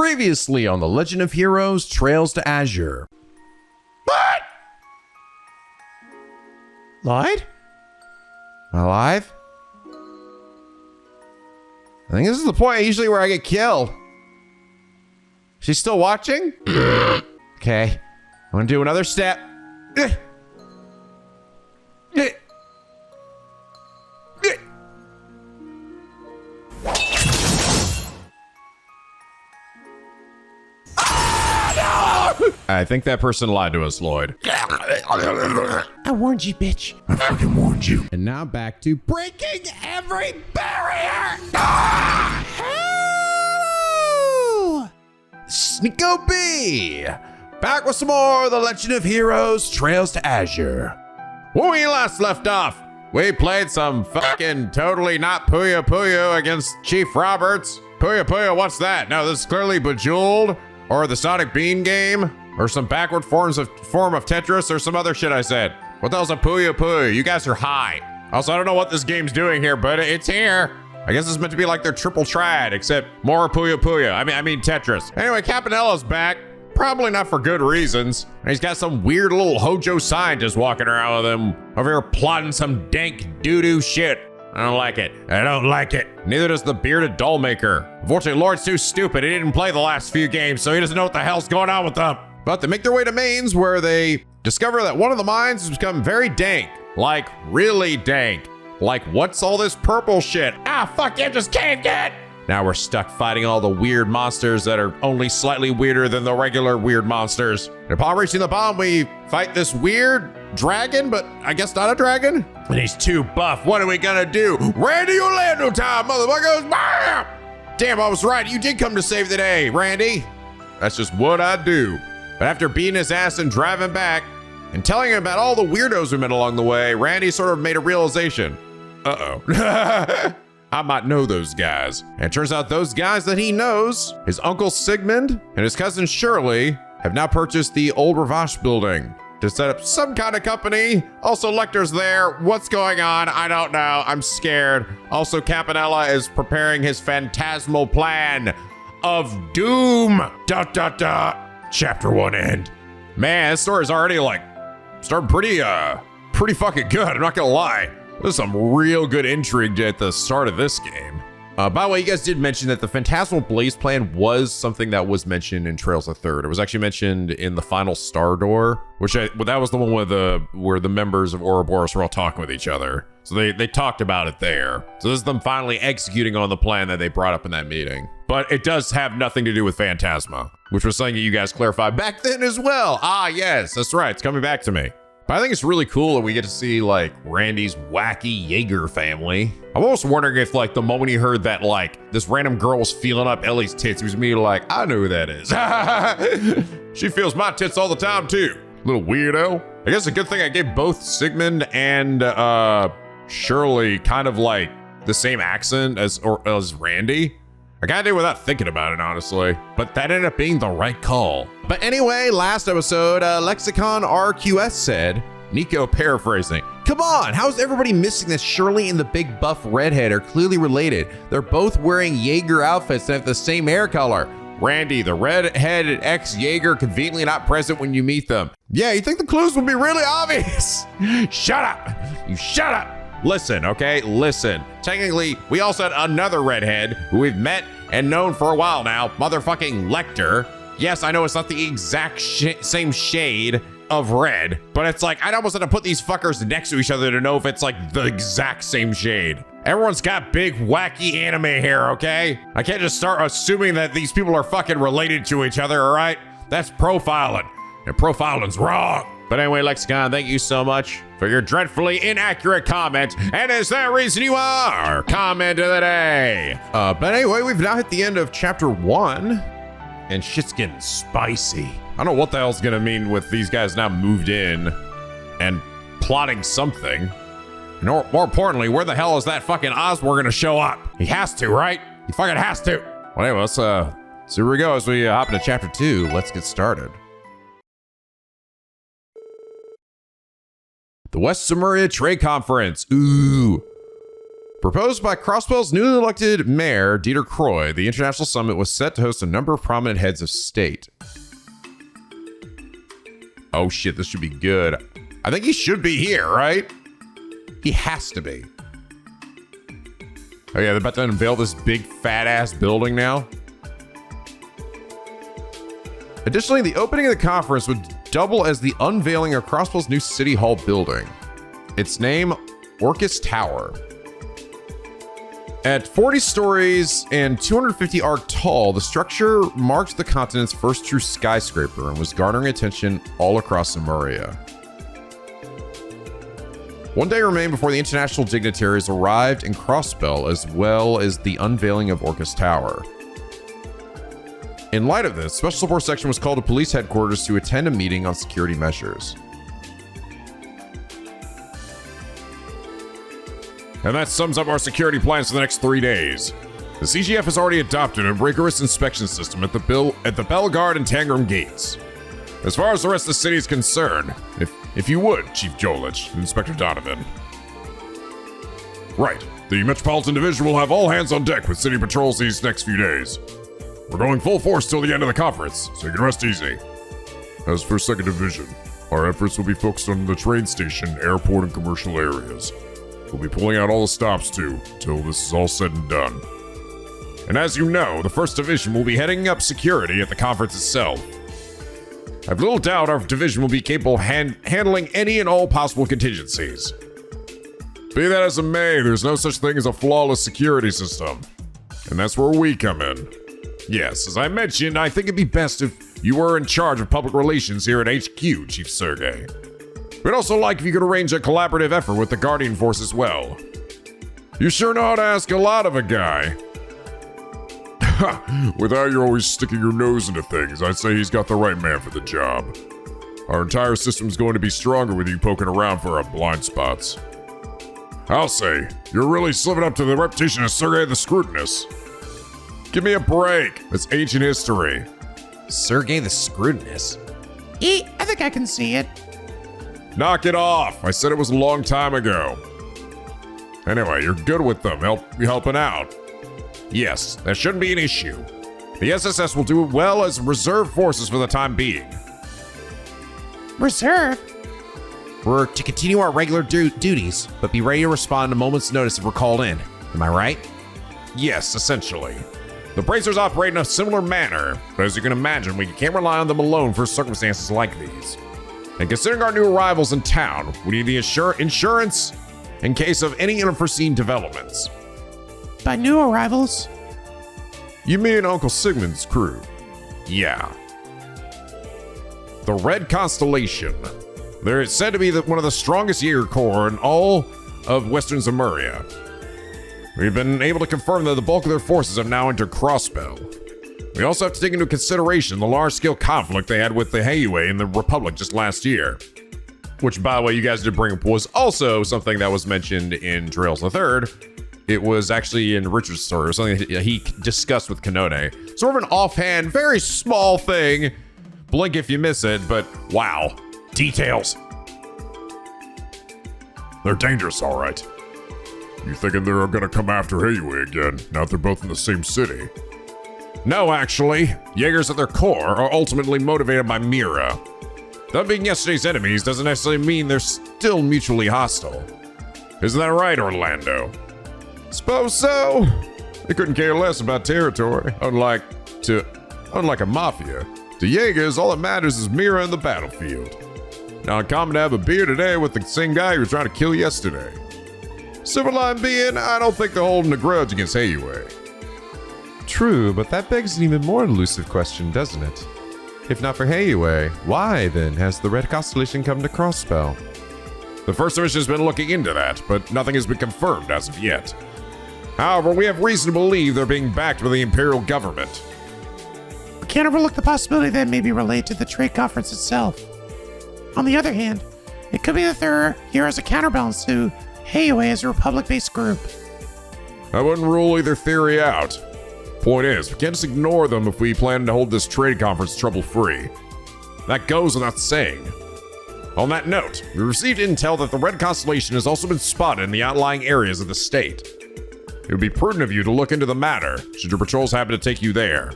Previously on The Legend of Heroes Trails to Azure. What? Lloyd? Am I alive? I think this is the point usually where I get killed. She's still watching? Okay. I'm gonna do another step. I think that person lied to us, Lloyd. I warned you, bitch. I fucking warned you. And now back to breaking every barrier. NicoB! Back with some more of The Legend of Heroes Trails to Azure. When we last left off, we played some fucking totally not Puyo Puyo against Chief Roberts. Puyo Puyo, what's that? No, this is clearly Bejeweled or the Sonic Bean game. Or some backward form of Tetris or some other shit I said. What the hell's a Puyo Puyo? You guys are high. Also, I don't know what this game's doing here, but it's here. I guess it's meant to be like their triple triad, except more Puyo Puyo. I mean Tetris. Anyway, Campanella's back. Probably not for good reasons. He's got some weird little Hojo scientist walking around with him over here plotting some dank doo-doo shit. I don't like it. I don't like it. Neither does the bearded doll maker. Unfortunately, Lord's too stupid. He didn't play the last few games, so he doesn't know what the hell's going on with them. But they make their way to Mainz, where they discover that one of the mines has become very dank. Like, really dank. Like, what's all this purple shit? Ah, fuck, you just caved in! Now we're stuck fighting all the weird monsters that are only slightly weirder than the regular weird monsters. And upon reaching the bomb, we fight this weird dragon, but I guess not a dragon. And he's too buff. What are we gonna do? Randy Orlando time, motherfuckers! Bam! Damn, I was right. You did come to save the day, Randy. That's just what I do. But after beating his ass and driving back and telling him about all the weirdos we met along the way, Randy sort of made a realization. Uh-oh. I might know those guys. And it turns out those guys that he knows, his uncle Sigmund and his cousin Shirley, have now purchased the old Ravache building to set up some kind of company. Also, Lecter's there. What's going on? I don't know. I'm scared. Also, Campanella is preparing his phantasmal plan of doom. Dot, dot, dot. Chapter 1 end. Man, this story's already like starting pretty fucking good. I'm not gonna lie. There's some real good intrigue at the start of this game. By the way, you guys did mention that the Phantasmal Blaze plan was something that was mentioned in Trails of Third. It was actually mentioned in the final Star Door, that was the one with where the members of Ouroboros were all talking with each other. So they talked about it there. So this is them finally executing on the plan that they brought up in that meeting. But it does have nothing to do with Phantasma, which was something that you guys clarified back then as well. Ah, yes, that's right. It's coming back to me. But I think it's really cool that we get to see like Randy's wacky Jaeger family. I'm almost wondering if like the moment he heard that like this random girl was feeling up Ellie's tits, he was immediately like, I know who that is. She feels my tits all the time too. Little weirdo. I guess a good thing I gave both Sigmund and Shirley kind of like the same accent as Randy. I kinda did without thinking about it, honestly, but that ended up being the right call. But anyway, last episode, Lexicon RQS said, Nico paraphrasing, come on, how's everybody missing that Shirley and the big buff redhead are clearly related? They're both wearing Jaeger outfits and have the same hair color. Randy, the redheaded ex-Jaeger conveniently not present when you meet them. Yeah, you think the clues would be really obvious? Shut up, you shut up. Listen, okay, listen. Technically, we also had another redhead who we've met and known for a while now, motherfucking Lecter. Yes, I know it's not the exact same shade of red, but it's like, I'd almost have to put these fuckers next to each other to know if it's like the exact same shade. Everyone's got big, wacky anime hair, okay? I can't just start assuming that these people are fucking related to each other, all right? That's profiling, and profiling's wrong. But anyway, Lexicon, thank you so much for your dreadfully inaccurate comment. And is that reason you are our comment of the day? But anyway, we've now hit the end of chapter 1 and shit's getting spicy. I don't know what the hell's gonna mean with these guys now moved in and plotting something. And more importantly, where the hell is that fucking Osborne gonna show up? He has to, right? He fucking has to. Well, anyway, let's see where we go as we hop into chapter 2. Let's get started. The West Samuria Trade Conference. Ooh. Proposed by Crossbell's newly elected mayor, Dieter Croy, the international summit was set to host a number of prominent heads of state. Oh shit, this should be good. I think he should be here, right? He has to be. Oh yeah, they're about to unveil this big fat ass building now. Additionally, the opening of the conference would double as the unveiling of Crossbell's new City Hall building. Its name, Orcus Tower. At 40 stories and 250 arc tall, the structure marked the continent's first true skyscraper and was garnering attention all across Lemuria. One day remained before the international dignitaries arrived in Crossbell, as well as the unveiling of Orcus Tower. In light of this, Special Support Section was called to police headquarters to attend a meeting on security measures. And that sums up our security plans for the next 3 days. The CGF has already adopted a rigorous inspection system at the Bellegarde and Tangram gates. As far as the rest of the city is concerned, if you would, Chief Jolich and Inspector Donovan. Right, the Metropolitan Division will have all hands on deck with city patrols these next few days. We're going full force till the end of the conference, so you can rest easy. As for 2nd Division, our efforts will be focused on the train station, airport, and commercial areas. We'll be pulling out all the stops too, till this is all said and done. And as you know, the 1st Division will be heading up security at the conference itself. I have little doubt our division will be capable of handling any and all possible contingencies. Be that as it may, there's no such thing as a flawless security system. And that's where we come in. Yes, as I mentioned, I think it'd be best if you were in charge of public relations here at HQ, Chief Sergey. We'd also like if you could arrange a collaborative effort with the Guardian Force as well. You sure know how to ask a lot of a guy. With how you're always sticking your nose into things, I'd say he's got the right man for the job. Our entire system's going to be stronger with you poking around for our blind spots. I'll say, you're really living up to the reputation of Sergey the Scrutinous. Give me a break. It's ancient history. Sergey the Scrutinous? I think I can see it. Knock it off. I said it was a long time ago. Anyway, you're good with them. Helping out. Yes, that shouldn't be an issue. The SSS will do well as reserve forces for the time being. Reserve? We're to continue our regular duties, but be ready to respond at a moment's notice if we're called in. Am I right? Yes, essentially. The bracers operate in a similar manner, but as you can imagine, we can't rely on them alone for circumstances like these. And considering our new arrivals in town, we need the insurance in case of any unforeseen developments. By new arrivals? You mean Uncle Sigmund's crew? Yeah. The Red Constellation. They're said to be one of the strongest Jaeger Corps in all of Western Zemuria. We've been able to confirm that the bulk of their forces have now entered Crossbell. We also have to take into consideration the large-scale conflict they had with the Heiue and the Republic just last year. Which, by the way, you guys did bring up was also something that was mentioned in Trails the Third. It was actually in Richard's story, or something that he discussed with Kanone. Sort of an offhand, very small thing. Blink if you miss it, but wow. Details. They're dangerous, all right. You thinking they're gonna come after Heiue again, now that they're both in the same city? No, actually. Jaegers at their core are ultimately motivated by Mira. Them being yesterday's enemies doesn't necessarily mean they're still mutually hostile. Isn't that right, Orlando? Suppose so. They couldn't care less about territory, unlike a mafia. To Jaegers, all that matters is Mira in the battlefield. Now, uncommon to have a beer today with the same guy you were trying to kill yesterday. Silver line being, I don't think they're holding a grudge against Heiue. True, but that begs an even more elusive question, doesn't it? If not for Heiue, why then has the Red Constellation come to Crossbell? The First Division has been looking into that, but nothing has been confirmed as of yet. However, we have reason to believe they're being backed by the Imperial government. We can't overlook the possibility that it may be related to the trade conference itself. On the other hand, it could be that they're here as a counterbalance to Heiue as a Republic-based group. I wouldn't rule either theory out. Point is, we can't just ignore them if we plan to hold this trade conference trouble-free. That goes without saying. On that note, we received intel that the Red Constellation has also been spotted in the outlying areas of the state. It would be prudent of you to look into the matter, should your patrols happen to take you there.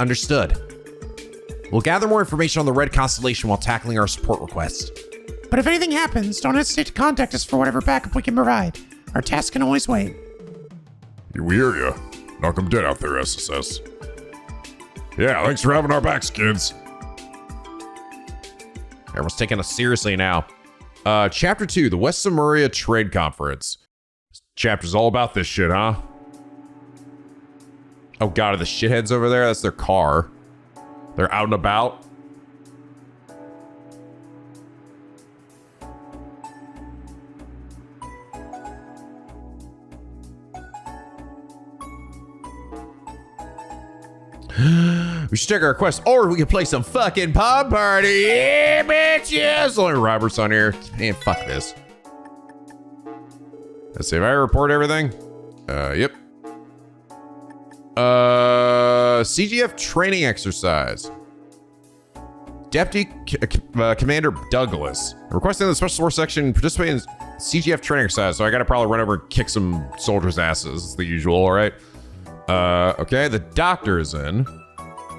Understood. We'll gather more information on the Red Constellation while tackling our support request. But if anything happens, don't hesitate to contact us for whatever backup we can provide. Our task can always wait. We hear ya. Knock 'em dead out there, SSS. Yeah, thanks for having our backs, kids. Everyone's taking us seriously now. Chapter 2, the West Samuria Trade Conference. This chapter's all about this shit, huh? Oh god, are the shitheads over there? That's their car. They're out and about. We should check our quest, or we can play some fucking pub party. Yeah, bitches! Only Robert's on here. Man, fuck this. Let's see if I report everything. Yep. CGF training exercise. Deputy Commander Douglas requesting the Special Force section participate in CGF training exercise. So I gotta probably run over and kick some soldiers' asses. It's the usual, all right? Okay, the doctor is in.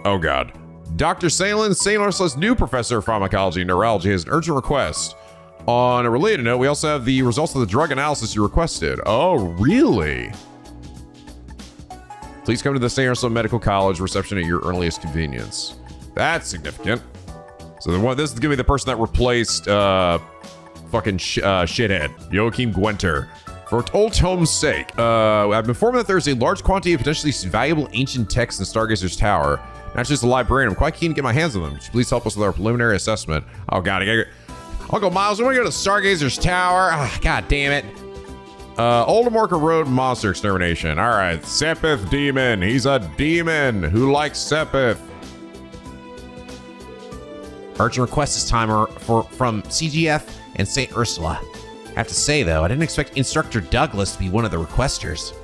Oh god. Dr. Salin, St. Ursula's new professor of pharmacology and neurology, has an urgent request. On a related note, we also have the results of the drug analysis you requested. Oh, really? Please come to the St. Ursula Medical College reception at your earliest convenience. That's significant. So then this is gonna be the person that replaced fucking shithead, Joachim Gwenter. For old home's sake, I've been informed that there's a large quantity of potentially valuable ancient texts in Stargazer's Tower. Not just a librarian, I'm quite keen to get my hands on them. Could you please help us with our preliminary assessment? Oh god, Uncle Miles, we want to go to Stargazer's Tower. Ah, god damn it. Oldamorca Road monster extermination. All right, Sepith demon. He's a demon who likes Sepith. Urgent request this time from CGF and St. Ursula. I have to say, though, I didn't expect Instructor Douglas to be one of the requesters.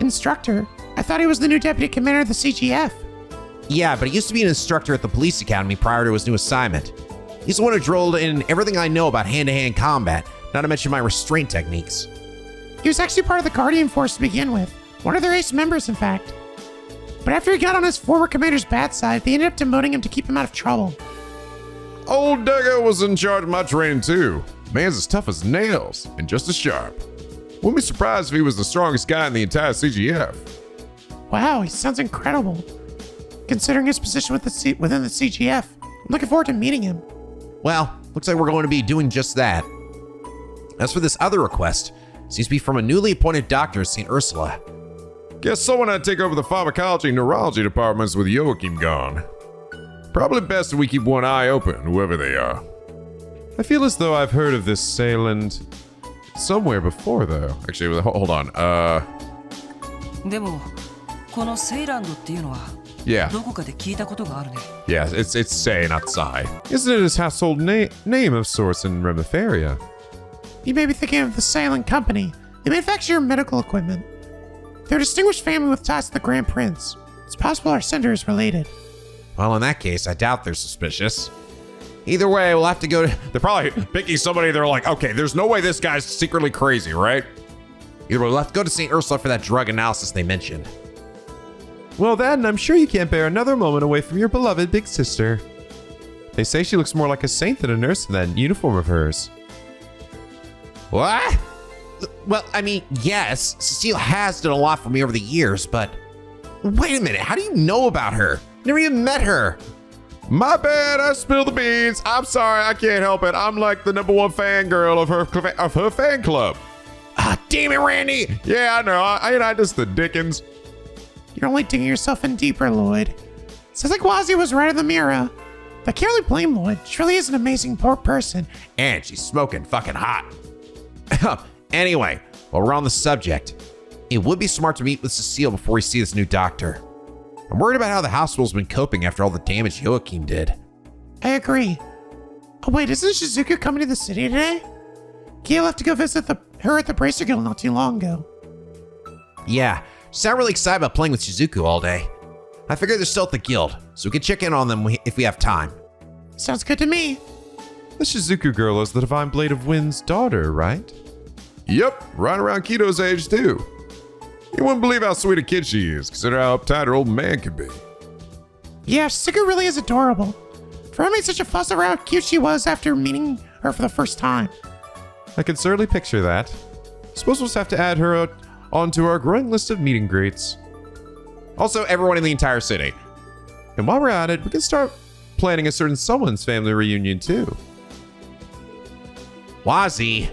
Instructor? I thought he was the new deputy commander of the CGF. Yeah, but he used to be an instructor at the police academy prior to his new assignment. He's the one who drilled in everything I know about hand-to-hand combat, not to mention my restraint techniques. He was actually part of the Guardian Force to begin with. One of their ace members, in fact. But after he got on his former commander's bad side, they ended up demoting him to keep him out of trouble. Old Duggo was in charge of my training too. Man's as tough as nails and just as sharp. Wouldn't be surprised if he was the strongest guy in the entire CGF. Wow, he sounds incredible. Considering his position within the CGF, I'm looking forward to meeting him. Well, looks like we're going to be doing just that. As for this other request, it seems to be from a newly appointed doctor at St. Ursula. Guess someone had to take over the pharmacology and neurology departments with Joachim gone. Probably best if we keep one eye open, whoever they are. I feel as though I've heard of this Sayland somewhere before, though. Actually, hold on. でもこのセイランドっていうのは Yeah. どこかで聞いたことがあるね。 Yeah, it's Say, not Sai. Isn't it his household name of sorts in Remiferia? You may be thinking of the Silent Company. They manufacture medical equipment. They're a distinguished family with ties to the Grand Prince. It's possible our sender is related. Well, in that case, I doubt they're suspicious. Either way, we'll have to go to... They're probably picking somebody they're like, okay, there's no way this guy's secretly crazy, right? Either way, we'll have to go to St. Ursula for that drug analysis they mentioned. Well then, I'm sure you can't bear another moment away from your beloved big sister. They say she looks more like a saint than a nurse in that uniform of hers. What? Well, I mean, yes, Cecile has done a lot for me over the years, but... Wait a minute, how do you know about her? Never even met her. My bad, I spilled the beans. I'm sorry, I can't help it. I'm like the #1 fangirl of her fan club. Ah, damn it, Randy! Yeah, I know. I just the Dickens. You're only digging yourself in deeper, Lloyd. Sounds like Wazzy was right in the mirror. But I can't really blame Lloyd. She really is an amazing poor person. And she's smoking fucking hot. Anyway, while we're on the subject, it would be smart to meet with Cecile before we see this new doctor. I'm worried about how the hospital's been coping after all the damage Joachim did. I agree. Oh wait, isn't Shizuku coming to the city today? Gail left to go visit her at the Bracer Guild not too long ago. Yeah, she's not really excited about playing with Shizuku all day. I figured they're still at the guild, so we can check in on them if we have time. Sounds good to me. The Shizuku girl is the Divine Blade of Wind's daughter, right? Yep, right around Kito's age too. You wouldn't believe how sweet a kid she is, consider how uptight her old man can be. Yeah, Sugu really is adorable. For having such a fuss over how cute she was after meeting her for the first time. I can certainly picture that. Suppose we'll just have to add her onto our growing list of meet and greets. Also, everyone in the entire city. And while we're at it, we can start planning a certain someone's family reunion too. Wazzy.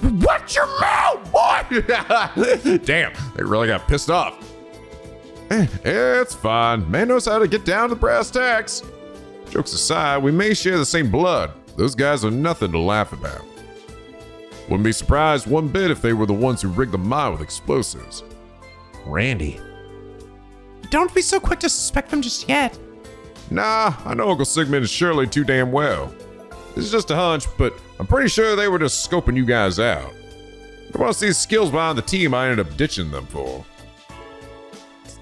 Watch your mouth, boy! Damn, they really got pissed off. It's fine. Man knows how to get down to brass tacks. Jokes aside, we may share the same blood. Those guys are nothing to laugh about. Wouldn't be surprised one bit if they were the ones who rigged the mine with explosives. Randy. Don't be so quick to suspect them just yet. Nah, I know Uncle Sigmund and Shirley too damn well. This is just a hunch, but I'm pretty sure they were just scoping you guys out. I want to see the skills behind the team I ended up ditching them for.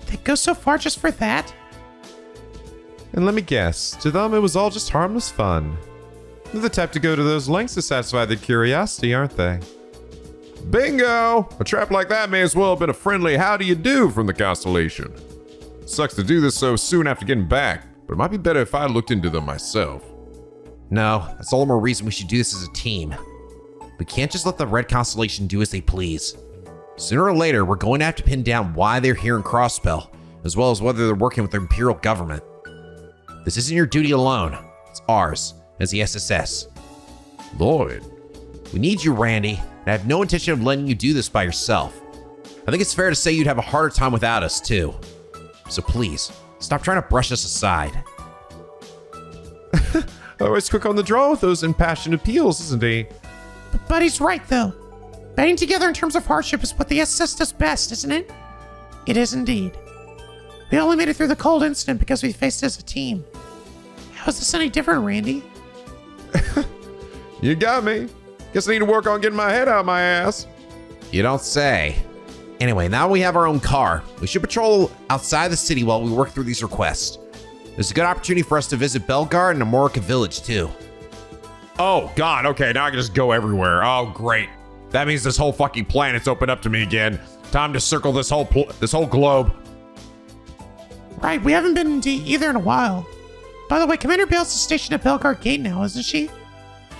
They go so far just for that? And let me guess, to them it was all just harmless fun. They're the type to go to those lengths to satisfy their curiosity, aren't they? Bingo! A trap like that may as well have been a friendly how do you do from the Constellation. Sucks to do this so soon after getting back, but it might be better if I looked into them myself. No, that's all the more reason we should do this as a team. We can't just let the Red Constellation do as they please. Sooner or later, we're going to have to pin down why they're here in Crossbell, as well as whether they're working with the Imperial government. This isn't your duty alone. It's ours, as the SSS. Lloyd. We need you, Randy, and I have no intention of letting you do this by yourself. I think it's fair to say you'd have a harder time without us, too. So please, stop trying to brush us aside. Always quick on the draw with those impassioned appeals, isn't he? But Buddy's right, though. Banding together in terms of hardship is what the SS does best, isn't it? It is indeed. We only made it through the cold incident because we faced it as a team. How is this any different, Randy? You got me. Guess I need to work on getting my head out of my ass. You don't say. Anyway, now we have our own car. We should patrol outside the city while we work through these requests. There's a good opportunity for us to visit Belgard and Amorica Village, too. Oh, God, okay, now I can just go everywhere. Oh, great. That means this whole fucking planet's opened up to me again. Time to circle this whole globe. Right, we haven't been to either in a while. By the way, Commander Bales is stationed at Belgard Gate now, isn't she?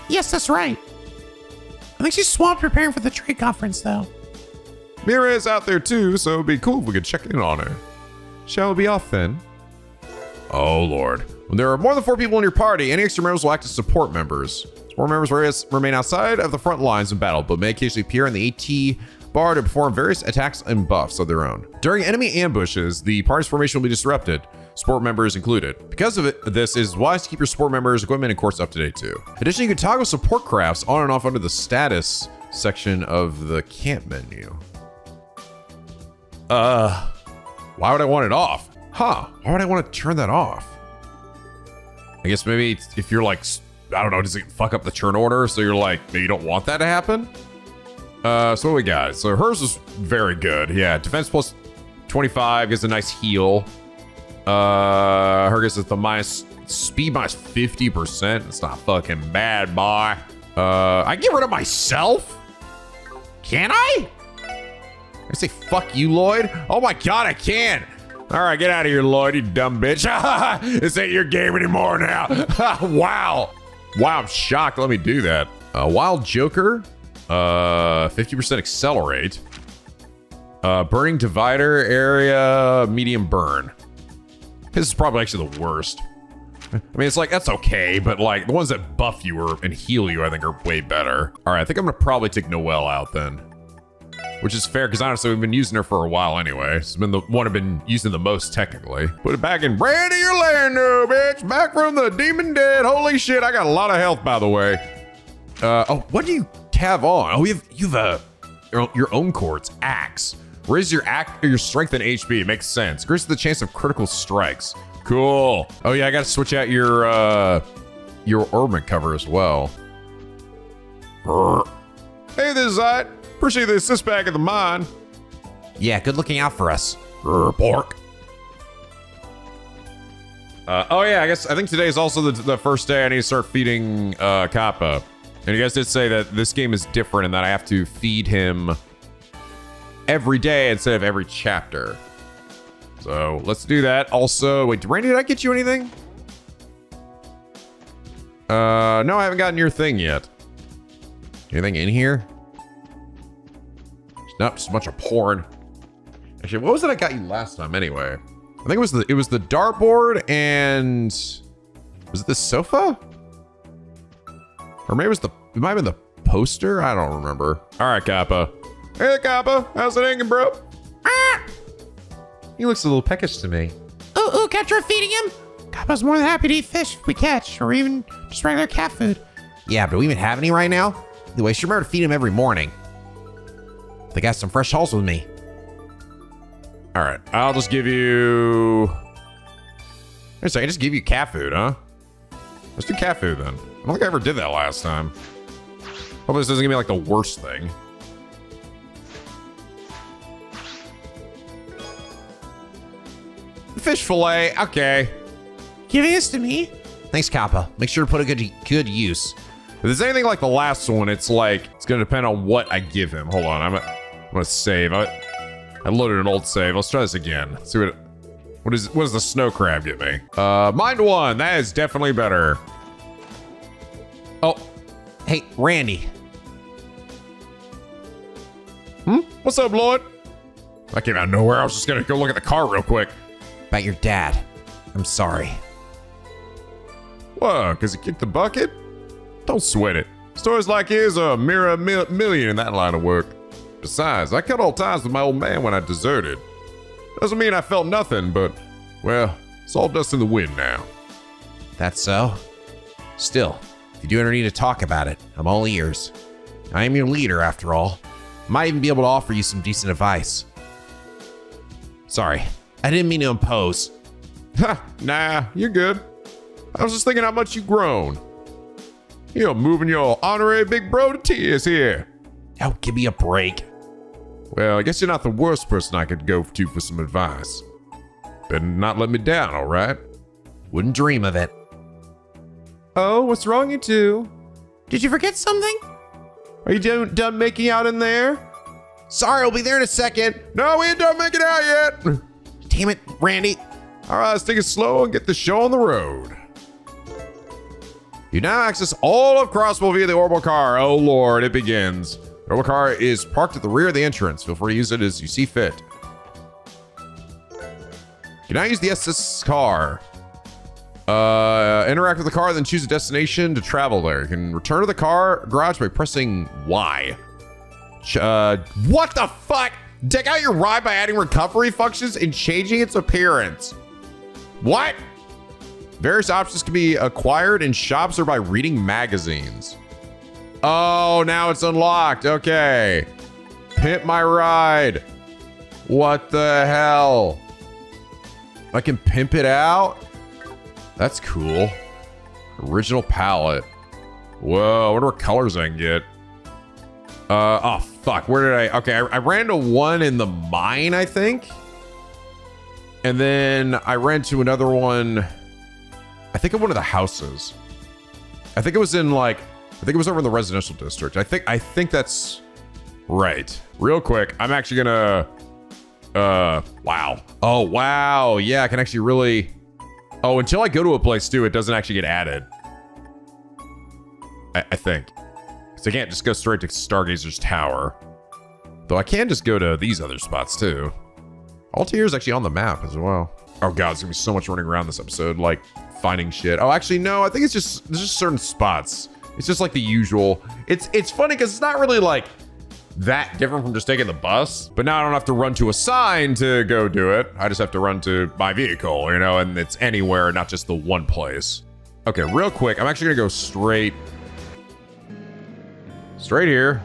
Yes, that's right. I think she's swamped preparing for the trade conference, though. Mira is out there too, so it'd be cool if we could check in on her. Shall we be off then? Oh, Lord. When there are more than 4 people in your party, any extra members will act as support members. Support members remain outside of the front lines in battle, but may occasionally appear in the AT bar to perform various attacks and buffs of their own. During enemy ambushes, the party's formation will be disrupted, support members included. Because of it, this is wise to keep your support members' equipment and course up to date too. Additionally, you can toggle support crafts on and off under the status section of the camp menu. Why would I want it off? Huh, why would I want to turn that off? I guess maybe if you're like, I don't know, does it fuck up the turn order? So you're like, maybe you don't want that to happen? So what we got? So hers is very good. Yeah, defense plus 25 gets a nice heal. Her gets the speed minus 50%. It's not fucking bad, boy. I can get rid of myself? Can I? I say fuck you, Lloyd? Oh my God, I can. All right, get out of here, Lloyd, you dumb bitch. This ain't your game anymore now. Wow. Wow, I'm shocked. Let me do that. Wild Joker, 50% accelerate. Burning divider area, medium burn. This is probably actually the worst. I mean, it's like, that's okay, but like the ones that buff you and heal you, I think are way better. All right, I think I'm gonna probably take Noelle out then. Which is fair, because honestly, we've been using her for a while anyway. It's been the one I've been using the most, technically. Put it back in Brandy Orlando, bitch! Back from the demon dead. Holy shit, I got a lot of health, by the way. Oh, what do you have on? Oh, you have your own chords, axe. Raise your strength and HP. It makes sense. Increases the chance of critical strikes. Cool. Oh yeah, I gotta switch out your ornament cover as well. Hey, this is Zite. Appreciate the assist back at the mine. Yeah, good looking out for us. Pork. Oh yeah, I think today is also the first day I need to start feeding Kappa. And you guys did say that this game is different and that I have to feed him every day instead of every chapter. So let's do that. Also, wait, Randy, did I get you anything? No, I haven't gotten your thing yet. Anything in here? Nope, just a bunch of porn. Actually, what was it I got you last time anyway? I think it was the dartboard and was it the sofa? Or maybe it might have been the poster? I don't remember. All right, Kappa. Hey, Kappa, how's it hanging, bro? Ah! He looks a little peckish to me. Ooh, Capture feeding him? Kappa's more than happy to eat fish if we catch, or even just regular cat food. Yeah, but do we even have any right now? Anyway, I should remember to feed him every morning. They got some fresh hulls with me. All right, I'll just give you... Wait a second, just give you cat food, huh? Let's do cat food then. I don't think I ever did that last time. Hopefully this doesn't give me like the worst thing. Fish fillet, okay. Giving this to me? Thanks, Kappa. Make sure to put a good use. If there's anything like the last one, it's like, it's gonna depend on what I give him. Hold on, I'm gonna save. I loaded an old save. Let's try this again. See what does the snow crab get me? Mind one, that is definitely better. Oh, hey, Randy. What's up, Lloyd? I came out of nowhere. I was just gonna go look at the car real quick. About your dad. I'm sorry. What, cause he kicked the bucket? Don't sweat it. Stories like his are a mere million in that line of work. Besides, I cut all ties with my old man when I deserted. Doesn't mean I felt nothing, but, well, it's all dust in the wind now. That's so. Still, if you do ever need to talk about it, I'm all ears. I am your leader, after all. Might even be able to offer you some decent advice. Sorry, I didn't mean to impose. Ha, nah, you're good. I was just thinking how much you've grown. You're moving your honorary big bro to tears here. Oh, give me a break. Well, I guess you're not the worst person I could go to for some advice. Better not let me down, all right? Wouldn't dream of it. Oh, what's wrong, you two? Did you forget something? Are you done making out in there? Sorry, I'll be there in a second. No, we ain't done making out yet. Damn it, Randy. All right, let's take it slow and get the show on the road. You now access all of Crossbell via the orbital car. Oh lord, it begins. The orbital car is parked at the rear of the entrance. Feel free to use it as you see fit. You now use the SS car. Interact with the car, then choose a destination to travel there. You can return to the car garage by pressing Y. What the fuck? Deck out your ride by adding recovery functions and changing its appearance. What? Various options can be acquired in shops or by reading magazines. Oh, now it's unlocked. Okay. Pimp my ride. What the hell? I can pimp it out? That's cool. Original palette. Whoa, I wonder what colors I can get. Oh, fuck. Where did I? Okay, I ran to one in the mine, I think. And then I ran to another one. I think in one of the houses. I think it was in like, I think it was over in the residential district. I think that's right. Real quick, I'm actually gonna, wow. Oh, wow. Yeah, I can actually really, oh, until I go to a place too, it doesn't actually get added. I think. So I can't just go straight to Stargazer's Tower. Though I can just go to these other spots too. Ulterior is actually on the map as well. Oh god, there's gonna be so much running around this episode, like finding shit. Oh, actually, no, I think it's just, there's just certain spots. It's just like the usual. It's funny because it's not really like that different from just taking the bus, but now I don't have to run to a sign to go do it. I just have to run to my vehicle, you know, and it's anywhere, not just the one place. Okay, real quick, I'm actually gonna go straight here.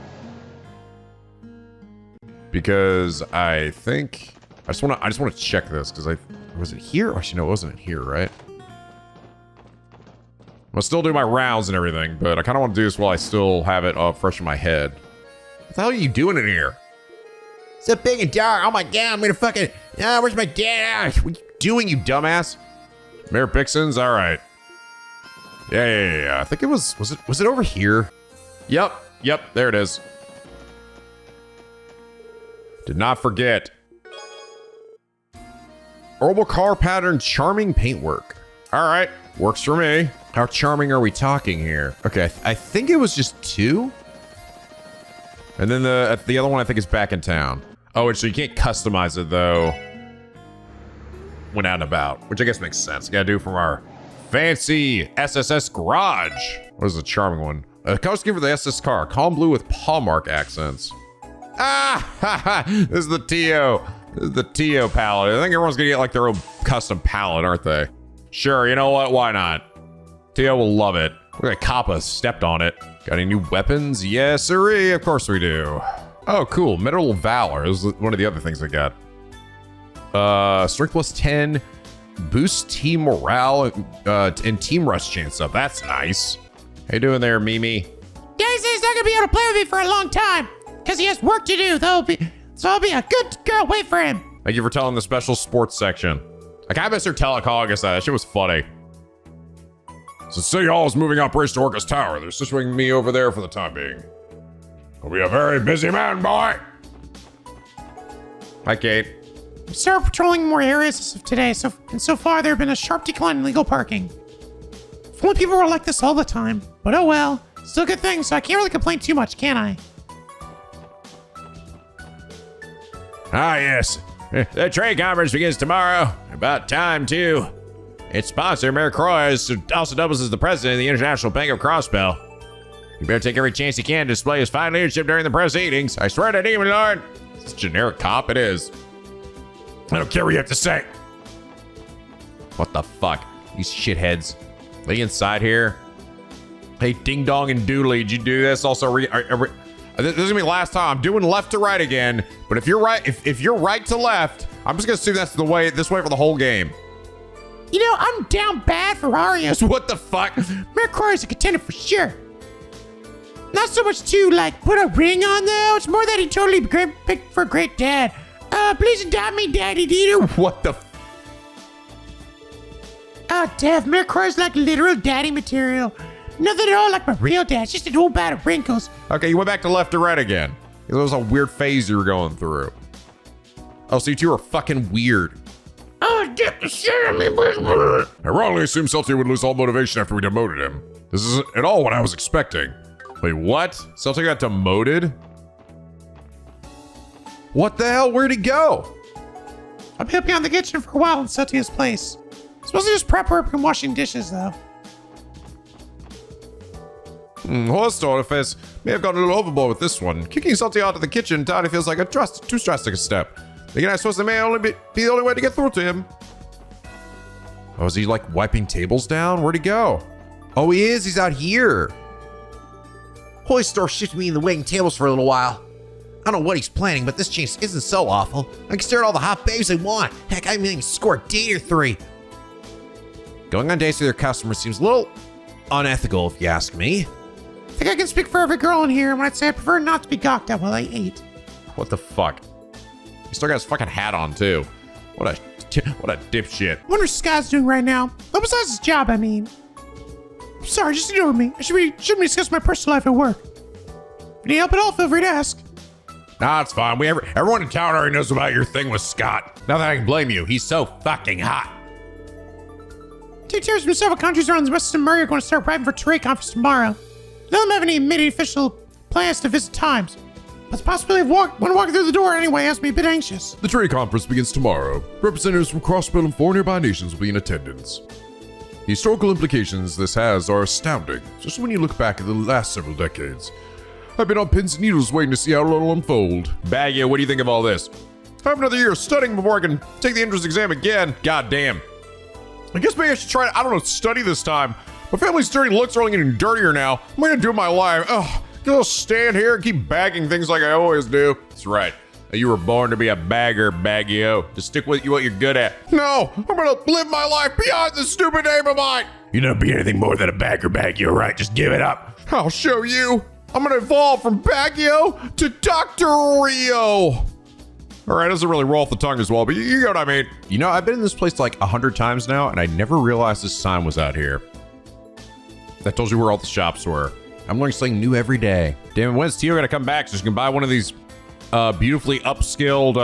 Because I think I just want to check this because was it here? Actually, no, it wasn't here, right? I'll still do my rounds and everything, but I kind of want to do this while I still have it fresh in my head. What the hell are you doing in here? It's so big and dark. Oh my god, I'm gonna fucking. Where's my dad? What are you doing, you dumbass? Mayor Bixen's, all right. Yeah. I think it was it over here? Yep, there it is. Did not forget. Herbal car pattern, charming paintwork. All right, works for me. How charming are we talking here? Okay, I think it was just 2. And then the other one I think is back in town. Oh, so you can't customize it though. When out and about, which I guess makes sense. Gotta do from our fancy SSS garage. What is the charming one? A color scheme for the SS car. Calm blue with paw mark accents. Ah, ha, ha. This is the TO. This is the TO palette. I think everyone's gonna get like their own custom palette, aren't they? Sure, you know what? Why not? TO will love it. Look at Kappa stepped on it. Got any new weapons? Yes, sirree. Of course we do. Oh, cool. Medal of Valor. This is one of the other things I got. Strength plus 10. Boost team morale and team rush chance up. That's nice. How you doing there, Mimi? Yeah, he says he's not gonna be able to play with me for a long time because he has work to do. So I'll be a good girl. Wait for him. Thank you for telling the special sports section. I kind of miss her telecall. I guess that shit was funny. So City Hall is moving operation to Orcus Tower. They're situating me over there for the time being. I'll be a very busy man, boy. Hi, Kate. We started patrolling more areas as of today, so far there have been a sharp decline in legal parking. If only people were like this all the time. But oh well. Still a good thing, so I can't really complain too much, can I? Ah, yes. The trade conference begins tomorrow. About time, too. Its sponsor, Mayor Croy, also doubles as the president of the International Bank of Crossbell. You better take every chance you can to display his fine leadership during the proceedings. I swear to Demon Lord. It's a generic cop, it is. I don't care what you have to say. What the fuck? These shitheads. Are you inside here? Hey, Ding Dong and Doodly, did you do this? Also, this is gonna be the last time. I'm doing left to right again. But if you're right, if you're right to left, I'm just gonna assume that's this way for the whole game. You know, I'm down bad for Arios. What the fuck? Mayor Croy is a contender for sure. Not so much to, like, put a ring on, though. It's more that he totally picked for a great dad. Please adopt me, Daddy Dieter. What the Oh, Dev, Mayor Croy's like literal daddy material. Nothing at all like my real dad. It's just an old bag of wrinkles. Okay, you went back to left to right again. It was a weird phase you were going through. Oh, so you two are fucking weird. Oh, get the shit out of me, boy. I wrongly assumed Celtic would lose all motivation after we demoted him. This isn't at all what I was expecting. Wait, what? Celtic got demoted? What the hell? Where'd he go? I'll be helping out in the kitchen for a while in Satia's place. It's mostly just prep work and washing dishes, though. Horse Face may have gone a little overboard with this one. Kicking Salty out of the kitchen entirely feels like too drastic a step. Again, I suppose they may only be the only way to get through to him. Oh, is he like wiping tables down? Where'd he go? Oh, he is. He's out here. Hoy's store shifted me in the waiting tables for a little while. I don't know what he's planning, but this change isn't so awful. I can stare at all the hot babes I want. Heck, I may even score a date or 3. Going on dates with your customers seems a little unethical, if you ask me. I think I can speak for every girl in here when I'd say I prefer not to be gawked at while I ate. What the fuck? He still got his fucking hat on, too. What a dipshit. I wonder what Scott's doing right now. Oh, besides his job, I mean. I'm sorry, just ignore me. I shouldn't be discussing my personal life at work. If you need help at all, feel free to ask. Nah, it's fine. Everyone in town already knows about your thing with Scott. Not that I can blame you. He's so fucking hot. 2 tiers from several countries around the Western Murray are going to start arriving for trade conference tomorrow. None of them have any immediate official plans to visit times. But the possibility of walking through the door anyway has me a bit anxious. The trade conference begins tomorrow. Representatives from Crossbell and 4 nearby nations will be in attendance. The historical implications this has are astounding, especially when you look back at the last several decades. I've been on pins and needles waiting to see how it'll unfold. Baggio, what do you think of all this? I have another year of studying before I can take the entrance exam again. God damn. I guess maybe I should try to, I don't know, study this time. My family's dirty looks are only getting dirtier now. What am I gonna do with my life? Ugh, I'll stand here and keep bagging things like I always do. That's right. You were born to be a bagger, Baggio. Just stick with what you're good at. No, I'm gonna live my life beyond this stupid name of mine. You're not be anything more than a bagger, Baggio, right? Just give it up. I'll show you. I'm gonna evolve from Baggio to Dr. Rio. All right, doesn't really roll off the tongue as well, but you know what I mean. You know, I've been in this place like 100 times now, and I never realized this sign was out here. That tells you where all the shops were. I'm learning something new every day. Damn it, when's Tio gonna come back so she can buy one of these beautifully upskilled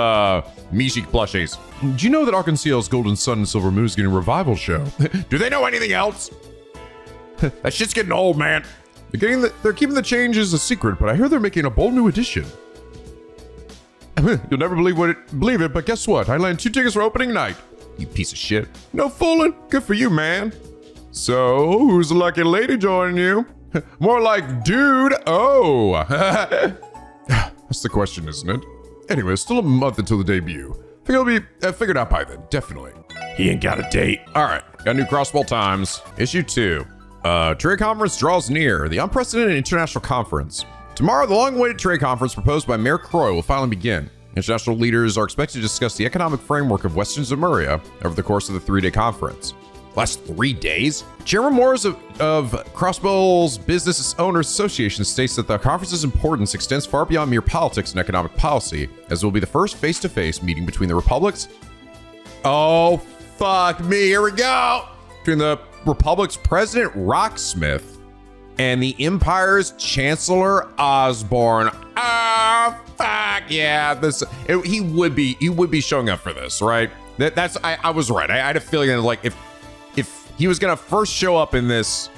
Mishik plushies. Do you know that Arkansas's Golden Sun and Silver Moon is getting a revival show? Do they know anything else? That shit's getting old, man. They're keeping the changes a secret, but I hear they're making a bold new edition. You'll never believe it, but guess what? I land 2 tickets for opening night. You piece of shit. No fooling. Good for you, man. So, who's the lucky lady joining you? More like, dude. Oh. That's the question, isn't it? Anyway, still a month until the debut. I think it'll be figured out by then, definitely. He ain't got a date. All right, got new Crossbell Times. Issue 2. Trade conference draws near. The unprecedented international conference. Tomorrow, the long-awaited trade conference proposed by Mayor Croy will finally begin. International leaders are expected to discuss the economic framework of Western Zemuria over the course of the 3-day conference. Last 3 days? Chairman Morris of Crossbell's Business Owners Association states that the conference's importance extends far beyond mere politics and economic policy, as it will be the first face-to-face meeting between the Republic's... Oh, fuck me, here we go! Between the Republic's President Rocksmith and the Empire's Chancellor Osborne. Ah, fuck yeah! He would be showing up for this, right? I was right. I had a feeling that like if he was gonna first show up in this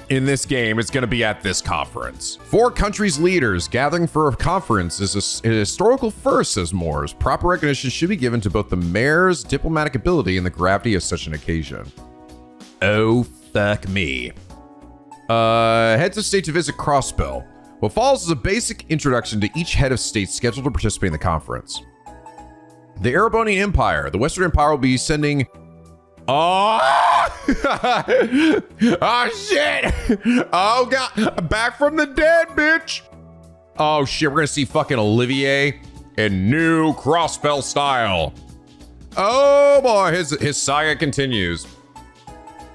game, it's gonna be at this conference. 4 countries' leaders gathering for a conference is a historical first, says Moores. Proper recognition should be given to both the mayor's diplomatic ability and the gravity of such an occasion. Oh, fuck me. Heads of state to visit Crossbell. What follows is a basic introduction to each head of state scheduled to participate in the conference. The Erebonian Empire. The Western Empire will be sending... Oh! Oh, shit! Oh, God. Back from the dead, bitch! Oh, shit. We're gonna see fucking Olivier in new Crossbell style. Oh, boy. His saga continues.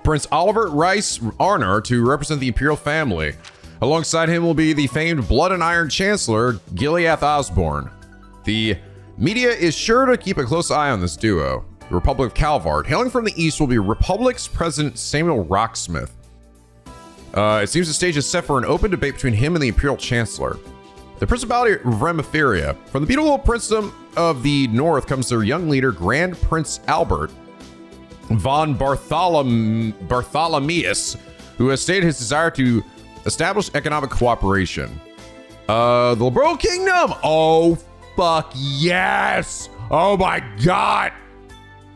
Prince Oliver Rice Arner to represent the imperial family. Alongside him will be the famed Blood and Iron Chancellor, Gileath Osborne. The media is sure to keep a close eye on this duo. The Republic of Calvard. Hailing from the east will be Republic's President Samuel Rocksmith. It seems the stage is set for an open debate between him and the Imperial Chancellor. The Principality of Remiferia. From the beautiful princedom of the north comes their young leader, Grand Prince Albert von Bartholomeus, who has stated his desire to establish economic cooperation. The Liberal Kingdom. Oh, fuck yes. Oh my God.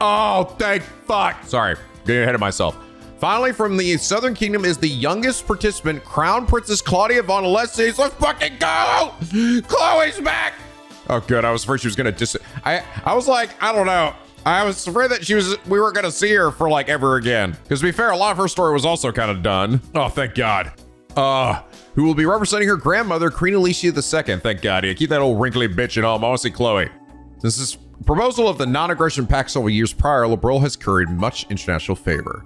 Oh, thank fuck. Sorry, getting ahead of myself. Finally, from the Southern Kingdom is the youngest participant, Crown Princess Claudia von Alessis. Let's fucking go! Chloe's back! Oh, good. I was afraid she was gonna I was like, I don't know. I was afraid that we weren't gonna see her for like ever again. Because to be fair, a lot of her story was also kind of done. Oh, thank God. Who will be representing her grandmother, Queen Alicia II. Thank God. Yeah, keep that old wrinkly bitch at home. I want to see Chloe. This is proposal of the non-aggression pact several years prior, Liberal has curried much international favor.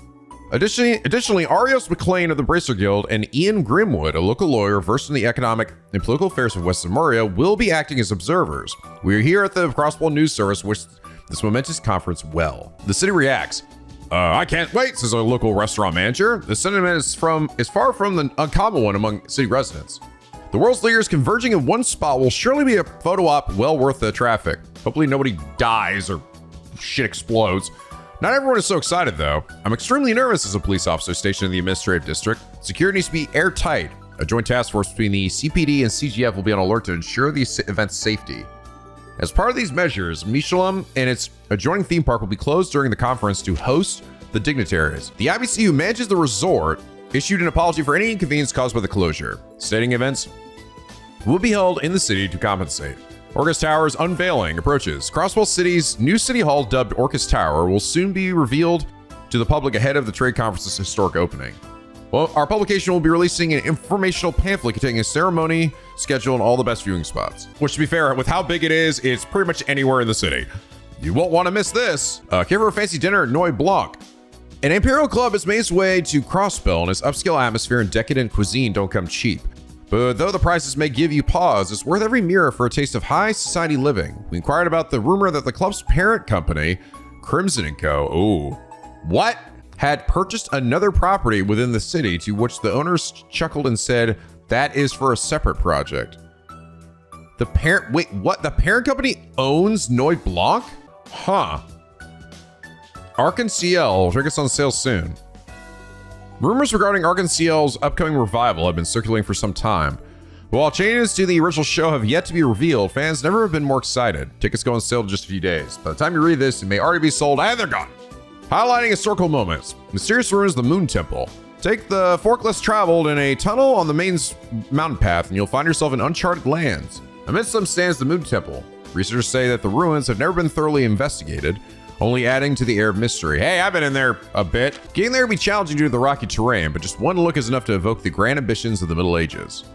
Additionally, Arios McLean of the Bracer Guild and Ian Grimwood, a local lawyer versed in the economic and political affairs of West Zemuria, will be acting as observers. We are here at the Crossbell News Service, wish this momentous conference well. The city reacts. I can't wait, says a local restaurant manager. The sentiment is far from the uncommon one among city residents. The world's leaders converging in one spot will surely be a photo op well worth the traffic. Hopefully nobody dies or shit explodes. Not everyone is so excited though. I'm extremely nervous as a police officer stationed in the administrative district. Security needs to be airtight. A joint task force between the CPD and CGF will be on alert to ensure the event's safety. As part of these measures, Michelin and its adjoining theme park will be closed during the conference to host the dignitaries. The IBC who manages the resort issued an apology for any inconvenience caused by the closure, stating events will be held in the city to compensate. Orcus Tower's unveiling approaches. Crossbell City's new city hall, dubbed Orcus Tower, will soon be revealed to the public ahead of the trade conference's historic opening. Well, our publication will be releasing an informational pamphlet containing a ceremony schedule and all the best viewing spots. Which, to be fair, with how big it is, it's pretty much anywhere in the city. You won't want to miss this. Care for a fancy dinner at Noy Blanc. An Imperial Club has made its way to Crossbell, and its upscale atmosphere and decadent cuisine don't come cheap. But though the prices may give you pause, it's worth every mirror for a taste of high society living. We inquired about the rumor that the club's parent company, Crimson & Co. had purchased another property within the city, to which the owners chuckled and said, that is for a separate project. The parent, wait, what? The parent company owns Lloyd Blanc? Huh. Ark and CL, check us on sale soon. Rumors regarding Ark and CL's upcoming revival have been circulating for some time. While changes to the original show have yet to be revealed, fans never have been more excited. Tickets go on sale in just a few days. By the time you read this, it may already be sold and they're gone. Highlighting historical moments. Mysterious ruins of the Moon Temple. Take the fork less traveled in a tunnel on the main mountain path and you'll find yourself in uncharted lands. Amidst them stands the Moon Temple. Researchers say that the ruins have never been thoroughly investigated, only adding to the air of mystery. Hey, I've been in there a bit. Getting there would be challenging due to the rocky terrain, but just one look is enough to evoke the grand ambitions of the Middle Ages.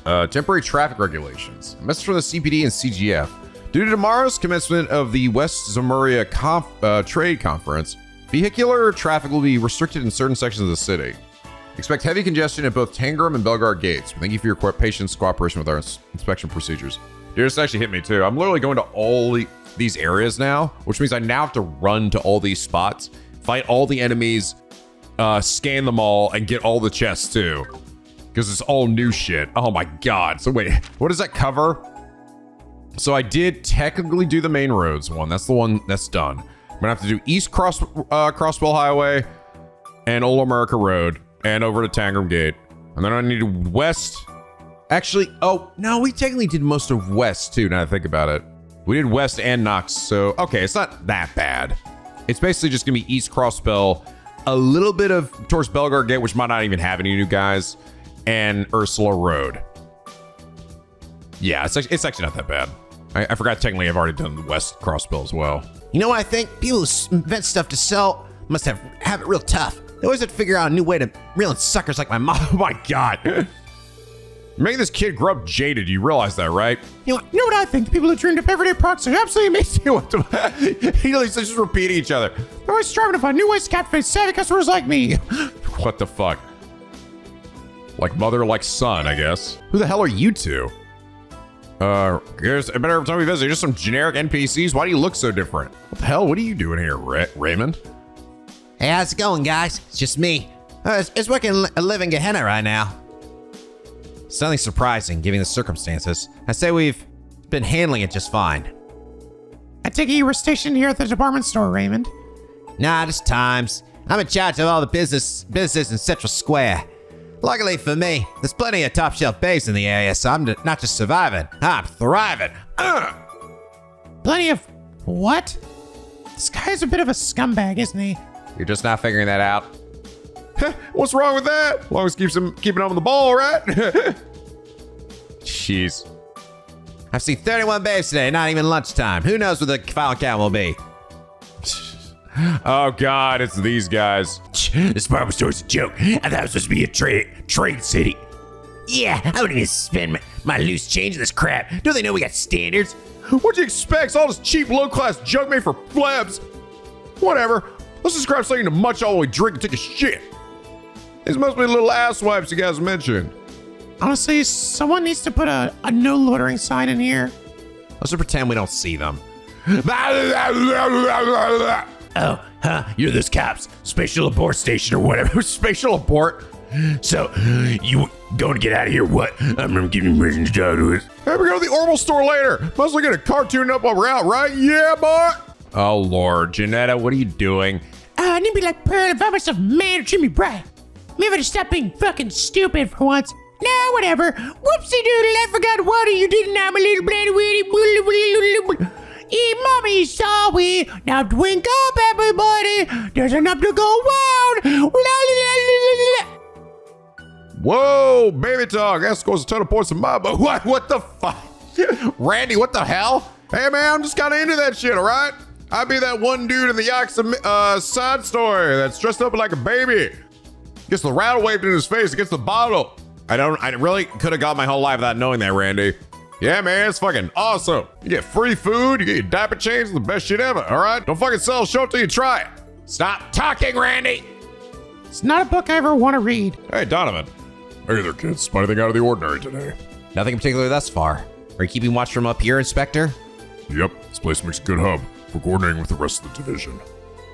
Temporary traffic regulations. A message from the CPD and CGF. Due to tomorrow's commencement of the West Zamuria Trade Conference, vehicular traffic will be restricted in certain sections of the city. Expect heavy congestion at both Tangram and Belgard gates. Thank you for your patience, cooperation with our inspection procedures. Dude, this actually hit me too. I'm literally going to all these areas now, which means I now have to run to all these spots, fight all the enemies, scan them all, and get all the chests too. Because it's all new shit. Oh my god. So wait, what does that cover? So I did technically do the main roads one. That's the one that's done. I'm gonna have to do East Crossbell Highway and Old America Road and over to Tangram Gate. And then I need West. Actually, oh no, we technically did most of West too, now that I think about it. We did West and Knox, so okay, it's not that bad. It's basically just gonna be East Crossbell, a little bit of towards Belgard Gate, which might not even have any new guys, and Ursula Road. Yeah, it's actually not that bad. I forgot technically I've already done the West Crossbell as well. You know what I think? People who invent stuff to sell must have it real tough. They always have to figure out a new way to reel in suckers like my mom. Oh my god. Making this kid grow up jaded, you realize that, right? You know what I think? The people who dreamed up everyday products are absolutely amazing. What the He's just repeating each other. They're always striving to find new ways to captivate savvy customers like me. What the fuck? Like mother, like son, I guess. Who the hell are you two? Here's a better every time we visit. You're just some generic NPCs. Why do you look so different? What the hell? What are you doing here, Raymond? Hey, how's it going, guys? It's just me. It's working a living Gehenna right now. It's nothing surprising, given the circumstances. I say we've been handling it just fine. I take it you were stationed here at the department store, Raymond. Nah, just times. I'm in charge of all the businesses in Central Square. Luckily for me, there's plenty of top shelf babes in the area, so I'm not just surviving, I'm thriving. Plenty of what? This guy's a bit of a scumbag, isn't he? You're just not figuring that out. What's wrong with that? As long as keeps him keeping on the ball, right? Jeez. I've seen 31 babes today, not even lunchtime. Who knows what the final count will be? Oh god, it's these guys. This barber store's a joke. I thought it was supposed to be a trade city. Yeah, I wouldn't even spend my loose change in this crap. Don't they know we got standards? What'd you expect? It's all this cheap, low-class junk made for plebs. Whatever. Let's just grab something to munch all the way drink and take a shit. These must be little ass wipes you guys mentioned. Honestly, someone needs to put a no loitering sign in here. Let's just pretend we don't see them. Oh, huh? You're those cops. Spatial abort station or whatever. Spatial abort? So, you going to get out of here, what? I'm gonna give you permission to do it. Hey, we go to the Orbital store later. Mostly get a cartoon up while we're out, right? Yeah, boy. Oh, Lord. Janetta, what are you doing? I need to be like Pearl and find myself man or treat me right. Maybe I just stop being fucking stupid for once. Nah, whatever. Whoopsie doodle, I forgot what you did now, my little bloody weedy. Eat mommy, sorry. Now drink up, everybody. There's enough to go around. Whoa, baby talk. That scores a ton of points in my book. What the fuck? Randy, what the hell? Hey, man, I'm just kind of into that shit, all right? I'd be that one dude in the Yakuza side story that's dressed up like a baby. Gets the rattle waved in his face against the bottle. I really could have got my whole life without knowing that, Randy. Yeah, man, it's fucking awesome. You get free food, you get your diaper changed, the best shit ever, all right? Don't fucking sell a show till you try it. Stop talking, Randy. It's not a book I ever want to read. Hey, Donovan. Hey there, kids. Spot anything out of the ordinary today? Nothing in particular thus far. Are you keeping watch from up here, Inspector? Yep, this place makes a good hub for coordinating with the rest of the division.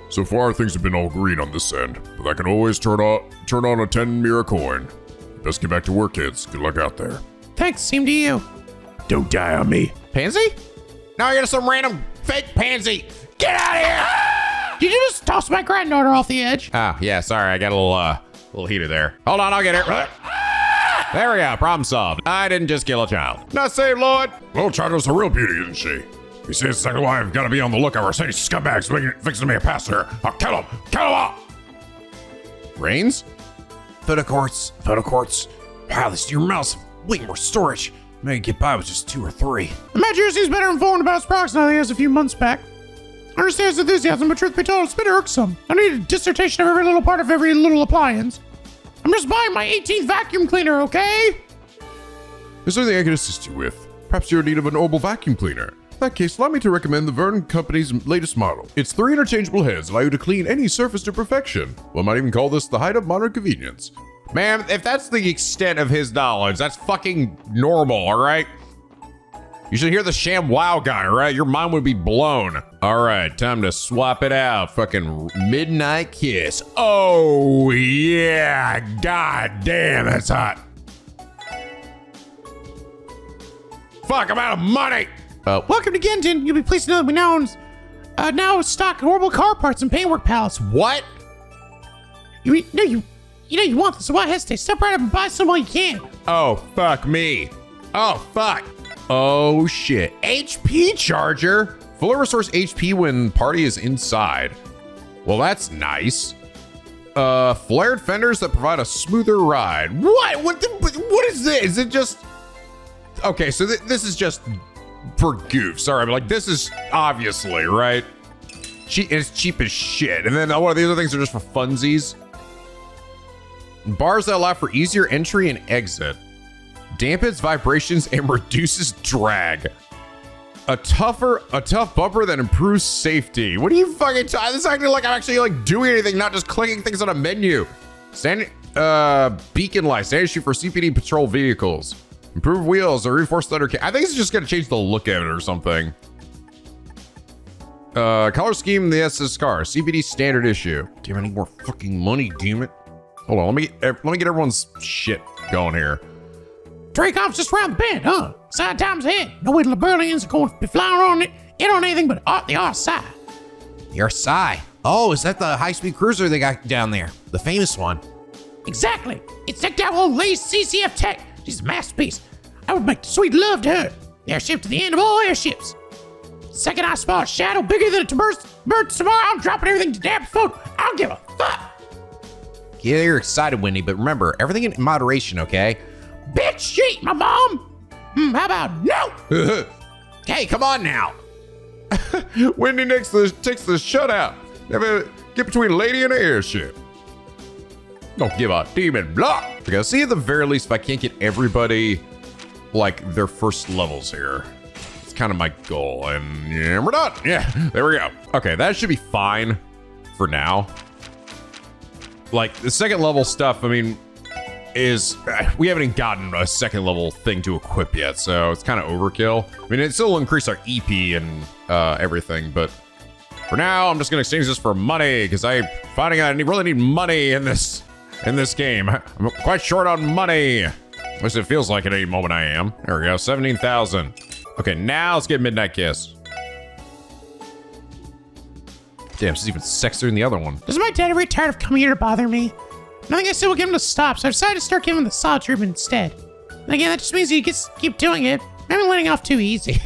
So far, things have been all green on this end, but that can always turn on a 10 mirror coin. Best get back to work, kids. Good luck out there. Thanks, same to you. Don't die on me. Pansy? No, you're some random fake pansy. Get out of here! Did you just toss my granddaughter off the edge? Oh, yeah, sorry. I got a little heated there. Hold on, I'll get her. There we go. Problem solved. I didn't just kill a child. Not saved, Lloyd. Little China's a real beauty, isn't she? You see, it's exactly why I've got to be on the lookout for Sadie scumbags fixing me a pass her. I'll kill him! Kill him all! Rains? Photocourts. Wow, this new mouse have way more storage. Maybe get by with just 2 or 3. Imagine seems better informed about his products now than he was a few months back. I understand his enthusiasm, but truth be told, it's a bit irksome. I need a dissertation of every little part of every little appliance. I'm just buying my 18th vacuum cleaner, okay? Is there anything I can assist you with? Perhaps you're in need of an orbital vacuum cleaner. In that case, allow me to recommend the Vern Company's latest model. Its 3 interchangeable heads allow you to clean any surface to perfection. One might even call this the height of modern convenience. Man, if that's the extent of his knowledge, that's fucking normal, all right? You should hear the sham wow guy, all right? Your mind would be blown. All right, time to swap it out. Fucking midnight kiss. Oh, yeah. God damn, that's hot. Fuck, I'm out of money. Welcome to Genton. You'll be pleased to know that we now stock horrible car parts and paintwork pallets. What? You want this, so why hesitate? Step right up and buy some while you can. Oh, fuck me. Oh, fuck. Oh, shit. HP charger. Fully restores HP when party is inside. Well, that's nice. Flared fenders that provide a smoother ride. What? What is this? Is it just... Okay, so this is just for goofs. Sorry, but like this is obviously, right? It's cheap as shit. And then one of the other things are just for funsies. Bars that allow for easier entry and exit. Dampens vibrations and reduces drag. A tough bumper that improves safety. What are you fucking talking? This is acting like I'm actually like doing anything, not just clicking things on a menu. Standing beacon light, standard issue for CPD patrol vehicles. Improved wheels or reinforced leather. I think it's just gonna change the look of it or something. Color scheme in the SS car. CPD standard issue. Damn, I need more fucking money, damn it. Hold on, let me get everyone's shit going here. Dracov's just around the bend, huh? Side times ahead. No way the Liberalians are going to be flying on anything but the RSI. The RSI. Oh, is that the high-speed cruiser they got down there? The famous one. Exactly. It's decked out with old Lee's CCF tech. She's a masterpiece. I would make sweet love to her. The airship to the end of all airships. Second I spot a shadow bigger than a bird tomorrow, I'm dropping everything to damn foot. I don't give a fuck. Yeah, you're excited, Wendy, but remember, everything in moderation, okay? Bitch, she ain't my mom. How about no? Hey, come on now. Wendy takes the shutout. Never get between a lady and an airship. Don't give a demon block. Okay, I'll see at the very least if I can't get everybody like their first levels here. It's kind of my goal, and yeah, we're done. Yeah, there we go. Okay, that should be fine for now. Like the second level stuff, I mean, we haven't even gotten a second level thing to equip yet, so it's kind of overkill. I mean, it still will increase our EP and everything, but for now, I'm just gonna exchange this for money because I'm finding out I really need money in this game. I'm quite short on money. At least it feels like at any moment I am. There we go, 17,000. Okay, now let's get Midnight Kiss. Damn, she's even sexier than the other one. Does my dad ever get tired of coming here to bother me? Nothing I said will get him to stop, so I decided to start giving him the solid treatment instead. And again, that just means he gets keep doing it. I'm letting off too easy.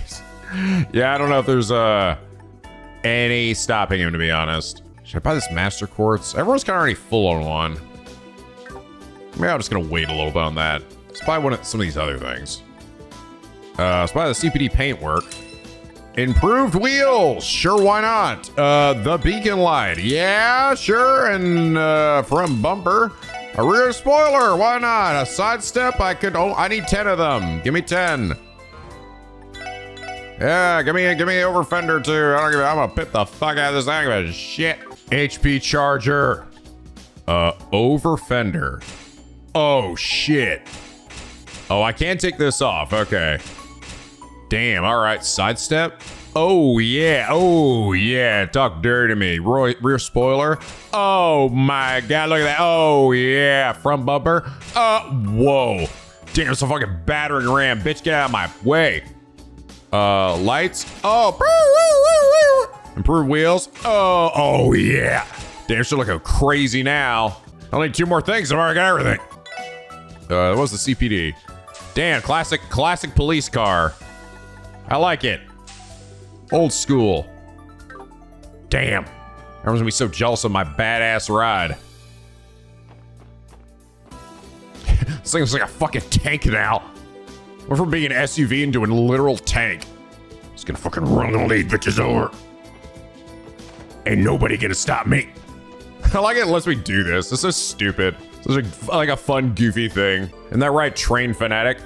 Yeah, I don't know if there's any stopping him, to be honest. Should I buy this Master Quartz? Everyone's kind of already full on one. Maybe I'm just gonna wait a little bit on that. Let's buy some of these other things. Let's buy the CPD paintwork. Improved wheels, sure, why not? The beacon light, yeah, sure, and from bumper. A rear spoiler, why not? A side step, I need 10 of them. Give me 10. Yeah, give me over fender too. I'm gonna pit the fuck out of this thing of shit. HP charger. Over fender. Oh shit. Oh, I can't take this off, okay. Damn, all right, sidestep. Oh yeah, talk dirty to me. Rear spoiler. Oh my God, look at that. Oh yeah, front bumper. Whoa. Damn, it's a fucking battering ram. Bitch, get out of my way. Lights. Oh, improved wheels. Oh yeah. Damn, she's looking crazy now. I need 2 more things. I've already got everything. What's the CPD? Damn, classic police car. I like it. Old school. Damn. Everyone's gonna be so jealous of my badass ride. This thing looks like a fucking tank now. Went from being an SUV into a literal tank. It's gonna fucking run all these bitches over. Ain't nobody gonna stop me. I like it lets me do this. This is stupid. This is like a fun, goofy thing. Isn't that right, train fanatic?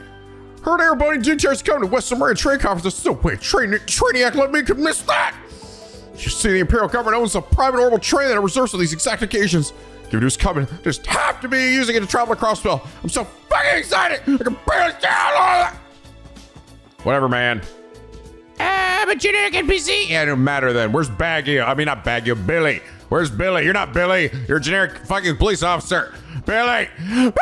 Heard Erebonian Gentiles coming to West Sumerian Trade Conference. No way, Trainiac let me could miss that. You see, the Imperial government owns a private orbital train that it reserves for these exact occasions. Given who's coming, just have to be using it to travel to Crossbell. I'm so fucking excited. I can barely stand all that. Whatever, man. I'm a generic NPC. Yeah, it don't matter then. Where's Baggio? I mean, not Baggio, Billy. Where's Billy? You're not Billy. You're a generic fucking police officer. Billy! Billy!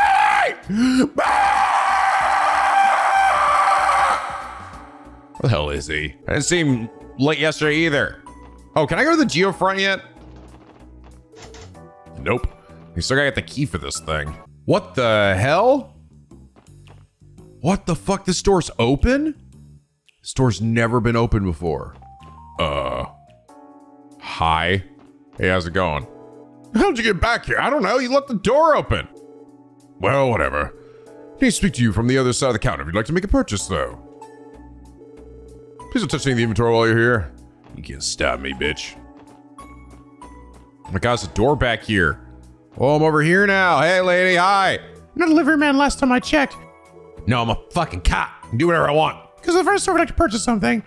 Where the hell is he? I didn't see him late yesterday either. Oh, can I go to the Geofront yet? Nope. You still gotta get the key for this thing. What the hell? What the fuck? This door's open? This door's never been open before. Hi. Hey, how's it going? How'd you get back here? I don't know. You left the door open. Well, whatever. I need to speak to you from the other side of the counter if you'd like to make a purchase, though. Please don't touch any of the inventory while you're here. You can't stop me, bitch. Oh my God, there's a door back here. Oh, I'm over here now. Hey, lady, hi. I'm not a delivery man last time I checked. No, I'm a fucking cop. I can do whatever I want. Because the first store would like to purchase something.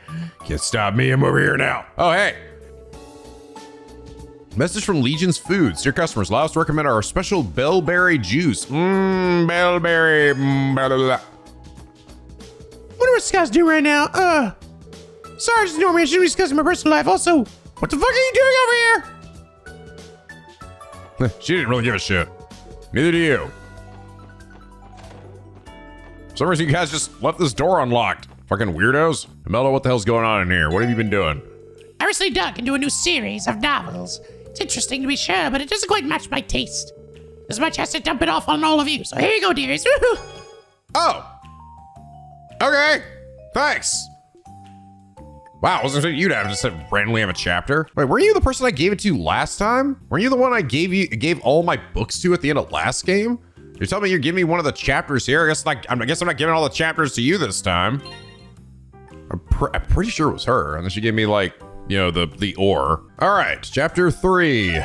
Can't stop me. I'm over here now. Oh, hey. Message from Legion's Foods. Dear customers, allow us to recommend our special bellberry juice. Bellberry. Blah, blah, blah. Wonder what this guy's doing right now. Sorry, just ignore me. I shouldn't be discussing my personal life. Also, what the fuck are you doing over here? She didn't really give a shit. Neither do you. For some reason, you guys just left this door unlocked. Fucking weirdos. Imelda, what the hell's going on in here? What have you been doing? I recently dug into a new series of novels. It's interesting to be sure, but it doesn't quite match my taste. This is my chance to dump it off on all of you. So here you go, dearies. Oh. Okay. Thanks. Wow, I wasn't expecting you to have just randomly have a chapter. Wait, weren't you the person I gave it to last time? Weren't you the one I gave all my books to at the end of last game? You're telling me you're giving me one of the chapters here? I guess I'm not giving all the chapters to you this time. I'm pretty sure it was her, and then she gave me like, you know, the ore. All right, chapter 3.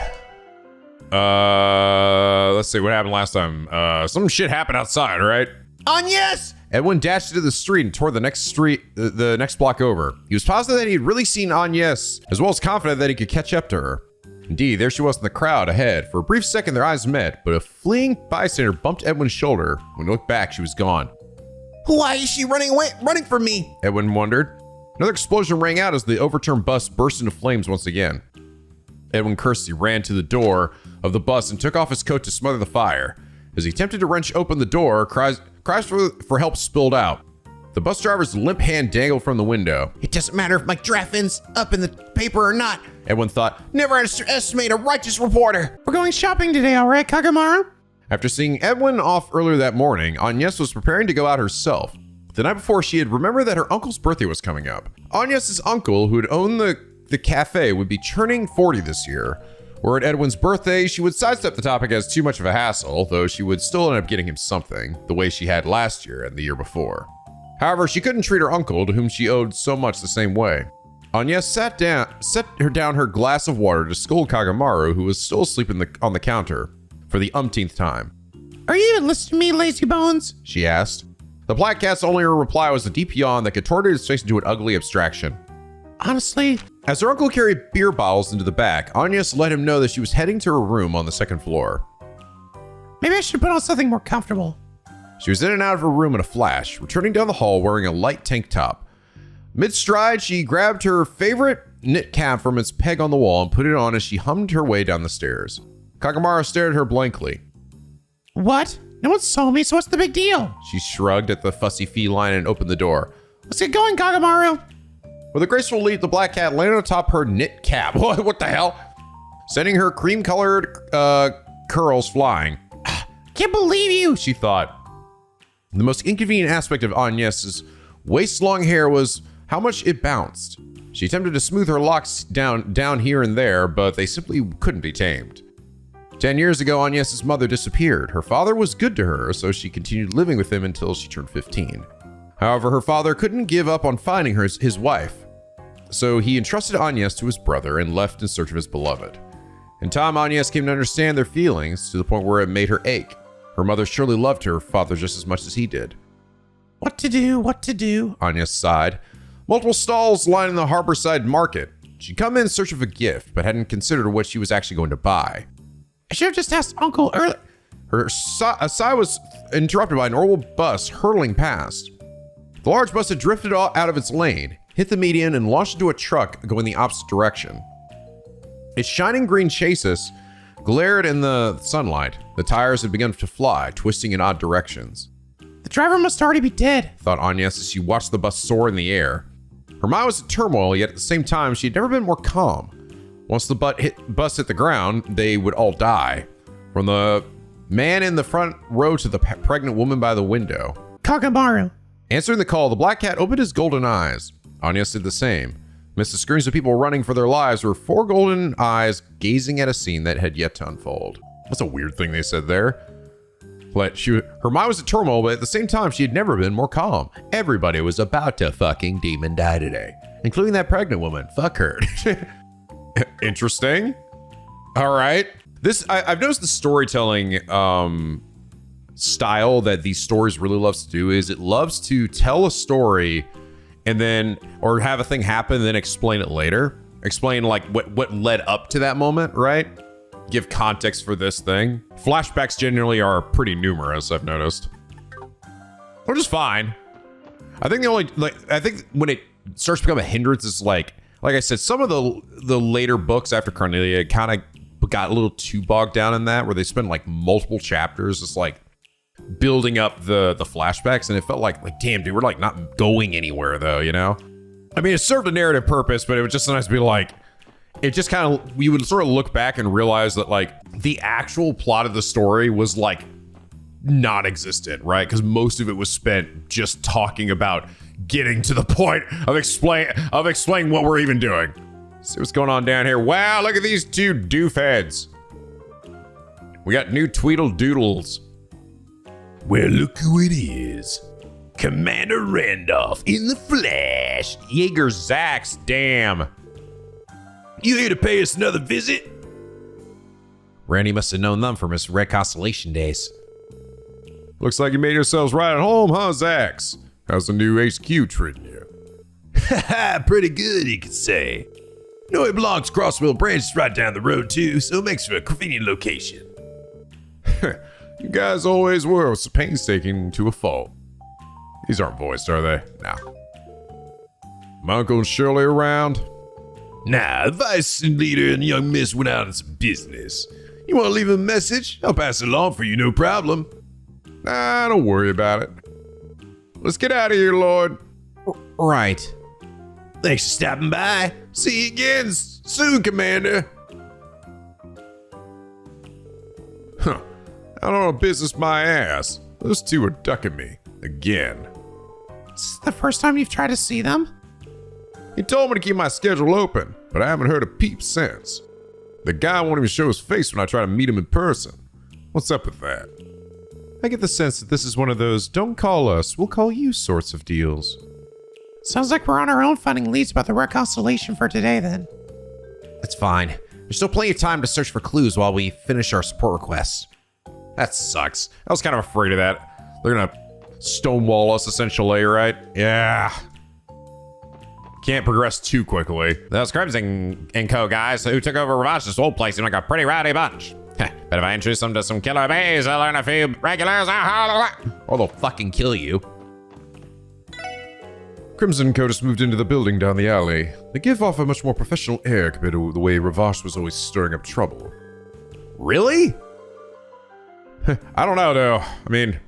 Let's see what happened last time. Some shit happened outside, right? Agnes! Edwin dashed into the street and toward the next block over. He was positive that he had really seen Agnes, as well as confident that he could catch up to her. Indeed, there she was in the crowd ahead. For a brief second, their eyes met, but a fleeing bystander bumped Edwin's shoulder. When he looked back, she was gone. Why is she running from me? Edwin wondered. Another explosion rang out as the overturned bus burst into flames once again. Edwin cursed as he ran to the door of the bus and took off his coat to smother the fire. As he attempted to wrench open the door, cries for help spilled out. The bus driver's limp hand dangled from the window. It doesn't matter if my draft ends up in the paper or not. Edwin thought, Never underestimate a righteous reporter. We're going shopping today, all right, Kagamaru? After seeing Edwin off earlier that morning, Agnes was preparing to go out herself. The night before, she had remembered that her uncle's birthday was coming up. Agnes's uncle, who had owned the cafe, would be turning 40 this year. Were at Edwin's birthday, she would sidestep the topic as too much of a hassle, though she would still end up getting him something, the way she had last year and the year before. However, she couldn't treat her uncle, to whom she owed so much, the same way. Agnes set down her glass of water to scold Kagamaru, who was still asleep on the counter, for the umpteenth time. Are you even listening to me, lazy bones? She asked. The Black Cat's only reply was a deep yawn that contorted his face into an ugly abstraction. Honestly, as her uncle carried beer bottles into the back, Agnes let him know that she was heading to her room on the second floor. maybe I should put on something more comfortable. She was in and out of her room in a flash, returning down the hall wearing a light tank top. Mid-stride, she grabbed her favorite knit cap from its peg on the wall and put it on as she hummed her way down the stairs. Kagamaru stared at her blankly. What? No one saw me, so what's the big deal? She shrugged at the fussy feline and opened the door. Let's get going, Kagamaru. With a graceful leap, the black cat landed atop her knit cap. What the hell? Sending her cream-colored curls flying. Can't believe you. She thought. The most inconvenient aspect of Agnes's waist-long hair was how much it bounced. She attempted to smooth her locks down here and there, but they simply couldn't be tamed. 10 years ago, Agnes's mother disappeared. Her father was good to her, so she continued living with him until she turned 15. However, her father couldn't give up on finding her his wife, so he entrusted Agnes to his brother and left in search of his beloved. In time, Agnes came to understand their feelings to the point where it made her ache. Her mother surely loved her father just as much as he did. What to do? Agnes sighed. Multiple stalls lining the harborside market. She'd come in search of a gift, but hadn't considered what she was actually going to buy. I should have just asked Uncle earlier. Her sigh was interrupted by an Orwell bus hurtling past. The large bus had drifted out of its lane, hit the median, and launched into a truck going the opposite direction. Its shining green chassis glared in the sunlight. The tires had begun to fly, twisting in odd directions. The driver must already be dead, thought Agnes as she watched the bus soar in the air. Her mind was in turmoil, yet at the same time, she had never been more calm. Once the bus hit the ground, they would all die. From the man in the front row to the pregnant woman by the window. Kagamaru. Answering the call, the black cat opened his golden eyes. Agnes did the same. Amidst the screams of people running for their lives were 4 golden eyes gazing at a scene that had yet to unfold. That's a weird thing they said there. Her mind was in turmoil, but at the same time, she had never been more calm. Everybody was about to fucking demon die today, including that pregnant woman. Fuck her. Interesting. All right. I've noticed the storytelling style that these stories really loves to do is it loves to tell a story and then, or have a thing happen and then explain it later. Explain like what led up to that moment, right? Give context for this thing. Flashbacks generally are pretty numerous, I've noticed. Which is fine. I think I think when it starts to become a hindrance is like I said, some of the later books after Cornelia kind of got a little too bogged down in that, where they spend like multiple chapters just like building up the flashbacks, and it felt like damn dude, we're like not going anywhere though, you know? I mean, it served a narrative purpose, but it was just nice to be like, it just kind of, we would sort of look back and realize that like the actual plot of the story was like non-existent, right? Because most of it was spent just talking about getting to the point of explaining what we're even doing. See what's going on down here. Wow, look at these 2 doofheads. We got new Tweedledoodles. Well, look who it is. Commander Randolph in the flesh. Jaeger Zax, damn. You here to pay us another visit? Randy must have known them from his Red Constellation days. Looks like you made yourselves right at home, huh, Zax? How's the new HQ treating you? Haha, pretty good, you could say. You know, it belongs to Crossbell branch right down the road, too, so it makes for a convenient location. You guys always were so painstaking to a fault. These aren't voiced, are they? No. My Uncle and Shirley around? Nah, the vice leader and young miss went out on some business. You want to leave a message? I'll pass it along for you, no problem. Nah, don't worry about it. Let's get out of here, Lloyd. Right. Thanks for stopping by. See you again soon, Commander. Huh. Out on a business my ass. Those 2 are ducking me. Again. This is the first time you've tried to see them? He told me to keep my schedule open, but I haven't heard a peep since. The guy won't even show his face when I try to meet him in person. What's up with that? I get the sense that this is one of those don't call us, we'll call you sorts of deals. Sounds like we're on our own finding leads about the Red Constellation for today then. It's fine. There's still plenty of time to search for clues while we finish our support requests. That sucks. I was kind of afraid of that. They're gonna stonewall us essentially, right? Yeah. Can't progress too quickly. Those Crimson and Co. guys who took over Ravash's old place seem like a pretty rowdy bunch. But if I introduce them to some killer bees, I'll learn a few regulars, or they'll fucking kill you. Crimson Coat just moved into the building down the alley. They give off a much more professional air compared to the way Ravash was always stirring up trouble. Really? I don't know, though. I mean,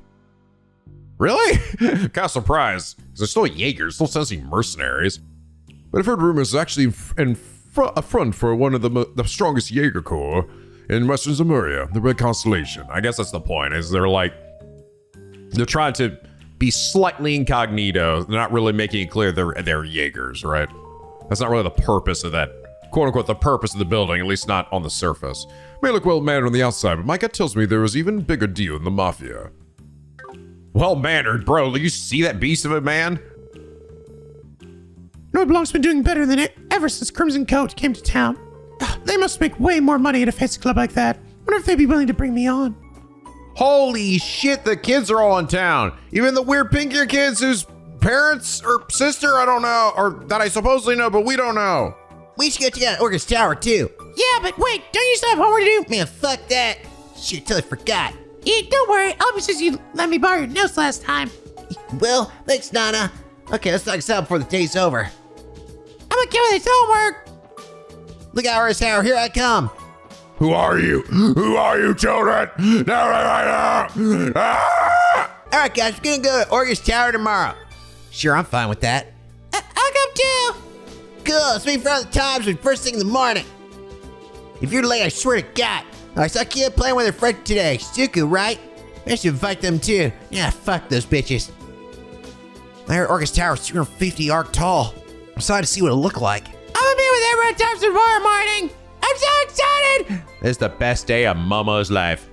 really? Kind of surprised. Because there's still Jaegers, still sensing mercenaries. But I've heard rumors actually a front for one of the strongest Jaeger Corps in Western Zemuria, the Red Constellation. I guess that's the point, is they're trying to be slightly incognito. They're not really making it clear they're Jaegers, right? That's not really the purpose of that, quote unquote, the purpose of the building, at least not on the surface. May look well-mannered on the outside, but my gut tells me there was even bigger deal in the Mafia. Well-mannered, bro. Do you see that beast of a man? Lloyd Blanc's been doing better than it ever since Crimson Coat came to town. They must make way more money at a fancy club like that. Wonder if they'd be willing to bring me on. Holy shit, the kids are all in town. Even the weird pinkier kids whose parents or sister, I don't know, or that I supposedly know, but we don't know. We should go check out Orcus Tower, too. Yeah, but wait, don't you still have homework to do? Man, fuck that. Shit, totally forgot. Yeah, don't worry. I'll be since you let me borrow your notes last time. Well, thanks, Nana. Okay, let's knock this out before the day's over. I'm okay with this homework. Look out, Orcus Tower, here I come. Who are you? Who are you, children? Now, right now! Ah! All right, guys, we're gonna go to Orcus Tower tomorrow. Sure, I'm fine with that. I'll come too. Cool, let's meet for other times when first thing in the morning. If you're late, I swear to God. I saw a kid playing with her friend today. Suku, right? I should invite them too. Yeah, fuck those bitches. I heard Orcus Tower is 250 arc tall. I'm excited to see what it'll look like. I'm gonna be with everyone times tomorrow morning. I'm so excited. This is the best day of Mama's life.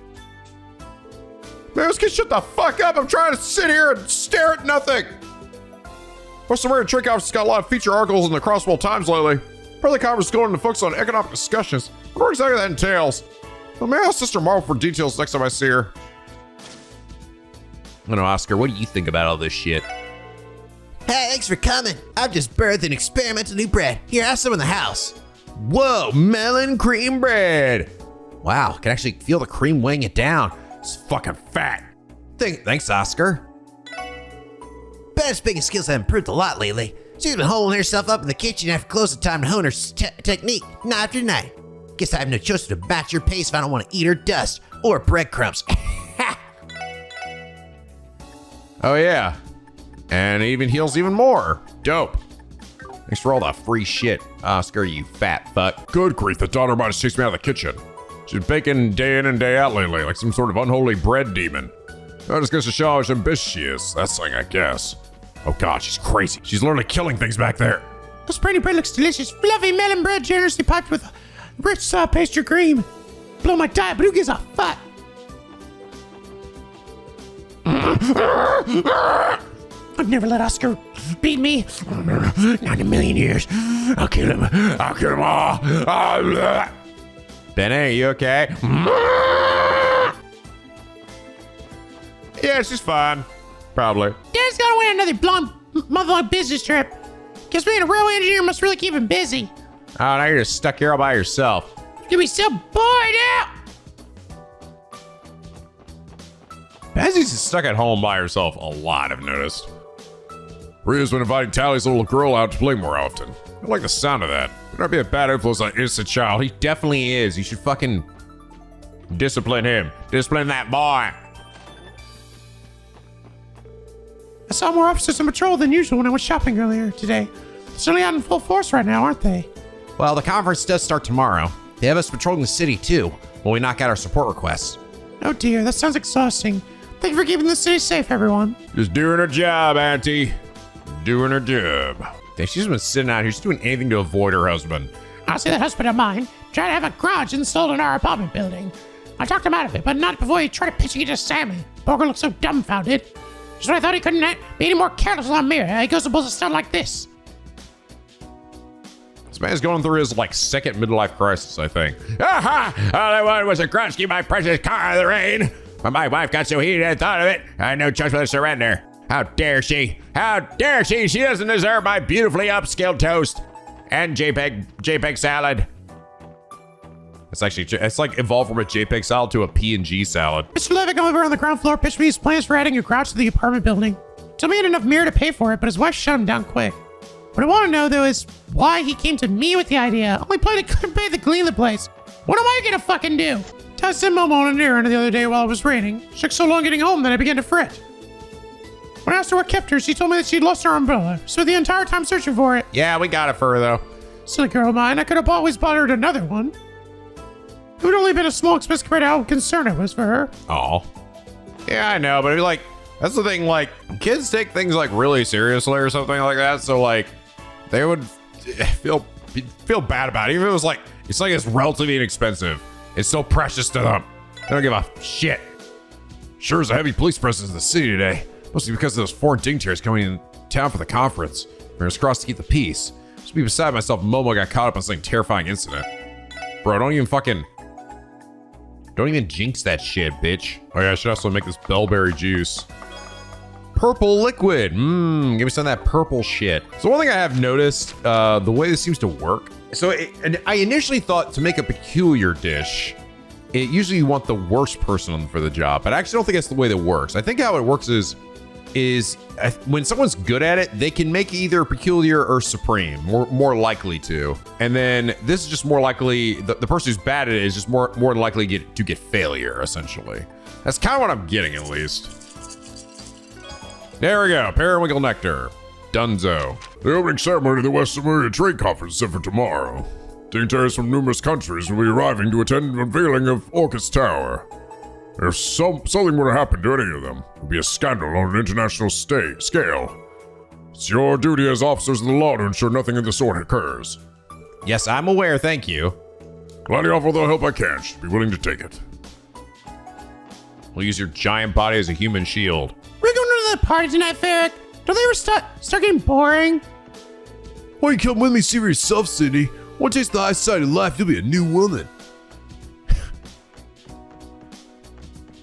Man, this kid, shut the fuck up. I'm trying to sit here and stare at nothing. What's the weird trick office got a lot of feature articles in the Crossbell Times lately. Probably conference going to focus on economic discussions. I wonder exactly that entails. Well, maybe I'll ask Sister Marvel for details next time I see her. I don't know, Oscar, what do you think about all this shit? Hey, thanks for coming. I've just birthed an experimental new bread. Here, have some in the house. Whoa, melon cream bread. Wow, I can actually feel the cream weighing it down. It's fucking fat. Thanks, Oscar. Ben's biggest skills have improved a lot lately. She's been holding herself up in the kitchen after closing time to hone her technique, night after night. Guess I have no choice but to match her pace if I don't want to eat her dust or breadcrumbs. Oh yeah, and it even heals even more. Dope. Thanks for all the free shit, Oscar, you fat fuck. Good grief, the daughter might have chased me out of the kitchen. She's baking day in and day out lately, like some sort of unholy bread demon. I just goes to show how ambitious she is. That's something, I guess. Oh god, she's crazy. She's literally killing things back there. This pretty bread looks delicious. Fluffy melon bread generously piped with rich pastry cream. Blow my diet, but who gives a fuck? I'd never let Oscar beat me. Not in a million years. I'll kill him. I'll kill them all. Benny, are you okay? Yeah, she's fine. Probably. Dad's gotta win another month-long business trip. Guess being a railway engineer must really keep him busy. Oh, now you're just stuck here all by yourself. You'll be so bored out. Bezzy's is stuck at home by herself a lot, I've noticed. Ria's been inviting Tally's little girl out to play more often. I like the sound of that. Could not be a bad influence on an innocent child. He definitely is. You should fucking discipline him. Discipline that boy. I saw more officers on patrol than usual when I was shopping earlier today. They're certainly out in full force right now, aren't they? Well, the conference does start tomorrow. They have us patrolling the city too, when we knock out our support requests. Oh dear, that sounds exhausting. Thank you for keeping the city safe, everyone. Just doing her job, Auntie. Doing her job. She's just been sitting out here. She's doing anything to avoid her husband. I see that husband of mine trying to have a garage installed in our apartment building. I talked him out of it, but not before he tried to pitch it to Sammy. Borger looked so dumbfounded. Just when I thought he couldn't be any more careless on me, he goes to pull a stunt like this. This man's going through his, second midlife crisis, I think. Aha! All I wanted was a Gronsky, my precious car of the rain. But my wife got so heated at the thought of it, I had no choice but to surrender. How dare she? How dare she? She doesn't deserve my beautifully upscaled toast and JPEG salad. It's like evolved from a JPEG salad to a PNG salad. Mr. Levick over on the ground floor pitched me his plans for adding a garage to the apartment building. Told me he had enough mirror to pay for it, but his wife shut him down quick. What I want to know, though, is why he came to me with the idea. Only plain he couldn't pay to clean the place. What am I gonna fucking do? I sent Momo on an errand the other day while it was raining. She took so long getting home that I began to fret. When I asked her what kept her, she told me that she'd lost her umbrella. So the entire time searching for it. Yeah, we got it for her, though. Silly girl of mine, I could have always bought her another one. It would only been a small expense compared to how concerned I was for her. Oh. Yeah, I know, but like, that's the thing, like, kids take things like really seriously or something like that, so like, they would feel bad about it. Even if it was like, it's relatively inexpensive. It's so precious to them. They don't give a shit. Sure is a heavy police presence in the city today. Mostly because of those foreign dignitaries coming in town for the conference. Fingers crossed to keep the peace. Just be beside myself if Momo got caught up in some terrifying incident. Bro, don't even jinx that shit, bitch. Oh yeah, I should also make this bellberry juice. Purple liquid. Give me some of that purple shit. So one thing I have noticed, the way this seems to work. So I initially thought to make a peculiar dish, it usually you want the worst person for the job, but I actually don't think that's the way that works. I think how it works is when someone's good at it, they can make either peculiar or supreme, more likely to. And then this is just more likely, the person who's bad at it is just more likely to get failure, essentially. That's kind of what I'm getting, at least. There we go, periwinkle nectar. Dunzo. The opening ceremony of the West Samaria Trade Conference is set for tomorrow. Dignitaries from numerous countries will be arriving to attend the unveiling of Orcus Tower. If something were to happen to any of them, it would be a scandal on an international scale. It's your duty as officers of the law to ensure nothing of the sort occurs. Yes, I'm aware, thank you. Gladly offer the help I can, should be willing to take it. We'll use your giant body as a human shield. We're going to the party tonight, Ferric. Don't they ever start getting boring? Why you come with me see for yourself, Cindy? One taste the high side of life, you'll be a new woman.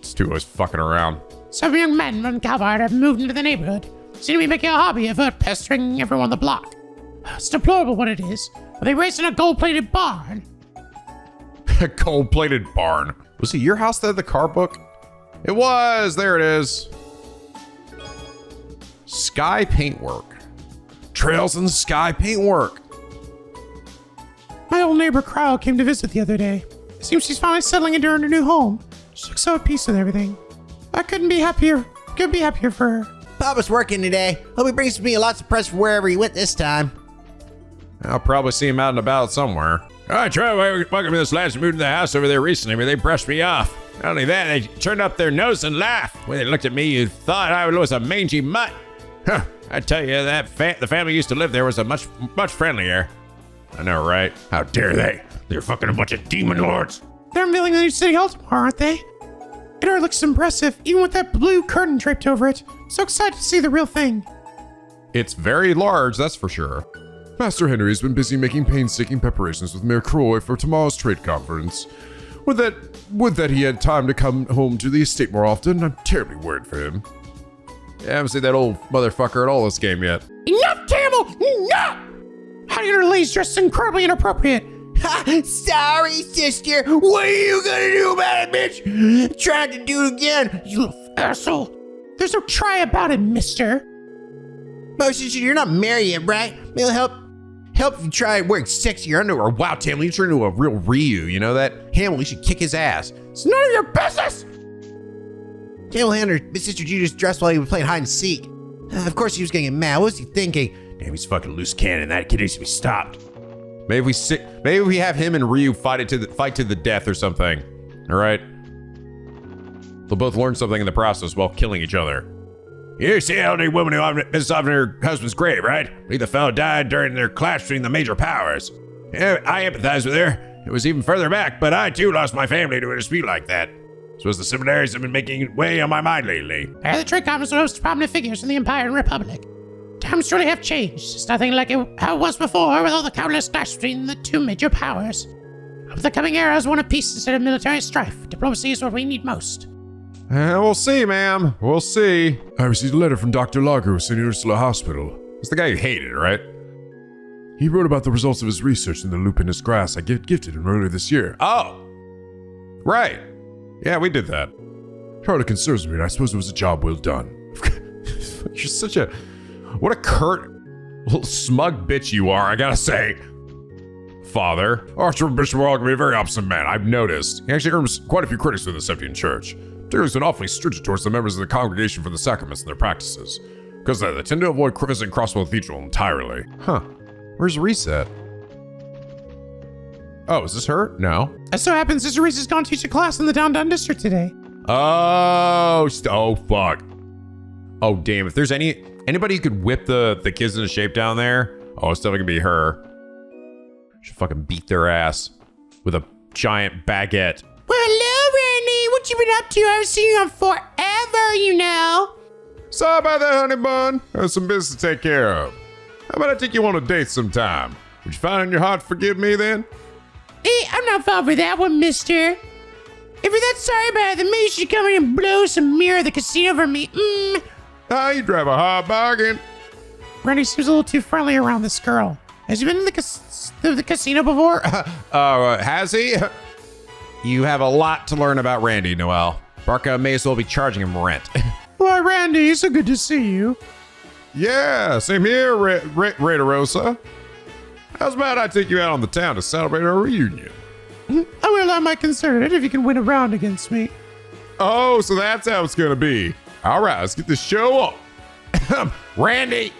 These two always fucking around. Some young men from Calvard have moved into the neighborhood. Seem to be making a hobby of pestering everyone on the block. It's deplorable what it is. But they race in a gold-plated barn. A gold-plated barn. Was it your house that had the car book? It was. There it is. Sky paintwork. Trails in the sky paintwork. My old neighbor Crowell came to visit the other day. It seems she's finally settling into her new home. She looks so at peace with everything. I couldn't be happier for her. Papa's working today. Hope he brings me lots of press for wherever he went this time. I'll probably see him out and about somewhere. All right, Troy, welcome to this last moved to the house over there recently where they brushed me off. Not only that, they turned up their nose and laughed. When they looked at me, you thought I was a mangy mutt. Huh, I tell you, the family used to live there was a much friendlier. I know, right? How dare they? They're fucking a bunch of demon lords. They're unveiling the new city hall tomorrow, aren't they? It already looks impressive, even with that blue curtain draped over it. So excited to see the real thing. It's very large, that's for sure. Master Henry has been busy making painstaking preparations with Mayor Croy for tomorrow's trade conference. Would that he had time to come home to the estate more often, I'm terribly worried for him. Yeah, I haven't seen that old motherfucker at all this game yet. Enough, Camel! Enough! How do your lady's dressed incredibly inappropriate? Ha! Sorry, sister. What are you gonna do about it, bitch? Tried to do it again. You little asshole. There's no try about it, mister. Oh, sister, you're not married yet, right? Maybe it'll help if you try wearing sexier underwear. Wow, Tamlin, you turned into a real Ryu, you know that? Hamill, you should kick his ass. It's none of your business! Camel Hunter, his sister Judas dressed while he was playing hide and seek. Of course he was gonna get mad. What was he thinking? Damn, he's fucking loose cannon. That kid needs to be stopped. Maybe we have him and Ryu fight to the death or something. All right. They'll both learn something in the process while killing each other. You see how the woman who is on her husband's grave, right? The fellow died during their clash between the major powers. Yeah, I empathize with her. It was even further back, but I too lost my family to a dispute like that. So as the seminaries have been making way on my mind lately. The trade conference will host prominent figures in the Empire and Republic. Times surely have changed. It's nothing like how it was before with all the countless clash between the two major powers. Hope the coming era is one of peace instead of military strife. Diplomacy is what we need most. We'll see, ma'am. We'll see. I received a letter from Dr. Lagos in Ursula Hospital. It's the guy you hated, right? He wrote about the results of his research in the lupinous grass I gifted him earlier this year. Oh, right. Yeah, we did that. Hardly concerns me, and I suppose it was a job well done. You're such what a curt, little smug bitch you are, I gotta say. Father. Archbishop Wall can be a very obstinate man, I've noticed. He actually earns quite a few critics within the Septian Church. Particularly, he's been awfully stringent towards the members of the congregation for the sacraments and their practices. Because they tend to avoid visiting Crossbell Cathedral entirely. Huh. Where's Reset? Oh, is this her? No. As so happens, Sister Reese is going to teach a class in the Downtown District today. Oh, fuck. Oh, damn. If there's anybody who could whip the kids into shape down there, oh, it's definitely gonna be her. She'll fucking beat their ass with a giant baguette. Well, hello, Randy. What you been up to? I haven't seen you in forever, you know. Sorry about that, honey bun. I have some business to take care of. How about I take you on a date sometime? Would you find it in your heart to forgive me then? I'm not falling for that one, mister. If you're that sorry about it, then maybe you should come in and blow some mirror at the casino for me. You drive a hard bargain. Randy seems a little too friendly around this girl. Has he been in the casino before? Has he? You have a lot to learn about Randy, Noel. Barca may as well be charging him rent. Why, Randy, so good to see you. Yeah, same here, Rita Rosa. How's about I take you out on the town to celebrate our reunion? I will might consider it if you can win a round against me. Oh, so that's how it's gonna be. All right, let's get this show up. Randy!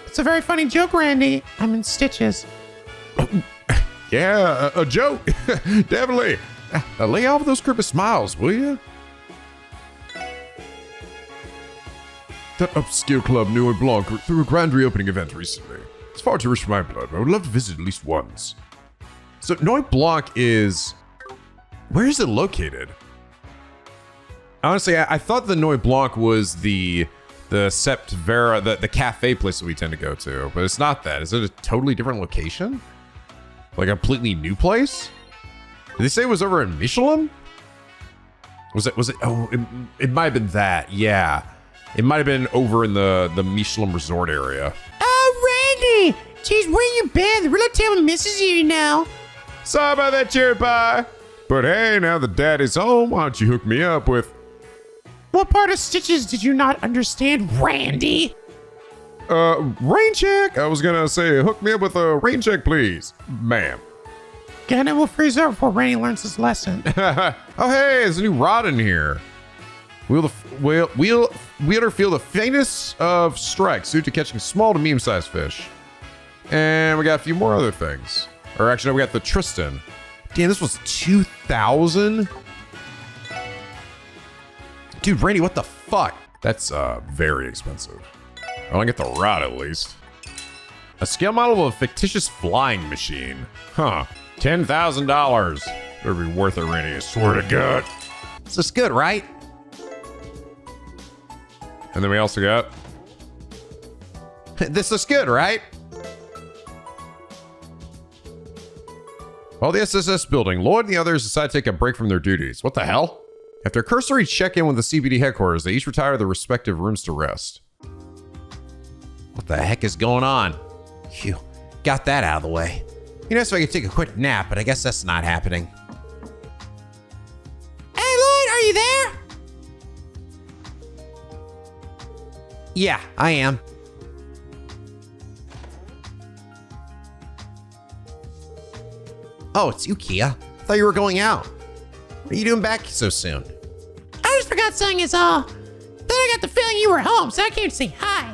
It's a very funny joke, Randy. I'm in stitches. Yeah, a joke. Definitely. Lay off those creepy smiles, will you? That upscale club, Nihon Blanc, threw a grand reopening event recently. It's far too rich for my blood, but I would love to visit at least once. So Nihon Blanc is... Where is it located? Honestly, I thought the Nihon Blanc was the Sept Vera, the cafe place that we tend to go to, but it's not that. Is it a totally different location? Like a completely new place? Did they say it was over in Michelin? Was it? Oh, it might have been that. Yeah. It might have been over in the Michelin resort area. Oh, Randy! Jeez, where you been? The real table misses you now. Sorry about that, cherry pie. But hey, now that Daddy's home, why don't you hook me up with... What part of stitches did you not understand, Randy? Rain check? I was gonna say, hook me up with a rain check, please. Ma'am. Again, it will freeze over before Randy learns his lesson. Oh, hey, there's a new rod in here. Wielder feel the faintest of strikes due to catching small to medium-sized fish. And we got a few more other things. Or actually, no, we got the Tristan. Damn, this was 2,000? Dude, Randy, what the fuck? That's very expensive. I want to get the rod at least. A scale model of a fictitious flying machine. Huh. $10,000. Better be worth it, Randy, I swear to God. This is good, right? And then we also got... This looks good, right? While the SSS building, Lloyd and the others decide to take a break from their duties. What the hell? After a cursory check-in with the CBD headquarters, they each retire to their respective rooms to rest. What the heck is going on? Phew, got that out of the way. You know, so I could take a quick nap, but I guess that's not happening. Hey, Lloyd, are you there? Yeah, I am. Oh, it's you, Kia. I thought you were going out. What are you doing back so soon? I just forgot something is all. Then I got the feeling you were home, so I came to say hi.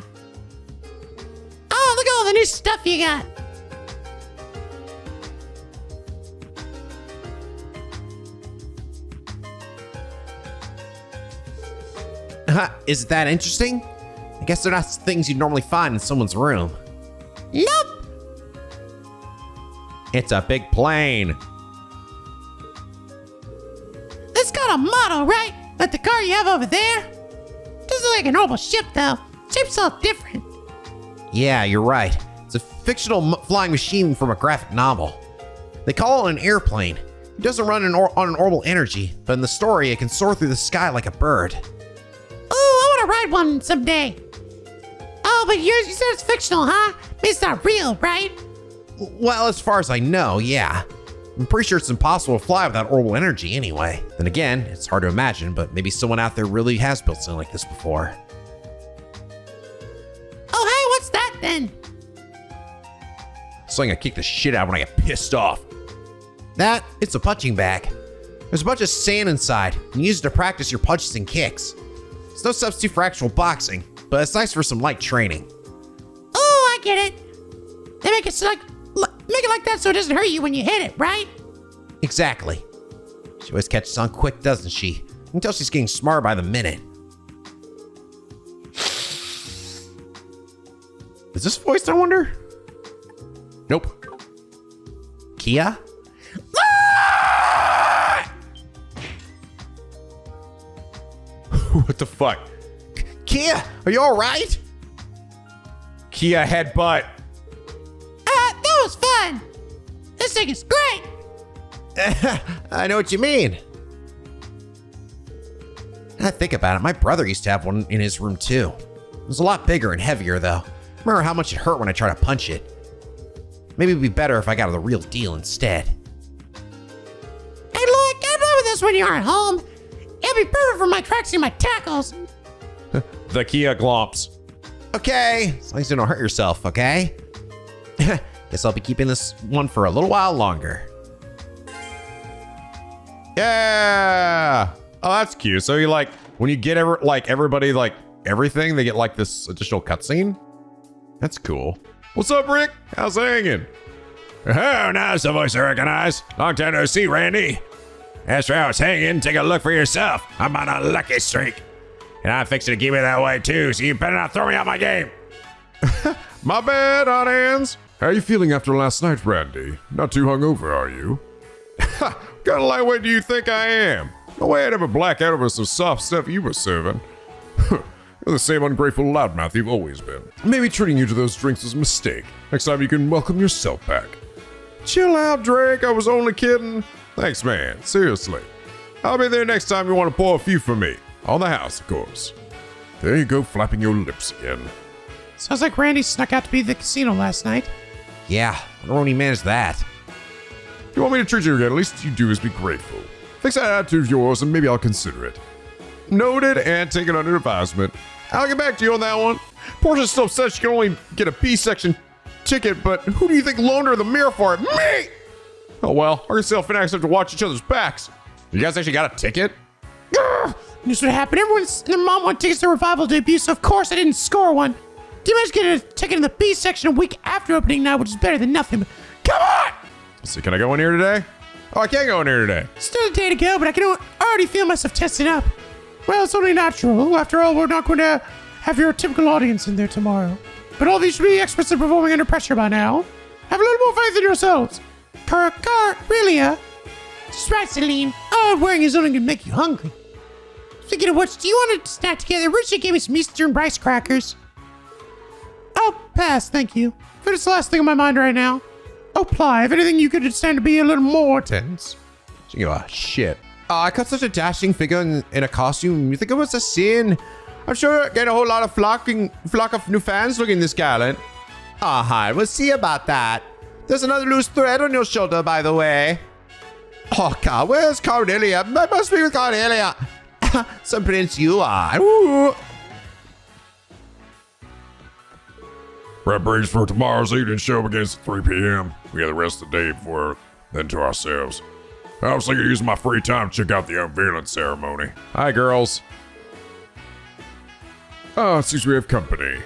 Oh, look at all the new stuff you got. Is it that interesting? I guess they're not things you'd normally find in someone's room. Nope. It's a big plane. It's got a model, right? Like the car you have over there? Doesn't look like a normal ship, though. Ship's all different. Yeah, you're right. It's a fictional flying machine from a graphic novel. They call it an airplane. It doesn't run on an orbital energy, but in the story, it can soar through the sky like a bird. Oh, I want to ride one someday. Oh, but you said it's fictional, huh? It's not real, right? Well, as far as I know, yeah. I'm pretty sure it's impossible to fly without orbital energy anyway. Then again, it's hard to imagine, but maybe someone out there really has built something like this before. Oh, hey, what's that then? Something I kick the shit out when I get pissed off. It's a punching bag. There's a bunch of sand inside, and you use it to practice your punches and kicks. It's no substitute for actual boxing, but it's nice for some light training. Oh, I get it. They make it like that so it doesn't hurt you when you hit it, right? Exactly. She always catches on quick, doesn't she? You can tell she's getting smarter by the minute. Is this voiced, I wonder? Nope. Kia? What the fuck? Kia, are you alright? Kia headbutt. That was fun. This thing is great. I know what you mean. I think about it, my brother used to have one in his room too. It was a lot bigger and heavier though. Remember how much it hurt when I tried to punch it. Maybe it'd be better if I got the real deal instead. Hey, look, I play with this when you aren't home. It'll be perfect for my tracks and my tackles. The Kia glomps. Okay, as long as you don't hurt yourself, okay? Guess I'll be keeping this one for a little while longer. Yeah. Oh, that's cute. So you like when you get everybody like everything, they get like this additional cutscene. That's cool. What's up, Rick? How's it hanging? Oh, now it's a voice I recognize. Long time no see, Randy. That's where I was hanging. Take a look for yourself. I'm on a lucky streak. And I'm fixing to keep it that way too, so you better not throw me out my game. My bad, hot hands. How are you feeling after last night, Randy? Not too hungover, are you? What kind of lightweight do you think I am? No way I'd ever black out over some soft stuff you were serving. You're the same ungrateful loudmouth you've always been. Maybe treating you to those drinks was a mistake. Next time you can welcome yourself back. Chill out, Drake. I was only kidding. Thanks, man. Seriously. I'll be there next time you want to pour a few for me. On the house, of course. There you go, flapping your lips again. Sounds like Randy snuck out to be at the casino last night. Yeah, I wonder when he managed that. If you want me to treat you again, at least you do is be grateful. Fix that attitude of yours and maybe I'll consider it. Noted and taken under advisement. I'll get back to you on that one. Portia still says she can only get a B-section ticket, but who do you think loaned her the mirror for it? Me! Oh well, our self and I have to watch each other's backs. You guys actually got a ticket? This would happen. Everyone's their mom wanted tickets to Revival debut, so of course I didn't score one. Did manage to get a ticket in the B section a week after opening night, which is better than nothing. But come on! So can I go in here today? Oh, I can't go in here today. Still a day to go, but I can already feel myself testing up. Well, it's only natural. After all, we're not going to have your typical audience in there tomorrow. But all of you should be experts in performing under pressure by now. Have a little more faith in yourselves. Really, Just right, Celine. Oh, wearing is only going to make you hungry. Speaking of which, do you want to snack together? Richie gave me some Eastern rice crackers. Oh, pass, thank you. But it's the last thing on my mind right now. Oh, Ply, if anything, you could stand to be a little more tense. She go, oh, shit. I cut such a dashing figure in a costume. You think it was a sin? I'm sure I get a whole lot of flock of new fans looking this gallant. Hi, we'll see about that. There's another loose thread on your shoulder, by the way. Oh, God, where's Cordelia? I must be with Cordelia. Some prince you are. Ooh. Prep breaks for tomorrow's evening show begins at 3 p.m. We have the rest of the day before then to ourselves. I was thinking of using my free time to check out the unveiling ceremony. Hi, girls. Oh, it seems we have company.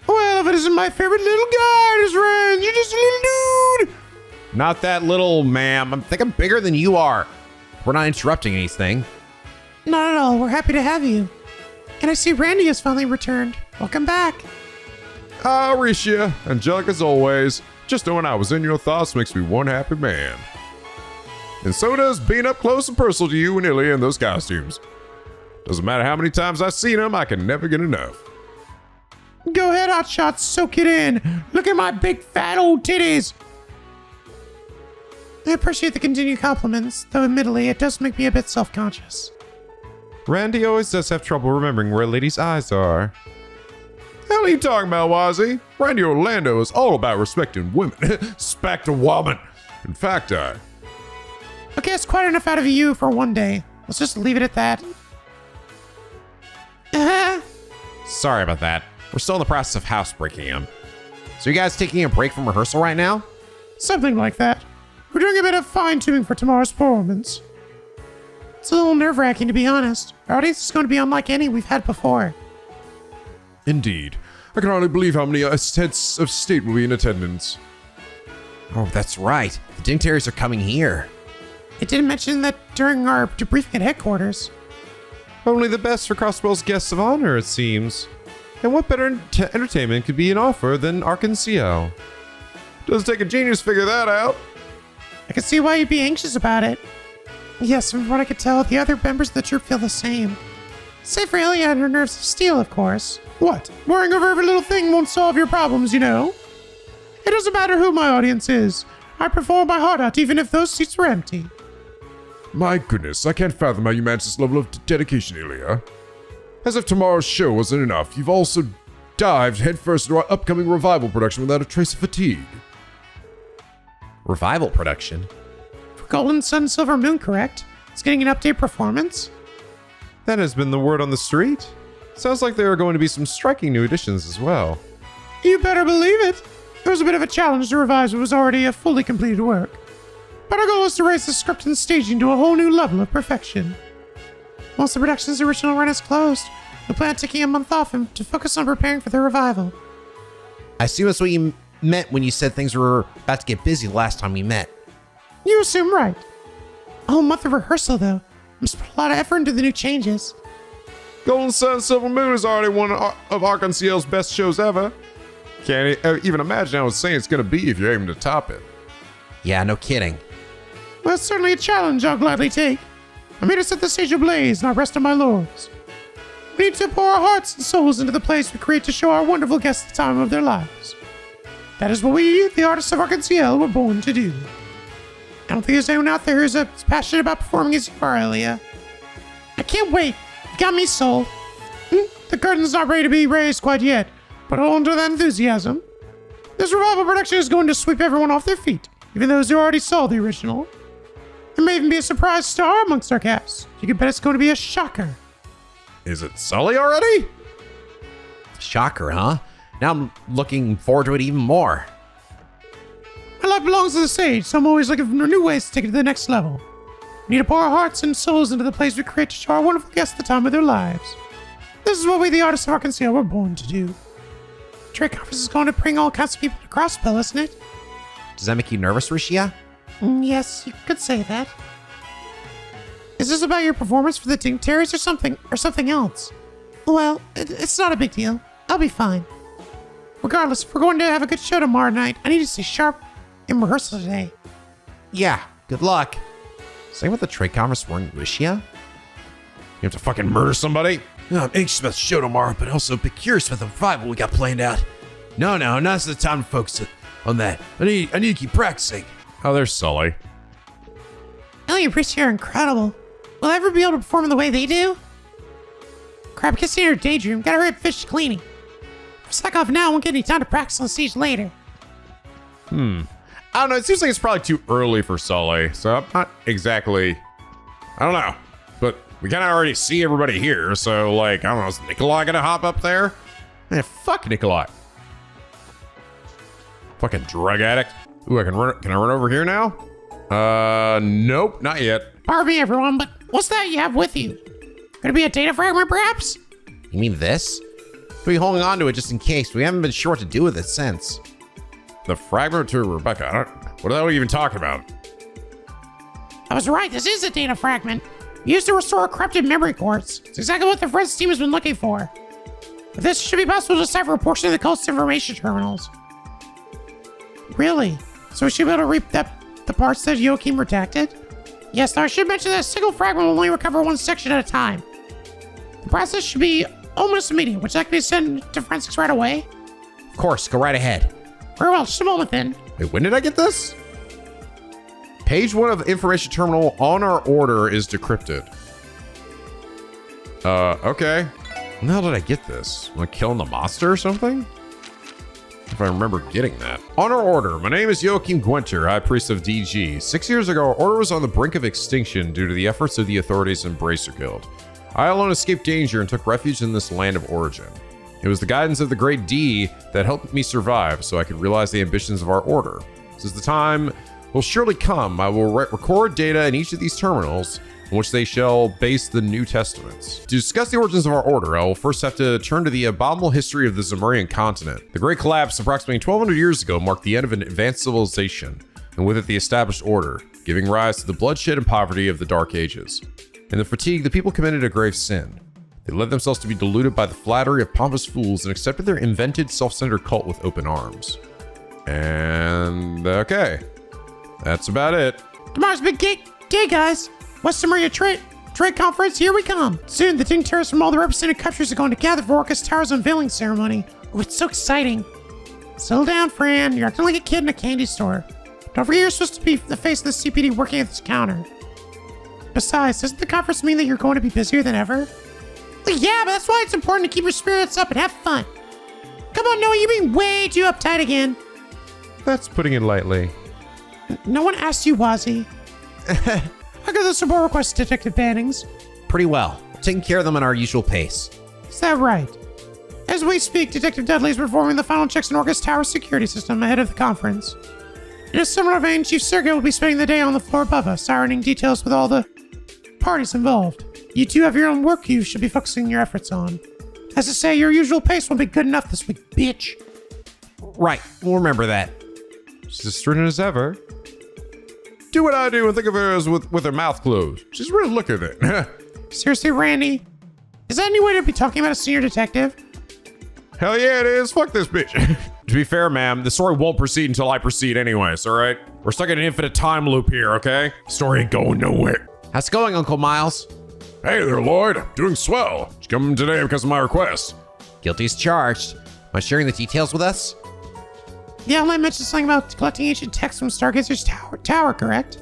Well, if it isn't my favorite little guy, his friend, you're just a little dude. Not that little, ma'am. I think I'm bigger than you are. We're not interrupting anything. Not at all. We're happy to have you. And I see Randy has finally returned. Welcome back. Ah, Risha, angelic as always. Just knowing I was in your thoughts makes me one happy man. And so does being up close and personal to you and Elie in those costumes. Doesn't matter how many times I've seen them, I can never get enough. Go ahead, Hotshot, soak it in. Look at my big fat old titties. I appreciate the continued compliments, though admittedly it does make me a bit self-conscious. Randy always does have trouble remembering where a lady's eyes are. Hell are you talking about, Wazzy? Randy Orlando is all about respecting women. Respect a woman. In fact, Okay, it's quite enough out of you for one day. Let's just leave it at that. Sorry about that. We're still in the process of housebreaking him. So you guys taking a break from rehearsal right now? Something like that. We're doing a bit of fine-tuning for tomorrow's performance. It's a little nerve-wracking, to be honest. Our audience is going to be unlike any we've had before. Indeed. I can hardly believe how many heads of state will be in attendance. Oh, that's right. The dignitaries are coming here. It didn't mention that during our debriefing at headquarters. Only the best for Crossbell's guests of honor, it seems. And what better entertainment could be an offer than Arkansas? Does take a genius to figure that out. I can see why you'd be anxious about it. Yes, from what I could tell, the other members of the troupe feel the same. Save for Elie and her nerves of steel, of course. What? Worrying over every little thing won't solve your problems, you know? It doesn't matter who my audience is. I perform my heart out even if those seats were empty. My goodness, I can't fathom how you manage this level of dedication, Elie. As if tomorrow's show wasn't enough, you've also dived headfirst into our upcoming revival production without a trace of fatigue. Revival production? For Golden Sun Silver Moon, correct? It's getting an update performance? That has been the word on the street. Sounds like there are going to be some striking new additions as well. You better believe it. It was a bit of a challenge to revise what was already a fully completed work. But our goal is to raise the script and staging to a whole new level of perfection. Once the production's original run is closed, we plan on taking a month off and to focus on preparing for the revival. I assume that's what you meant when you said things were about to get busy last time we met. You assume right. A whole month of rehearsal, though. I'm just putting a lot of effort into the new changes. Golden Sun Silver Moon is already one of Arkansas's best shows ever. Can't even imagine how insane it's going to be if you're aiming to top it. Yeah, no kidding. Well, it's certainly a challenge I'll gladly take. I'm here to set the stage ablaze, not rest on my laurels. We need to pour our hearts and souls into the place we create to show our wonderful guests the time of their lives. That is what we, the artists of Arkansas, were born to do. I don't think there's anyone out there who's as passionate about performing as you are, Elie. I can't wait. You got me sold. The curtain's not ready to be raised quite yet, but hold on to that enthusiasm. This revival production is going to sweep everyone off their feet, even those who already saw the original. There may even be a surprise star amongst our cast. You can bet it's going to be a shocker. Is it Sully already? Shocker, huh? Now I'm looking forward to it even more. My life belongs to the stage, so I'm always looking for new ways to take it to the next level. We need to pour our hearts and souls into the place we create to show our wonderful guests the time of their lives. This is what we, the artists of Arkansas, were born to do. Trade conference is going to bring all kinds of people to Crossbell, isn't it? Does that make you nervous, Rishia? Yes, you could say that. Is this about your performance for the dignitaries or something else? Well, it's not a big deal. I'll be fine. Regardless, if we're going to have a good show tomorrow night, I need to stay sharp in rehearsal today. Yeah, good luck. Same with the trade conference wearing Rishia? You have to fucking murder somebody? I'm anxious about the show tomorrow, but also a bit curious about the revival we got planned out. No, now's the time to focus on that. I need to keep practicing. Oh, there's Sully. Elie and Rishia are incredible. Will I ever be able to perform the way they do? Crap, I can see her daydream. Gotta hurry up fish cleaning. If I slack off now, I won't get any time to practice on the stage later. I don't know. It seems like it's probably too early for Sully, so I'm not exactly. I don't know. But we kind of already see everybody here, so like, I don't know. Is Nikolai gonna hop up there? Man, fuck Nikolai. Fucking drug addict. Ooh, Can I run over here now? Nope, not yet. Pardon me, everyone, but what's that you have with you? Gonna be a data fragment, perhaps? You mean this? We'll be holding on to it just in case. We haven't been sure what to do with it since. The fragment to Rebecca. What the hell are you even talking about? I was right, this is a data fragment. Used to restore corrupted memory cores. It's exactly what the Friends team has been looking for. But this should be possible to decipher a portion of the cult's information terminals. Really? So we should be able to reap the parts that Joachim redacted? Yes, now I should mention that a single fragment will only recover one section at a time. The process should be almost immediate. Would you like me to send to forensics right away? Of course, go right ahead. Very well, just a moment then. Wait, when did I get this? Page 1 of the information terminal on our order is decrypted. Okay. When the hell did I get this? Am I killing the monster or something? If I remember getting that. On our order, my name is Joachim Gwenter, High Priest of DG. 6 years ago, our order was on the brink of extinction due to the efforts of the authorities in Bracer Guild. I alone escaped danger and took refuge in this land of origin. It was the guidance of the Great D that helped me survive so I could realize the ambitions of our order. Since the time will surely come, I will record data in each of these terminals in which they shall base the New Testaments. To discuss the origins of our order, I will first have to turn to the abominable history of the Zemurian continent. The Great Collapse approximately 1200 years ago marked the end of an advanced civilization, and with it the established order, giving rise to the bloodshed and poverty of the Dark Ages. In the fatigue, the people committed a grave sin. They led themselves to be deluded by the flattery of pompous fools and accepted their invented self-centered cult with open arms. And okay, that's about it. Tomorrow's big day, guys. West Samaria Trade Conference, here we come. Soon, the dignitaries from all the represented countries are going to gather for Orcus Tower's unveiling ceremony. Oh, it's so exciting. Settle down, Fran. You're acting like a kid in a candy store. Don't forget you're supposed to be the face of the CPD working at this counter. Besides, doesn't the conference mean that you're going to be busier than ever? Well, yeah, but that's why it's important to keep your spirits up and have fun. Come on, Noah, you're being way too uptight again. That's putting it lightly. No one asked you, Wazzy. How go the support requests, Detective Bannings? Pretty well. Taking care of them at our usual pace. Is that right? As we speak, Detective Dudley is performing the final checks in Orcus Tower's security system ahead of the conference. In a similar vein, Chief Sergey will be spending the day on the floor above us, ironing details with all the parties involved. You two have your own work you should be focusing your efforts on. As to say, your usual pace won't be good enough this week, bitch. Right, we'll remember that. She's as stringent as ever. Do what I do and think of her as with her mouth closed. She's really looking at it. Seriously, Randy? Is that any way to be talking about a senior detective? Hell yeah, it is. Fuck this bitch. To be fair, ma'am, the story won't proceed until I proceed anyways, all right? We're stuck in an infinite time loop here, okay? Story ain't going nowhere. How's it going, Uncle Miles? Hey there, Lloyd. Doing swell. Did you come today because of my request? Guilty as charged. Mind sharing the details with us? Yeah, I mentioned something about collecting ancient texts from Stargazer's Tower, correct?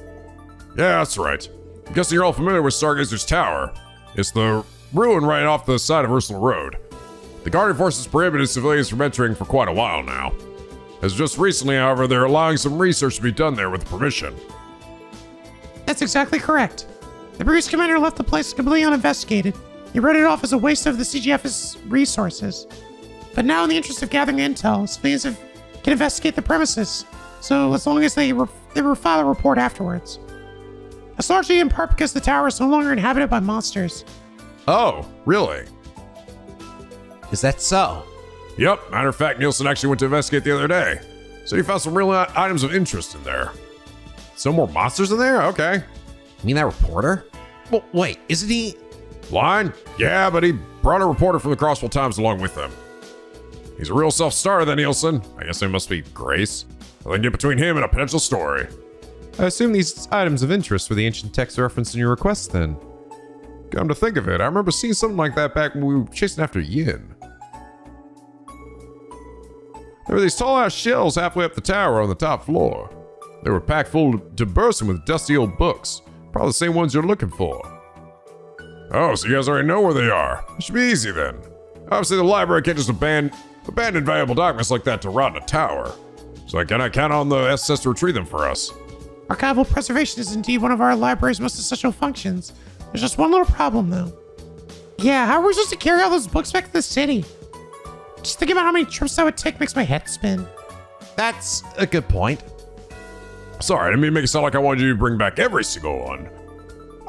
Yeah, that's right. I'm guessing you're all familiar with Stargazer's Tower. It's the ruin right off the side of Ursula Road. The Guardian Forces prohibited civilians from entering for quite a while now. As just recently, however, they're allowing some research to be done there with permission. That's exactly correct. The previous commander left the place completely uninvestigated. He wrote it off as a waste of the CGF's resources. But now, in the interest of gathering intel, civilians can investigate the premises, so as long as they file a report afterwards. That's largely in part because the tower is no longer inhabited by monsters. Oh, really? Is that so? Yep. Matter of fact, Nielsen actually went to investigate the other day. So he found some real items of interest in there. Some more monsters in there? Okay. You mean that reporter? Well, wait, isn't he? Blind? Yeah, but he brought a reporter from the Crossbell Times along with him. He's a real self-starter, that Nielsen. I guess there must be grace. I can get between him and a potential story. I assume these items of interest were the ancient texts referenced in your request then. Come to think of it, I remember seeing something like that back when we were chasing after Yin. There were these tall-ass shelves halfway up the tower on the top floor. They were packed full to bursting with dusty old books. Probably the same ones you're looking for. Oh, so you guys already know where they are. It should be easy then. Obviously, the library can't just abandon valuable documents like that to rot in a tower. So I cannot count on the SS to retrieve them for us. Archival preservation is indeed one of our library's most essential functions. There's just one little problem, though. Yeah, how are we supposed to carry all those books back to the city? Just thinking about how many trips that would take makes my head spin. That's a good point. Sorry, I didn't mean to make it sound like I wanted you to bring back every single one.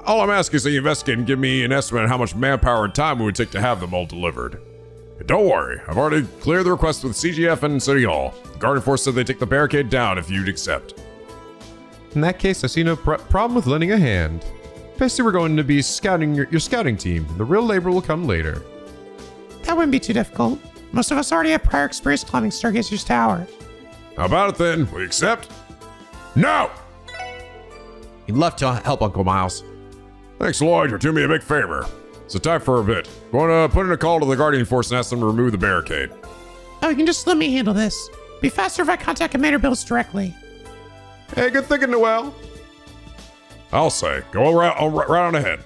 All I'm asking is that you investigate and give me an estimate of how much manpower and time it would take to have them all delivered. And don't worry, I've already cleared the request with CGF and City Hall. The Guardian Force said they'd take the barricade down if you'd accept. In that case, I see no problem with lending a hand. Basically, we're going to be scouting your scouting team. The real labor will come later. That wouldn't be too difficult. Most of us already have prior experience climbing Stargazer's Tower. How about it then? We accept? No! We'd love to help, Uncle Miles. Thanks, Lloyd. You're doing me a big favor. So time for a bit. Going to put in a call to the Guardian Force and ask them to remove the barricade. Oh, you can just let me handle this. Be faster if I contact Commander Bills directly. Hey, good thinking, Noel. I'll say. Go right on ahead.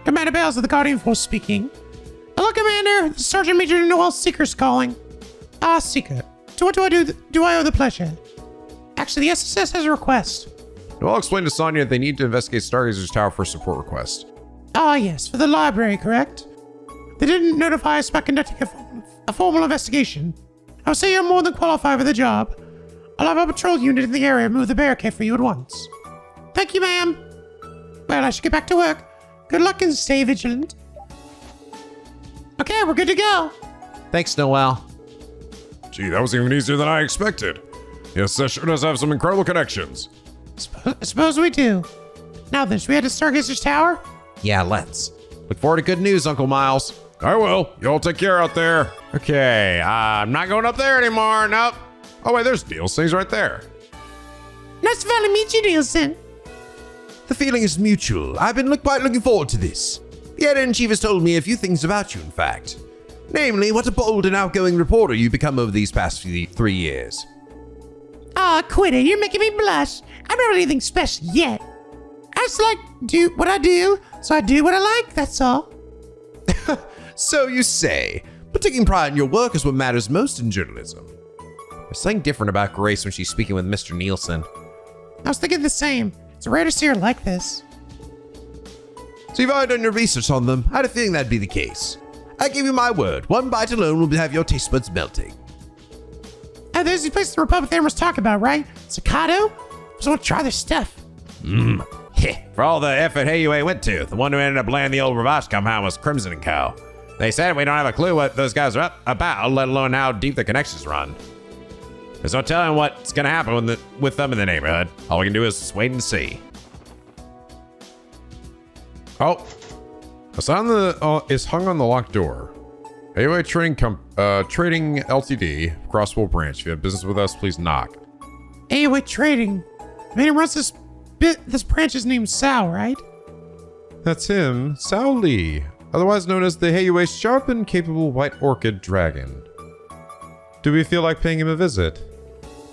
Commander Bales of the Guardian Force speaking. Hello, Commander. The Sergeant Major Noel Seeker's calling. Ah, Seeker. To what do I owe the pleasure? Actually, the SSS has a request. Noel explained to Sonya that they need to investigate Stargazer's Tower for a support request. Ah, yes, for the library, correct? They didn't notify us about conducting a formal investigation. I would say you're more than qualified for the job. I'll have a patrol unit in the area move the barricade for you at once. Thank you, ma'am. Well, I should get back to work. Good luck and stay vigilant. Okay, we're good to go. Thanks, Noel. Gee, that was even easier than I expected. Yes, that sure does have some incredible connections. Suppose we do. Now then, should we head to Stargazer's Tower? Yeah, let's. Look forward to good news, Uncle Miles. I will. Y'all take care out there. Okay, I'm not going up there anymore. Nope. Oh, wait, there's Nielsen's right there. Nice to finally meet you, Nielsen. The feeling is mutual. I've been quite looking forward to this. The editor-in-chief has told me a few things about you, in fact. Namely, what a bold and outgoing reporter you've become over these past 3 years. Aw, quit it. You're making me blush. I'm not anything special yet. I just do what I do, so I do what I like, that's all. So you say, but taking pride in your work is what matters most in journalism. There's something different about Grace when she's speaking with Mr. Nielsen. I was thinking the same. It's rare to see her like this. So you've already done your research on them. I had a feeling that'd be the case. I give you my word, one bite alone will have your taste buds melting. Oh, there's the place the Republic was talking about, right? Staccato? Just want to try their stuff. For all the effort HUA went to, the one who ended up laying the old Ravash compound was Crimson & Co. They said we don't have a clue what those guys are about, let alone how deep the connections run. There's no telling what's going to happen with them in the neighborhood. All we can do is just wait and see. Oh, a sign is hung on the locked door. HUA Trading Ltd, Crossbell branch. If you have business with us, please knock. Anyway, trading. The man who runs this branch is named Sal, right? That's him, Sao Lee, otherwise known as the HUA's sharp and capable White Orchid Dragon. Do we feel like paying him a visit?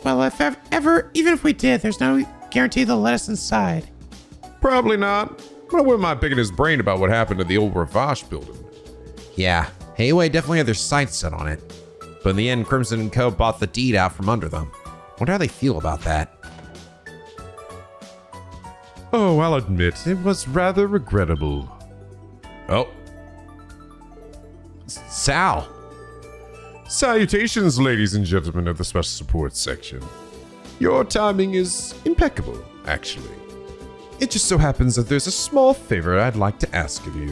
Well, even if we did, there's no guarantee they'll let us inside. Probably not. But I wouldn't mind picking his brain about what happened to the old Ravash building. Yeah, HUA definitely had their sights set on it. But in the end, Crimson & Co. bought the deed out from under them. Wonder how they feel about that. Oh, I'll admit, it was rather regrettable. Oh. Sal. Salutations, ladies and gentlemen of the Special Support Section. Your timing is impeccable, actually. It just so happens that there's a small favor I'd like to ask of you.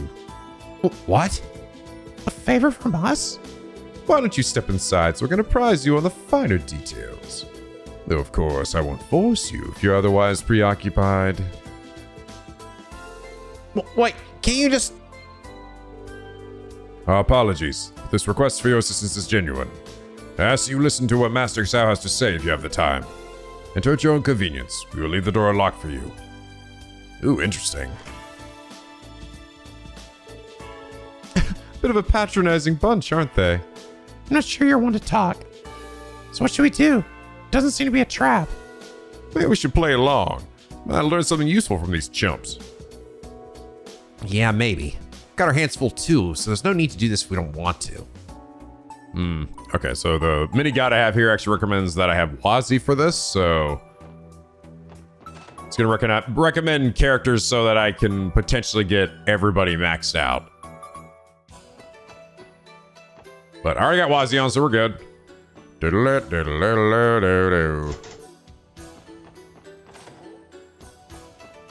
What? A favor from us? Why don't you step inside so we're going to prize you on the finer details. Though, of course, I won't force you if you're otherwise preoccupied. Wait, can you just... Apologies. This request for your assistance is genuine. I ask you listen to what Master Sao has to say if you have the time. Enter at your own convenience. We will leave the door unlocked for you. Ooh, interesting. Bit of a patronizing bunch, aren't they? I'm not sure you're one to talk. So what should we do? Doesn't seem to be a trap. Maybe we should play along. Might learn something useful from these chumps. Yeah, maybe. Got our hands full too, so there's no need to do this if we don't want to. Okay, so the mini guide I have here actually recommends that I have Wazi for this, so... It's gonna recommend characters so that I can potentially get everybody maxed out. But I already got Wazi on, so we're good.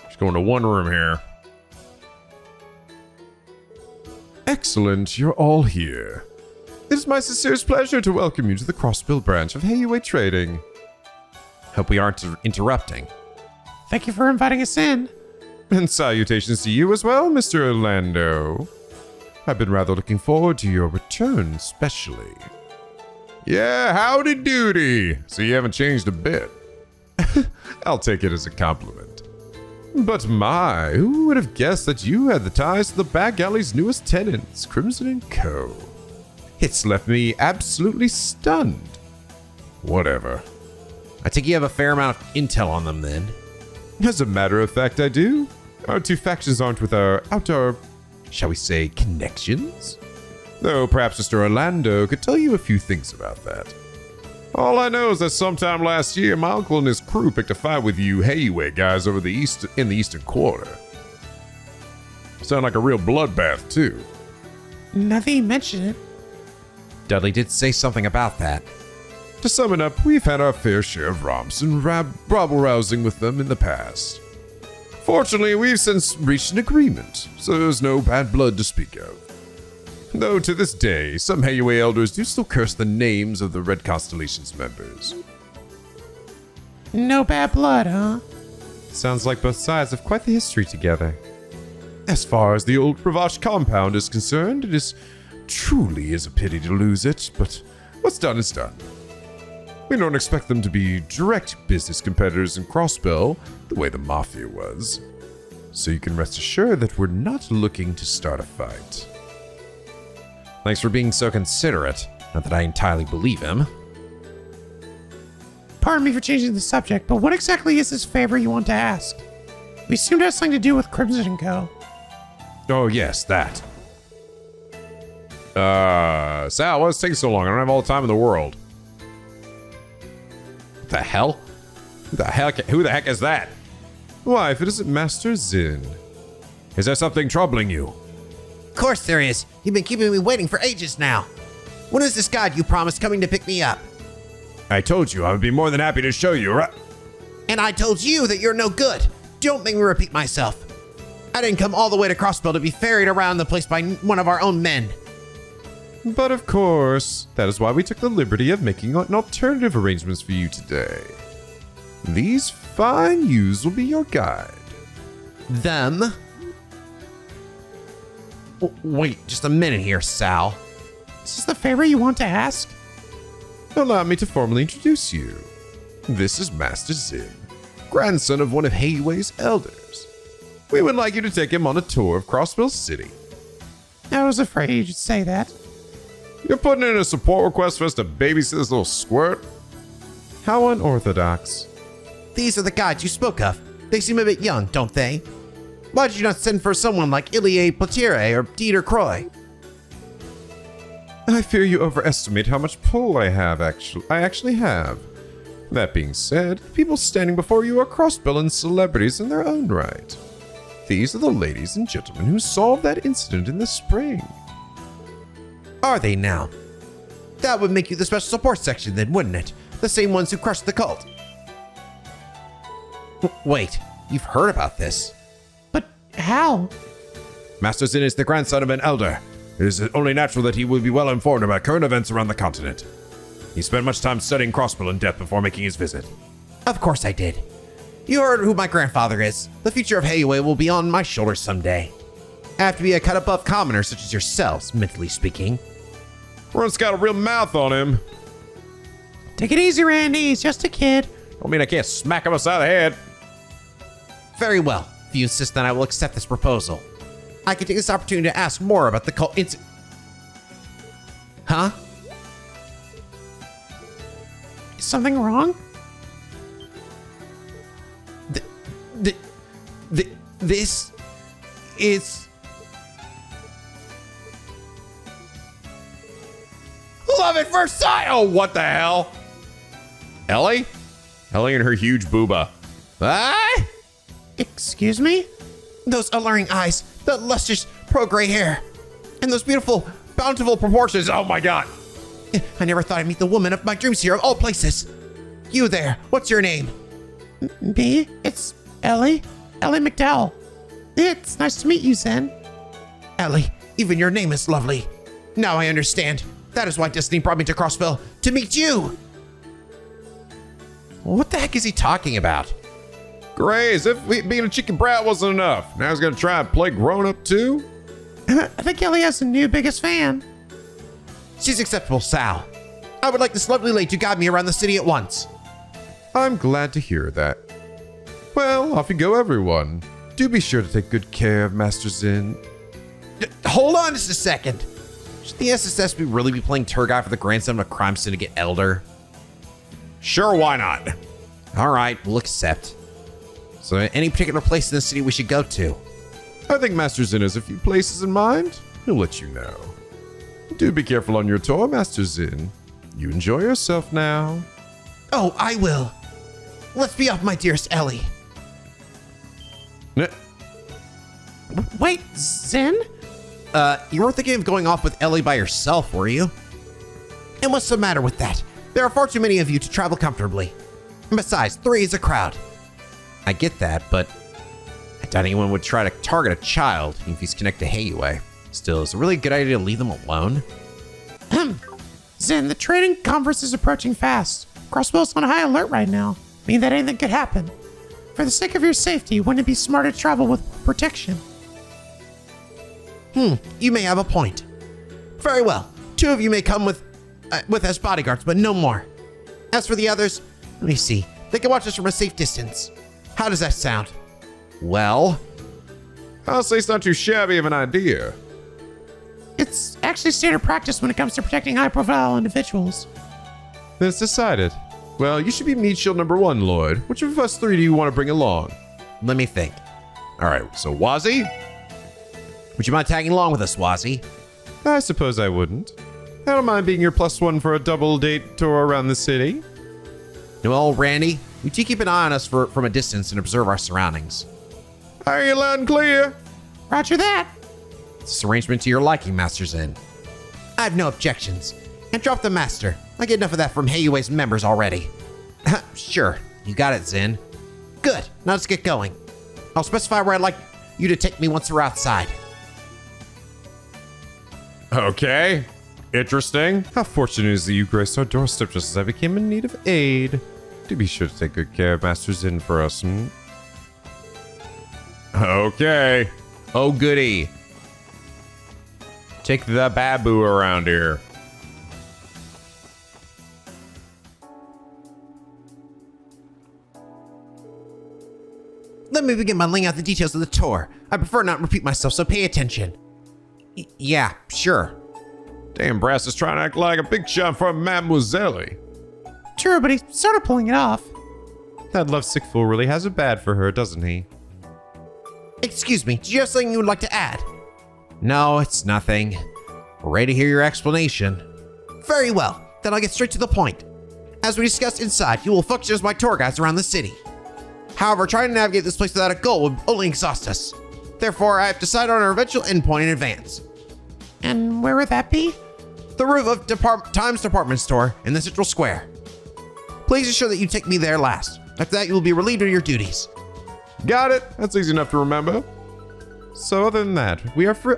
Just going to one room here. Excellent, you're all here. It is my sincerest pleasure to welcome you to the Crossbell branch of HUA Trading. Hope we aren't interrupting. Thank you for inviting us in. And salutations to you as well, Mr. Orlando. I've been rather looking forward to your return, especially. Yeah, howdy doody. So you haven't changed a bit. I'll take it as a compliment. But my, who would have guessed that you had the ties to the back alley's newest tenants, Crimson & Co. It's left me absolutely stunned. Whatever. I think you have a fair amount of intel on them then. As a matter of fact, I do. Our two factions aren't without our, shall we say, connections? Though perhaps Mr. Orlando could tell you a few things about that. All I know is that sometime last year, my uncle and his crew picked a fight with you HUA guys over in the Eastern Quarter. Sound like a real bloodbath, too. Now that you mention it, Dudley did say something about that. To sum it up, we've had our fair share of romps and rabble-rousing with them in the past. Fortunately, we've since reached an agreement, so there's no bad blood to speak of. Though to this day, some Hayaway elders do still curse the names of the Red Constellation's members. no bad blood, huh? Sounds like both sides have quite the history together. As far as the old Ravash compound is concerned, it is truly is a pity to lose it, but what's done is done. We don't expect them to be direct business competitors in Crossbell, the way the Mafia was. So you can rest assured that we're not looking to start a fight. Thanks for being so considerate. Not that I entirely believe him. Pardon me for changing the subject, but what exactly is this favor you want to ask? We assumed it has something to do with Crimson & Co. Oh yes, that. Sal, what's taking so long? I don't have all the time in the world. What the hell? Who the heck is that? Why, if it isn't Master Zin. Is there something troubling you? Of course there is. You've been keeping me waiting for ages now. When is this god you promised coming to pick me up? I told you I would be more than happy to show you, right? And I told you that you're no good. Don't make me repeat myself. I didn't come all the way to Crossbell to be ferried around the place by one of our own men. But of course, that is why we took the liberty of making an alternative arrangements for you today. These fine youths will be your guide. Them? Wait, just a minute here, Sal. Is this the favor you want to ask? Allow me to formally introduce you. This is Master Zin, grandson of one of Hayway's elders. We would like you to take him on a tour of Crossbell City. I was afraid you'd say that. You're putting in a support request for us to babysit this little squirt? How unorthodox. These are the guides you spoke of. They seem a bit young, don't they? Why did you not send for someone like Elie Platire or Dieter Croy? I fear you overestimate how much pull I actually have. That being said, the people standing before you are Crossbell celebrities in their own right. These are the ladies and gentlemen who solved that incident in the spring. Are they now? That would make you the special support section then, wouldn't it? The same ones who crushed the cult. Wait, you've heard about this? But how? Master Zin is the grandson of an elder. It is only natural that he will be well informed about current events around the continent. He spent much time studying Crossbell in depth before making his visit. Of course I did. You heard who my grandfather is. The future of Hayway will be on my shoulders someday. I have to be a cut above commoner such as yourselves, mentally speaking. Ron's got a real mouth on him. Take it easy, Randy. He's just a kid. I mean, I can't smack him upside the head. Very well. If you insist, then I will accept this proposal. I can take this opportunity to ask more about the cult Huh? Is something wrong? This is... Love at first sight! Oh, what the hell? Elie? Elie and her huge booba. Ah! Excuse me? Those alluring eyes, the lustrous pro-gray hair, and those beautiful, bountiful proportions. Oh my god! I never thought I'd meet the woman of my dreams here of all places. You there, what's your name? Me? It's Elie. Elie McDowell. It's nice to meet you, Zen. Elie, even your name is lovely. Now I understand. That is why Destiny brought me to Crossbell, to meet you. What the heck is he talking about? Great, as if being a chicken brat wasn't enough. Now he's gonna try and play grown-up too? I think Elie has a new biggest fan. She's acceptable, Sal. I would like this lovely lady to guide me around the city at once. I'm glad to hear that. Well, off you go, everyone. Do be sure to take good care of Master Zin. Hold on just a second. Should the SSS really be playing tour guide for the grandson of a crime syndicate elder? Sure, why not? All right, we'll accept. So any particular place in the city we should go to? I think Master Zin has a few places in mind. He'll let you know. Do be careful on your tour, Master Zin. You enjoy yourself now. Oh, I will. Let's be off, my dearest Elie. Wait, Zen? You weren't thinking of going off with Elie by yourself, were you? And what's the matter with that? There are far too many of you to travel comfortably. And besides, 3 is a crowd. I get that, but I doubt anyone would try to target a child if he's connected to Heiue. Still, is it really a good idea to leave them alone? Zen, the training conference is approaching fast. Crossbell's on high alert right now, meaning that anything could happen. For the sake of your safety, wouldn't it be smarter to travel with protection? You may have a point. Very well. 2 of you may come with as bodyguards, but no more. As for the others, let me see. They can watch us from a safe distance. How does that sound? Well, Honestly, it's not too shabby of an idea. It's actually standard practice when it comes to protecting high-profile individuals. Then it's decided. Well, you should be meat shield number 1, Lloyd. Which of us 3 do you want to bring along? let me think. All right, so Wazzy? Would you mind tagging along with us, Wazzy? I suppose I wouldn't. I don't mind being your +1 for a double date tour around the city. Noel, Randy, would you keep an eye on us from a distance and observe our surroundings? I hear you loud and clear. Roger that. Is this arrangement to your liking, Master Zen? I have no objections. And drop the master. I get enough of that from Heiue's members already. Sure, you got it, Zen. Good. Now let's get going. I'll specify where I'd like you to take me once we're outside. Okay. Interesting. How fortunate is that you graced our doorstep just as I became in need of aid. Do be sure to take good care of Master Zen for us. Okay. Oh, goody. Take the babu around here. Let me begin by laying out the details of the tour. I prefer not to repeat myself, so pay attention. Yeah, sure. Damn, Brass is trying to act like a big shot from Mademoiselle. True, but he's sort of pulling it off. That lovesick fool really has it bad for her, doesn't he? Excuse me, did you have something you would like to add? No, it's nothing. We're ready to hear your explanation. Very well, then I'll get straight to the point. As we discussed inside, you will function as my tour guides around the city. However, trying to navigate this place without a goal would only exhaust us. Therefore, I have decided on our eventual endpoint in advance. And where would that be? The roof of Time's department store in the central square. Please ensure that you take me there last. After that, you will be relieved of your duties. Got it. That's easy enough to remember. So other than that,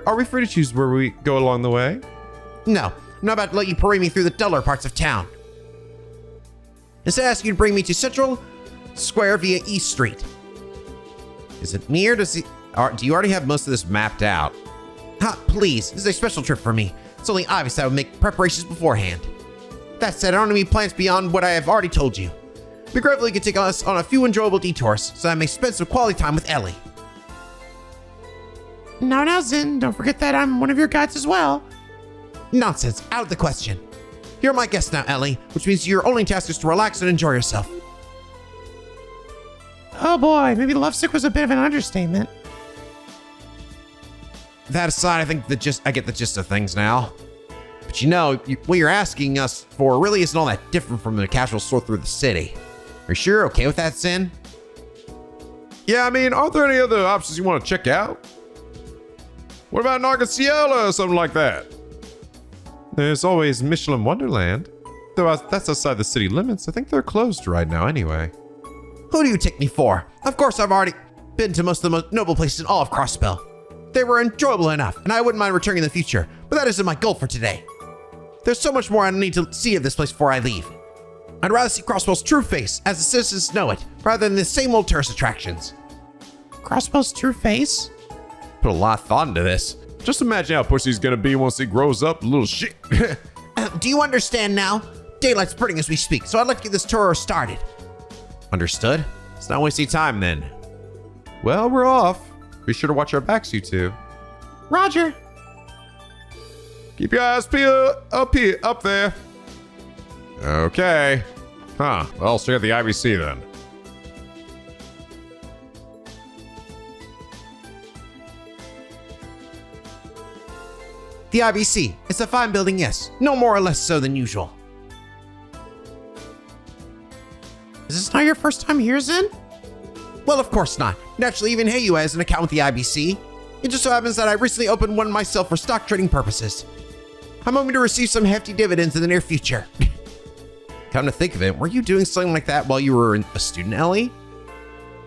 are we free to choose where we go along the way? No, I'm not about to let you parade me through the duller parts of town. Instead, I ask you to bring me to Central Square via East Street. Is it me or do you already have most of this mapped out? Ha, please, this is a special trip for me. It's only obvious I would make preparations beforehand. That said, I don't have any plans beyond what I have already told you. Be grateful you can take us on a few enjoyable detours so I may spend some quality time with Elie. Now, Zen, don't forget that I'm one of your guides as well. Nonsense, out of the question. You're my guest now, Elie, which means your only task is to relax and enjoy yourself. Oh boy, maybe lovesick was a bit of an understatement. That aside, I think I get the gist of things now. But what you're asking us for really isn't all that different from a casual stroll through the city. Are you sure you're okay with that, Zen? Yeah, I mean, aren't there any other options you want to check out? What about Nargasiela or something like that? There's always Michelin Wonderland. Though that's outside the city limits, I think they're closed right now anyway. Who do you take me for? Of course, I've already been to most of the most noble places in all of Crossbell. They were enjoyable enough, and I wouldn't mind returning in the future, but that isn't my goal for today. There's so much more I need to see of this place before I leave. I'd rather see Crossbell's true face, as the citizens know it, rather than the same old tourist attractions. Crossbell's true face? Put a lot of thought into this. Just imagine how pushy's gonna be once he grows up, little shit. Do you understand now? Daylight's burning as we speak, so I'd like to get this tour started. Understood? Let's not waste any time then. Well, we're off. Be sure to watch our backs, you two. Roger. Keep your eyes peeled up there. Okay. Well, let's check out the IBC then. The IBC. It's a fine building, yes. No more or less so than usual. Is this not your first time here, Zen? Well, of course not. Naturally, even Heiue has an account with the IBC. It just so happens that I recently opened one myself for stock trading purposes. I'm hoping to receive some hefty dividends in the near future. Come to think of it, were you doing something like that while you were a student, Elie?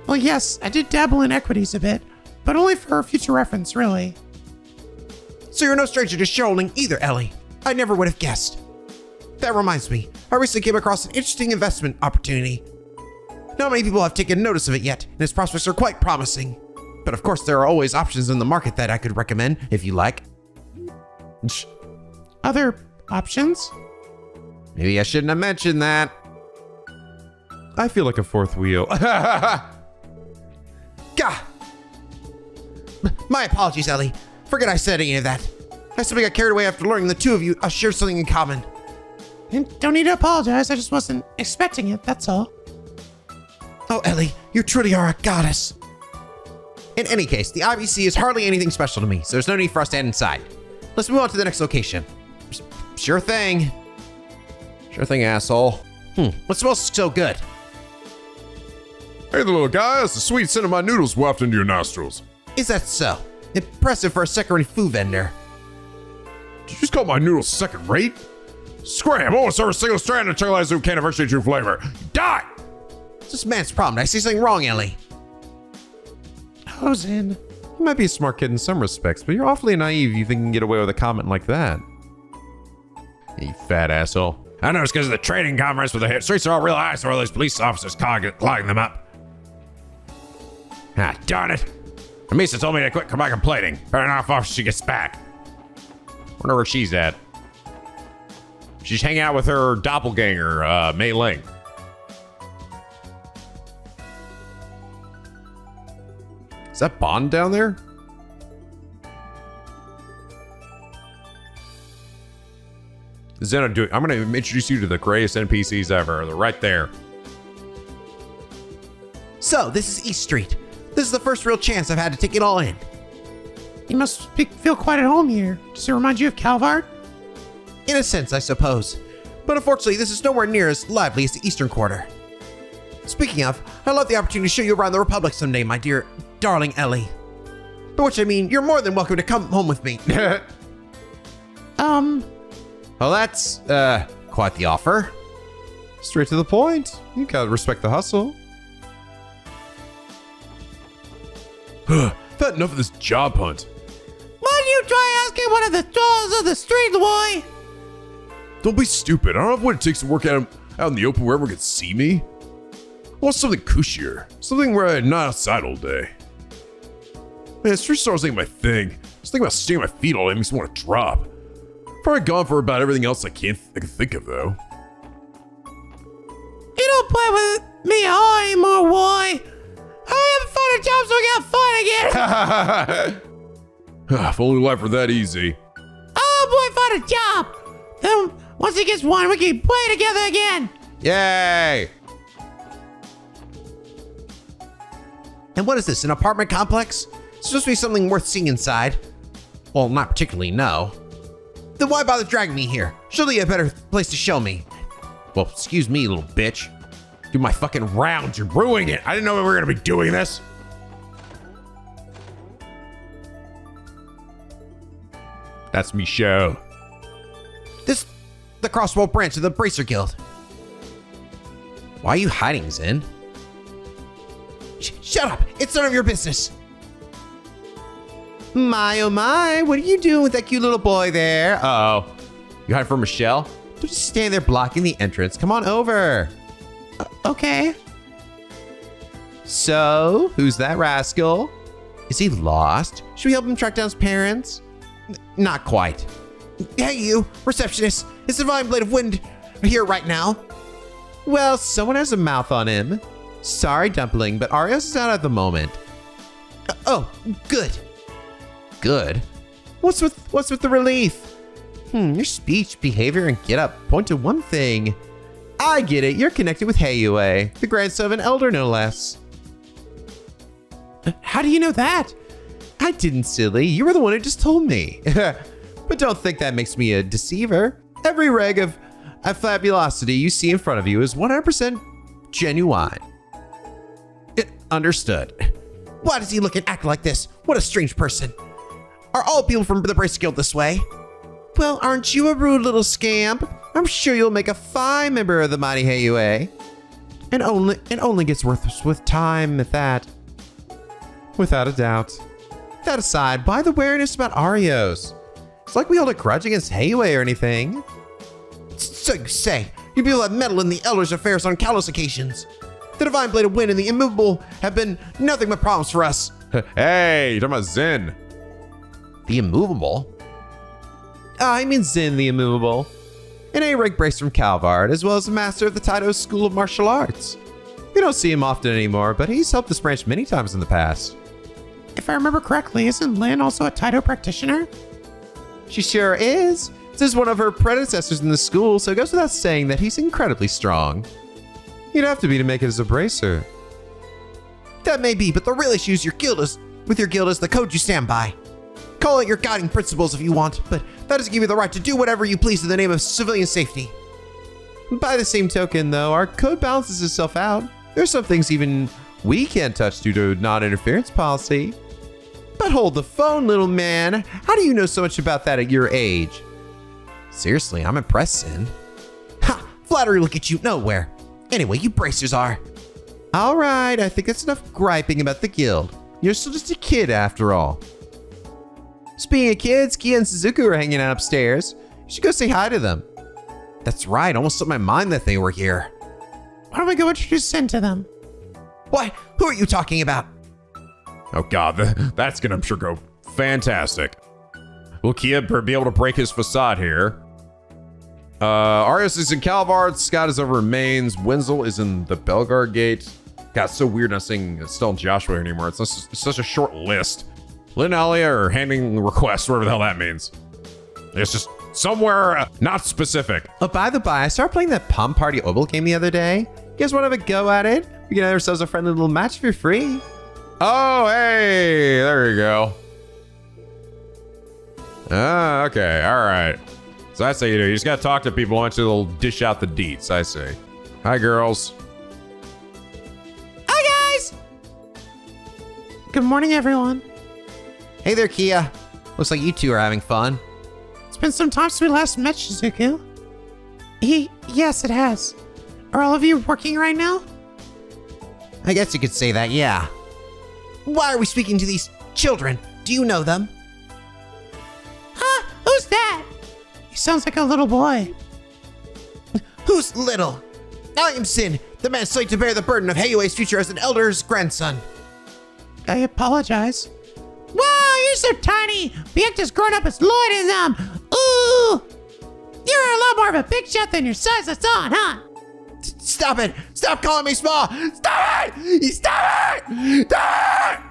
Well, yes, I did dabble in equities a bit, but only for future reference, really. So you're no stranger to shareholding either, Elie. I never would have guessed. That reminds me, I recently came across an interesting investment opportunity. Not many people have taken notice of it yet, and its prospects are quite promising. But of course, there are always options in the market that I could recommend if you like. Other options? Maybe I shouldn't have mentioned that. I feel like a fourth wheel. Gah! My apologies, Elie. Forget I said any of that. I simply got carried away after learning the two of you share something in common. And don't need to apologize, I just wasn't expecting it, that's all. Oh, Elie, you truly are a goddess. In any case, the IBC is hardly anything special to me, so there's no need for us to head inside. Let's move on to the next location. Sure thing. Sure thing, asshole. What smells so good? Hey, the little guy, that's the sweet scent of my noodles wafted into your nostrils. Is that so? Impressive for a second-rate food vendor. Did you just call my noodles second rate? Scram! I won't serve a single strand of chocolate soup can of virtually true flavor. Die! It's this man's problem. Did I say something wrong, Elie? Hosen. You might be a smart kid in some respects, but you're awfully naive you think you can get away with a comment like that. You fat asshole. I know it's because of the trading conference where the streets are all real ice or all those police officers clogging them up. Ah, darn it. Misa told me to quit my complaining. Better knock off if she gets back. Wonder where she's at. She's hanging out with her doppelganger, Mei Ling. Is that Bond down there? Zeno, I'm going to introduce you to the greatest NPCs ever. They're right there. So, this is East Street. This is the first real chance I've had to take it all in. You must feel quite at home here. Does it remind you of Calvard? In a sense, I suppose. But unfortunately, this is nowhere near as lively as the Eastern Quarter. Speaking of, I'd love the opportunity to show you around the Republic someday, my dear, darling Elie. By which I mean, you're more than welcome to come home with me. Well, that's, quite the offer. Straight to the point. You gotta respect the hustle. I've had enough of this job hunt. Why don't you try asking one of the trolls of the street, boy? Don't be stupid. I don't have what it takes to work out in the open where everyone can see me. I want something cushier. Something where I'm not outside all day. Man, street stars ain't my thing. Just thinking about sticking my feet all day makes me want to drop. Probably gone for about everything else I can think of, though. You don't play with me hard anymore, boy. I haven't found a job, so we gotta fight again. If only life were that easy. Oh, boy, found a job. Then once he gets one, we can play together again. Yay! And what is this, an apartment complex? It's supposed to be something worth seeing inside. Well, not particularly, no. Then why bother dragging me here? Surely you have a better place to show me. Well, excuse me, little bitch. Do my fucking rounds. You're ruining it. I didn't know we were gonna be doing this. That's me show. This, the Crossbell branch of the Bracer Guild. Why are you hiding, Zen? Shut up! It's none of your business. My, oh my, what are you doing with that cute little boy there? Uh-oh. You hiding from Michelle? Don't just stand there blocking the entrance. Come on over. Okay. So, who's that rascal? Is he lost? Should we help him track down his parents? Not quite. Hey, you, receptionist. Is the Divine Blade of Wind here right now? Well, someone has a mouth on him. Sorry, Dumpling, but Arios is out at the moment. Oh, good. Good? What's with the relief? Your speech, behavior, and get-up point to one thing. I get it. You're connected with Heiyue, the grandson of an elder, no less. How do you know that? I didn't, silly. You were the one who just told me. But don't think that makes me a deceiver. Every reg of fabulosity you see in front of you is 100% genuine. Understood. Why does he look and act like this? What a strange person. Are all people from the Brace Guild this way? Well, aren't you a rude little scamp? I'm sure you'll make a fine member of the mighty Heiyue. And only gets worse with time at that. Without a doubt. That aside, why the wariness about Arios? It's like we hold a grudge against Heiyue or anything. So you say, you people have meddled in the Elder's affairs on countless occasions. The Divine Blade of Wind and the Immovable have been nothing but problems for us. Hey, you're talking about Zen. The Immovable? I mean Zin the Immovable. An A-rank brace from Calvard, as well as a master of the Taito School of Martial Arts. We don't see him often anymore, but he's helped this branch many times in the past. If I remember correctly, isn't Lynn also a Taito practitioner? She sure is. This is one of her predecessors in the school, so it goes without saying that he's incredibly strong. You'd have to be to make it as a bracer. That may be, but the real issue is with your guild is the code you stand by. Call it your guiding principles if you want, but that doesn't give you the right to do whatever you please in the name of civilian safety. By the same token, though, our code balances itself out. There's some things even we can't touch due to non-interference policy. But hold the phone, little man. How do you know so much about that at your age? Seriously, I'm impressed, Sin. Ha! Flattery will get you nowhere. Anyway, you bracers are. All right, I think that's enough griping about the guild. You're still just a kid after all. Speaking of kids, Kia and Suzuku are hanging out upstairs. You should go say hi to them. That's right, almost slipped my mind that they were here. Why don't we go introduce Sin to them? Why? Who are you talking about? Oh God, that's gonna, I'm sure, go fantastic. Will Kia be able to break his facade here? Arius is in Calvard, Scott is over in Mainz, Wenzel is in the Belgar Gate. God, it's so weird not seeing Stella and Joshua here anymore. It's such a short list. Lynn and Elie are handing requests, whatever the hell that means. It's just somewhere not specific. Oh, by the by, I started playing that Palm Party Obel game the other day. You guys want to have a go at it? We can have ourselves a friendly little match if you're free. Oh, hey, there you go. Ah, okay, all right. So that's how you do. You just gotta talk to people once they'll dish out the deets, I see. Hi, girls. Hi, guys! Good morning, everyone. Hey there, Kia. Looks like you two are having fun. It's been some time since we last met, Shizuku. Yes, it has. Are all of you working right now? I guess you could say that, yeah. Why are we speaking to these children? Do you know them? Huh? Who's that? He sounds like a little boy. Who's little? I am Sin, the man slated to bear the burden of Heiyue's future as an elder's grandson. I apologize. Wow, you're so tiny! We act as grown up as Lloyd and them! Ooh! You're a lot more of a big shot than your size I saw, huh? Stop it! Stop calling me small! Stop it! Stop it! Stop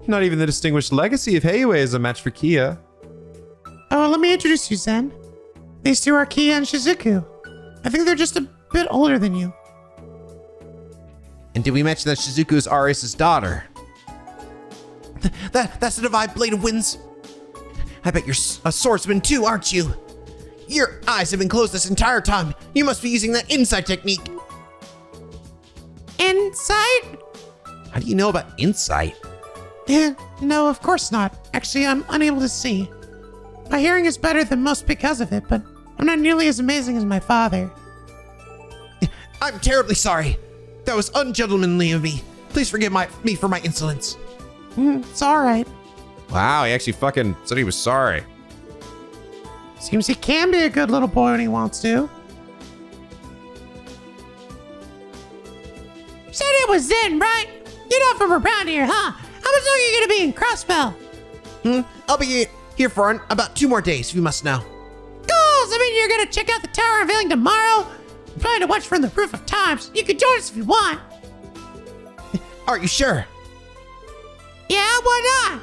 it! Not even the distinguished legacy of Heiyue is a match for Kia. Oh, let me introduce you, Zen. These two are Kia and Shizuku. I think they're just a bit older than you. And did we mention that Shizuku is Arius' daughter? That's the Divine Blade of Winds. I bet you're a swordsman too, aren't you? Your eyes have been closed this entire time. You must be using that insight technique. Insight? How do you know about insight? No, of course not. Actually, I'm unable to see. My hearing is better than most because of it, but I'm not nearly as amazing as my father. I'm terribly sorry. That was ungentlemanly of me. Please forgive me for my insolence. It's alright. Wow, he actually fucking said he was sorry. Seems he can be a good little boy when he wants to. Said it was Zen, right? You're not from around here, huh? How much longer are you gonna be in Crossbell? I'll be here for about 2 more days, if you must know. Cool! So I mean you're gonna check out the tower unveiling tomorrow? I'm trying to watch from the roof of times. You can join us if you want. Are you sure? Yeah, why not?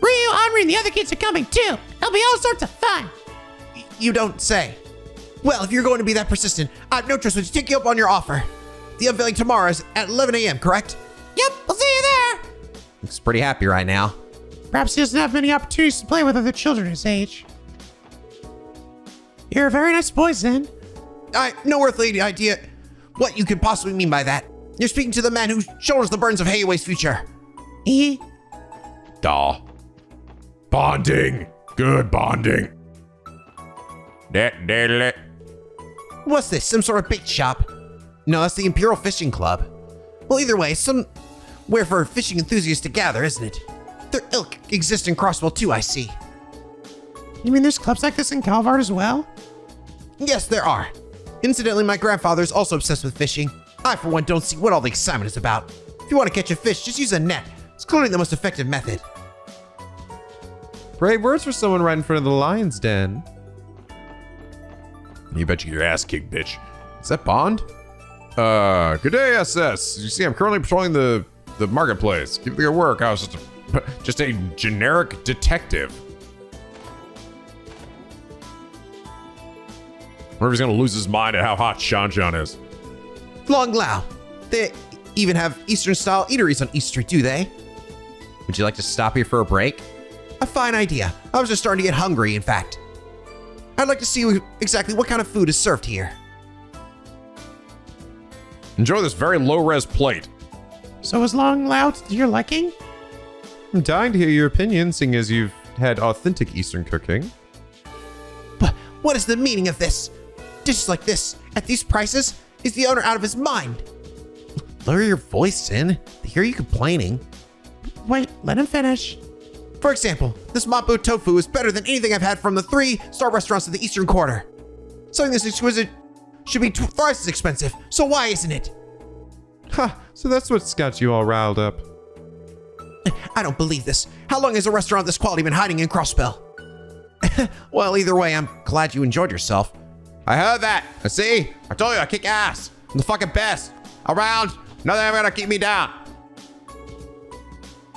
Ryu, Henri, and the other kids are coming too. It'll be all sorts of fun. You don't say. Well, if you're going to be that persistent, I have no choice but to take you up on your offer. The unveiling tomorrow is at 11 a.m., correct? Yep, we'll see you there. Looks pretty happy right now. Perhaps he doesn't have many opportunities to play with other children his age. You're a very nice boy, Zen. I no earthly idea what you could possibly mean by that. You're speaking to the man who shoulders the burdens of Hayaway's future. Daw. Bonding. Good bonding. What's this, some sort of bait shop? No, that's the Imperial Fishing Club. Well, either way, somewhere for fishing enthusiasts to gather, isn't it? Their ilk exist in Crossbell too, I see. You mean there's clubs like this in Calvard as well? Yes, there are. Incidentally, my grandfather's also obsessed with fishing. I, for one, don't see what all the excitement is about. If you want to catch a fish, just use a net. It's clearly the most effective method. Brave words for someone right in front of the lion's den. You bet you get your ass kicked, bitch. Is that Bond? Good day, SS. You see, I'm currently patrolling the marketplace. Keep the good work. I was just a generic detective. I wonder if he's gonna lose his mind at how hot Shan is. Long Lao. They even have Eastern-style eateries on East Street, do they? Would you like to stop here for a break? A fine idea. I was just starting to get hungry, in fact. I'd like to see exactly what kind of food is served here. Enjoy this very low-res plate. So is Long Lao to your liking? I'm dying to hear your opinion, seeing as you've had authentic Eastern cooking. But what is the meaning of this? Dishes like this, at these prices, is the owner out of his mind? Lower your voice, Sin. They hear you complaining. Wait, let him finish. For example, this mapo tofu is better than anything I've had from the 3-star restaurants in the Eastern Quarter. Something this exquisite should be thrice as expensive, so why isn't it? Ha, so that's what's got you all riled up. I don't believe this. How long has a restaurant of this quality been hiding in Crossbell? Well, either way, I'm glad you enjoyed yourself. I heard that. See? I told you I kick ass. I'm the fucking best. Around. Nothing ever gonna keep me down.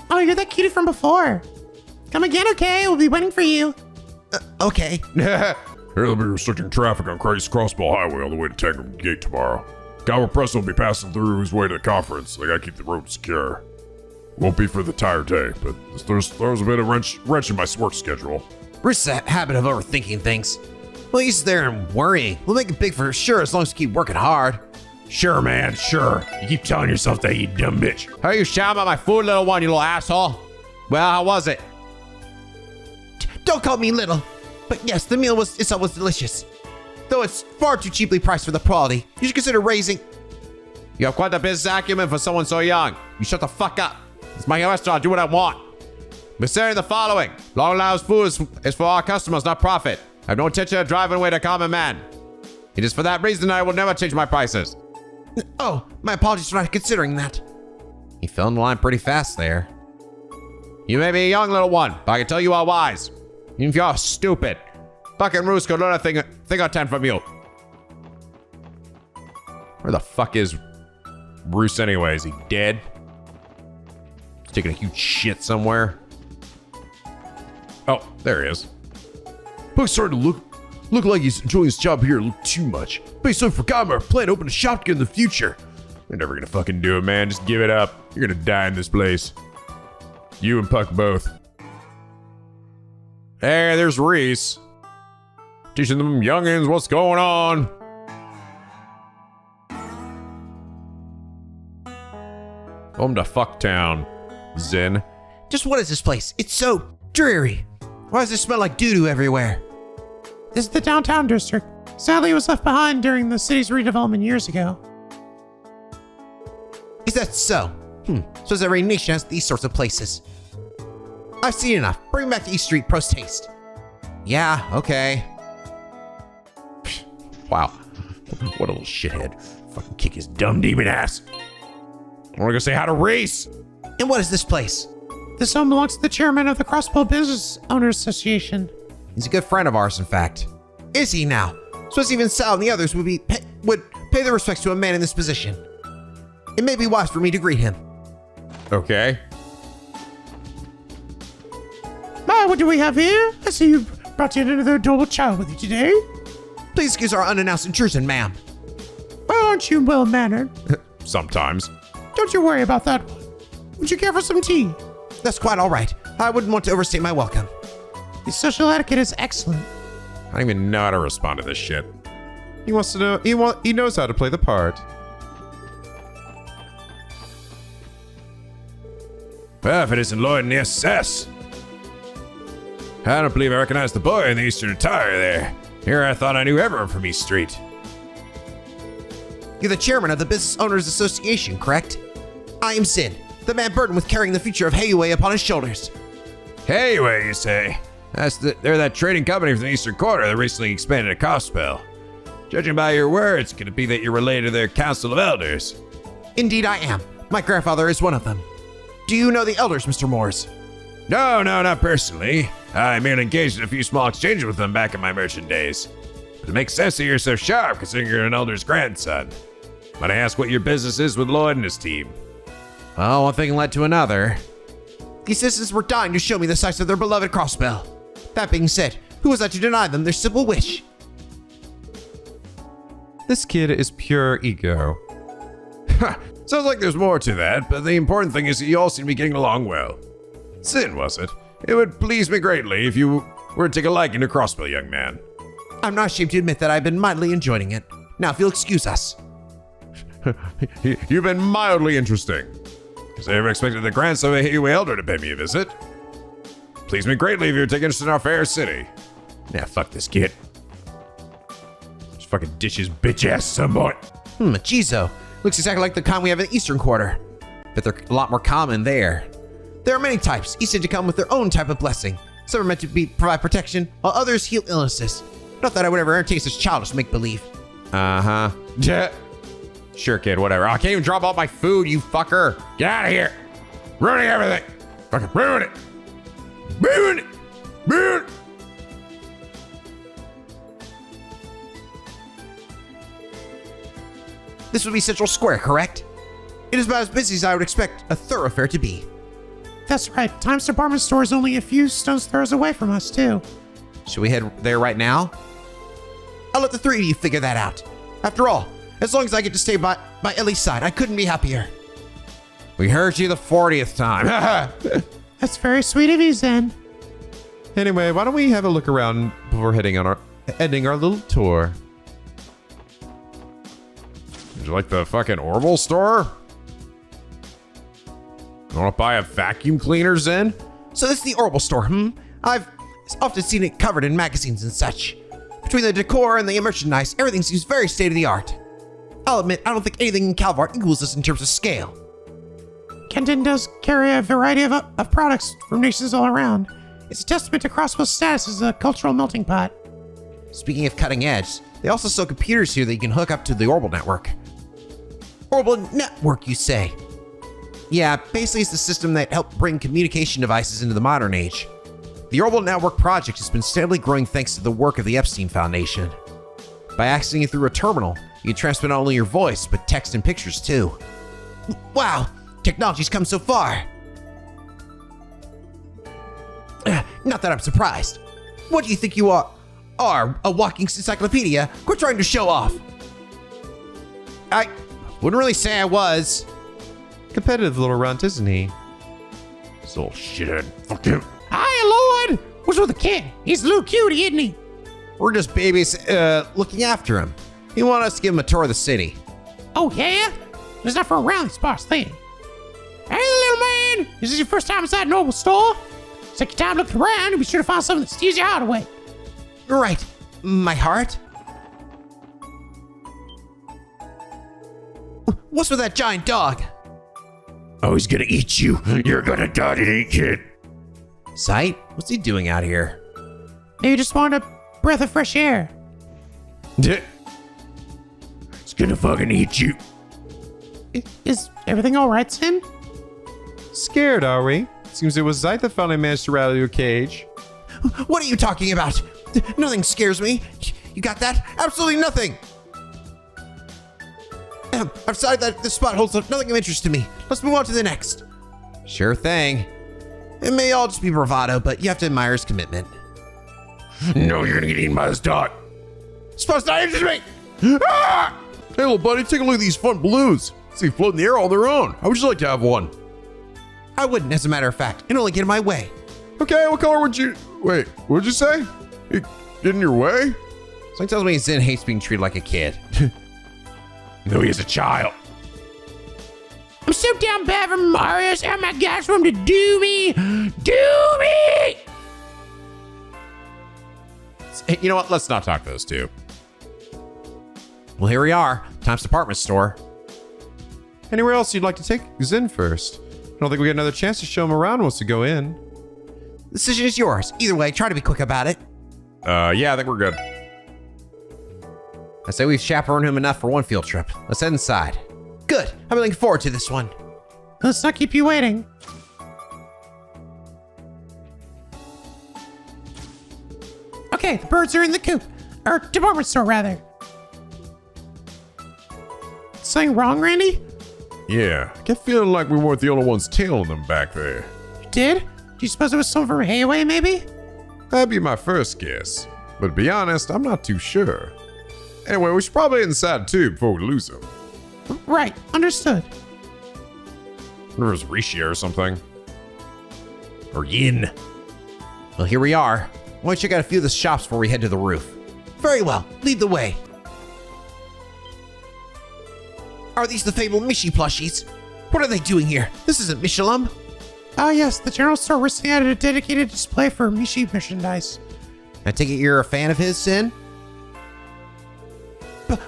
Oh, you're that cutie from before. Come again, okay? We'll be waiting for you. Okay. Here they'll be restricting traffic on Crazy Crossbell Highway on the way to Tangram Gate tomorrow. Calvard Preston will be passing through his way to the conference. They gotta keep the road secure. Won't be for the entire day, but there's a bit of wrench in my work schedule. Bruce's a habit of overthinking things. Well, he's there and worrying. We'll make it big for sure as long as you keep working hard. Sure, man, sure. You keep telling yourself that, you dumb bitch. How are you shouting about my food, little one, you little asshole? Well, how was it? Don't call me little. But yes, the meal itself was delicious. Though it's far too cheaply priced for the quality. You should consider raising... You have quite a business acumen for someone so young. You shut the fuck up. It's my restaurant, do what I want. Considering the following. Long Lao's food is for our customers, not profit. I have no intention of driving away the common man. It is for that reason I will never change my prices. Oh, my apologies for not considering that. You fell in the line pretty fast there. You may be a young little one, but I can tell you are wise. Even if you're stupid. Fucking Roos could learn a thing or 10 from you. Where the fuck is Roos anyway? Is he dead? He's taking a huge shit somewhere. Oh, there he is. Puck's starting to look like he's enjoying his job here a little too much. But he's so forgot my plan to open a shop again in the future. You're never gonna fucking do it, man. Just give it up. You're gonna die in this place. You and Puck both. Hey, there's Reese. Teaching them youngins what's going on. Home to Fucktown, Zen. Just what is this place? It's so dreary. Why does it smell like doo-doo everywhere? This is the downtown district. Sadly, it was left behind during the city's redevelopment years ago. Is that so? Suppose every nation has these sorts of places. I've seen enough. Bring back to East Street post haste. Yeah, okay. Wow. What a little shithead. Fucking kick his dumb demon ass. I want to go say hi to Reese. And what is this place? This home belongs to the chairman of the Crossbell Business Owners Association. He's a good friend of ours, in fact. Is he now? Suppose even Sal and the others would pay their respects to a man in this position. It may be wise for me to greet him. Okay. What do we have here? I see you brought in another adorable child with you today. Please excuse our unannounced intrusion, ma'am. Well, aren't you well-mannered? Sometimes. Don't you worry about that one. Would you care for some tea? That's quite all right. I wouldn't want to overstate my welcome. The social etiquette is excellent. I don't even know how to respond to this shit. He wants to know. He knows how to play the part. Well, if it isn't Lloyd and the SS. I don't believe I recognize the boy in the Eastern attire there. Here I thought I knew everyone from East Street. You're the chairman of the Business Owners Association, correct? I am Zin, the man burdened with carrying the future of Heiwei upon his shoulders. Heiwei, you say? They're that trading company from the Eastern Quarter that recently expanded to Crossbell. Judging by your words, could it be that you're related to their Council of Elders? Indeed I am. My grandfather is one of them. Do you know the elders, Mr. Moores? No, not personally. I merely engaged in a few small exchanges with them back in my merchant days. But it makes sense that you're so sharp, considering you're an elder's grandson. Might I ask what your business is with Lloyd and his team? Well, one thing led to another. The assistants were dying to show me the sights of their beloved Crossbell. That being said, who was I to deny them their simple wish? This kid is pure ego. Sounds like there's more to that, but the important thing is that you all seem to be getting along well. Sin, was it? It would please me greatly if you were to take a liking to Crossbell, young man. I'm not ashamed to admit that I've been mightily enjoying it. Now, if you'll excuse us. You've been mildly interesting. Because I never expected the grandson of a Heiwei elder to pay me a visit. Please me greatly if you would take interest in our fair city. Yeah, fuck this kid. Just fucking ditch his bitch ass somewhat. Machizo. Looks exactly like the kind we have in the Eastern Quarter. But they're a lot more common there. There are many types, each to come with their own type of blessing. Some are meant to provide protection, while others heal illnesses. Not that I would ever entertain such childish make-believe. Uh-huh. Yeah. Sure, kid, whatever. I can't even drop off my food, you fucker. Get out of here. Ruining everything. Fucking ruin it. Ruin it. Ruin it. This would be Central Square, correct? It is about as busy as I would expect a thoroughfare to be. That's right. Times Department Store is only a few stones throws away from us, too. Should we head there right now? I'll let the three of you figure that out. After all, as long as I get to stay by Elie's side, I couldn't be happier. We heard you the 40th time. That's very sweet of you, Zen. Anyway, why don't we have a look around before ending our little tour? Would you like the fucking Orbital store? You want to buy a vacuum cleaner, Zen? So this is the Orbital store, I've often seen it covered in magazines and such. Between the decor and the merchandise, everything seems very state-of-the-art. I'll admit, I don't think anything in Calvard equals this in terms of scale. Kenton does carry a variety of products from nations all around. It's a testament to Crossbell's status as a cultural melting pot. Speaking of cutting edge, they also sell computers here that you can hook up to the Orbital network. Orbital network, you say? Yeah, basically it's the system that helped bring communication devices into the modern age. The Orbital Network project has been steadily growing thanks to the work of the Epstein Foundation. By accessing it through a terminal, you can transmit not only your voice, but text and pictures too. Wow, technology's come so far. Not that I'm surprised. What do you think you are? A walking encyclopedia? Quit trying to show off. I wouldn't really say I was. Competitive little runt, isn't he? This little shithead. Fuck him. Hi, Lloyd! What's with the kid? He's a little cutie, isn't he? We're just babies looking after him. He wanted us to give him a tour of the city. Oh, yeah? It's not for a rally spots thing. Hey, little man! Is this your first time inside an Orbital store? Take your time looking around and be sure to find something that steals your heart away. Right. My heart? What's with that giant dog? Oh, he's gonna eat you. You're gonna die today, kid. Sight? What's he doing out here? Maybe you just wanted a breath of fresh air. It's gonna fucking eat you. Is everything all right, Sin? Scared, are we? Seems it was Zeit that finally managed to rattle your cage. What are you talking about? Nothing scares me. You got that? Absolutely nothing. I've decided that this spot holds nothing of interest to me. Let's move on to the next. Sure thing. It may all just be bravado, but you have to admire his commitment. No, you're gonna get eaten by this dog. Spot's not interested me. Ah! Hey, little buddy, take a look at these fun balloons. See, float in the air on their own. How would you like to have one? I wouldn't, as a matter of fact. It'd only get in my way. Okay, what color would you... Wait, what'd you say? It get in your way? Something tells me Zen hates being treated like a kid. No, he is a child. I'm so down bad for Marius. Oh my gosh, for him to do me. Do me! Hey, you know what? Let's not talk to those two. Well, here we are. Time's department store. Anywhere else you'd like to take Zen first? I don't think we get another chance to show him around once we go in. The decision is yours. Either way, try to be quick about it. Yeah, I think we're good. I say we've chaperoned him enough for one field trip. Let's head inside. Good. I'm looking forward to this one. Let's not keep you waiting. Okay, the birds are in the coop. Or department store, rather. Something wrong, Randy? Yeah, I kept feeling like we weren't the only ones tailing them back there. You did? Do you suppose it was someone from Hayway, maybe? That'd be my first guess. But to be honest, I'm not too sure. Anyway, we should probably head inside too before we lose them. Right, understood. I wonder if it was Rishi or something. Or Yin. Well, here we are. Why don't you check out a few of the shops before we head to the roof? Very well. Lead the way. Are these the fabled Mishi plushies? What are they doing here? This isn't Michelin. Ah, yes, the general store recently added a dedicated display for Mishi merchandise. I take it you're a fan of his, Sin?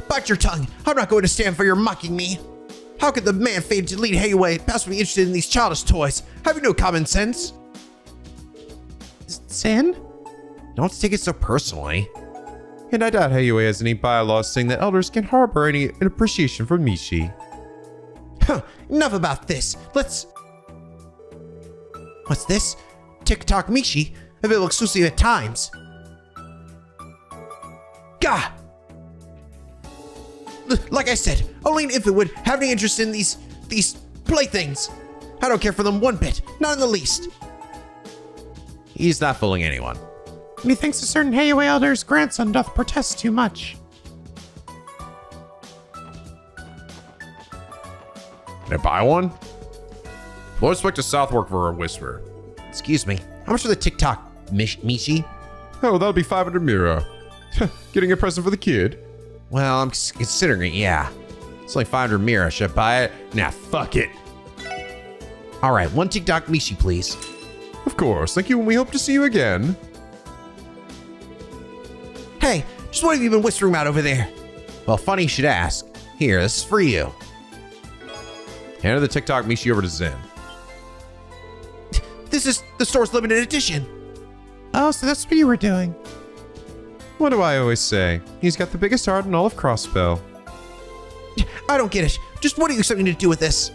Bite your tongue. I'm not going to stand for your mocking me. How could the man fated to lead Hayway possibly be interested in these childish toys? Have you no common sense? Sin? Don't take it so personally. And I doubt Hayway has any bylaws saying that elders can harbor any appreciation for Mishi. Huh, enough about this. Let's... What's this? TikTok Mishi, available exclusively at times. Gah! Like I said, only an infant would have any interest in these playthings. I don't care for them one bit, not in the least. He's not fooling anyone. And he thinks a certain Hayway elder's grandson doth protest too much. Can I buy one? Let's back to Southwark for a whisper. Excuse me. How much for the TikTok Mishi? Oh, that'll be 500 Mira. Getting a present for the kid? Well, I'm considering it, yeah. It's only 500 Mira. Should I buy it? Nah, fuck it. All right, one TikTok Mishi, please. Of course. Thank you, and we hope to see you again. Hey, just what have you been whispering about over there? Well, funny you should ask. Here, this is for you. Handed the TikTok Mishi over to Zen. This is the store's limited edition. Oh, so that's what you were doing. What do I always say? He's got the biggest heart in all of Crossbell. I don't get it. Just what are you something to do with this?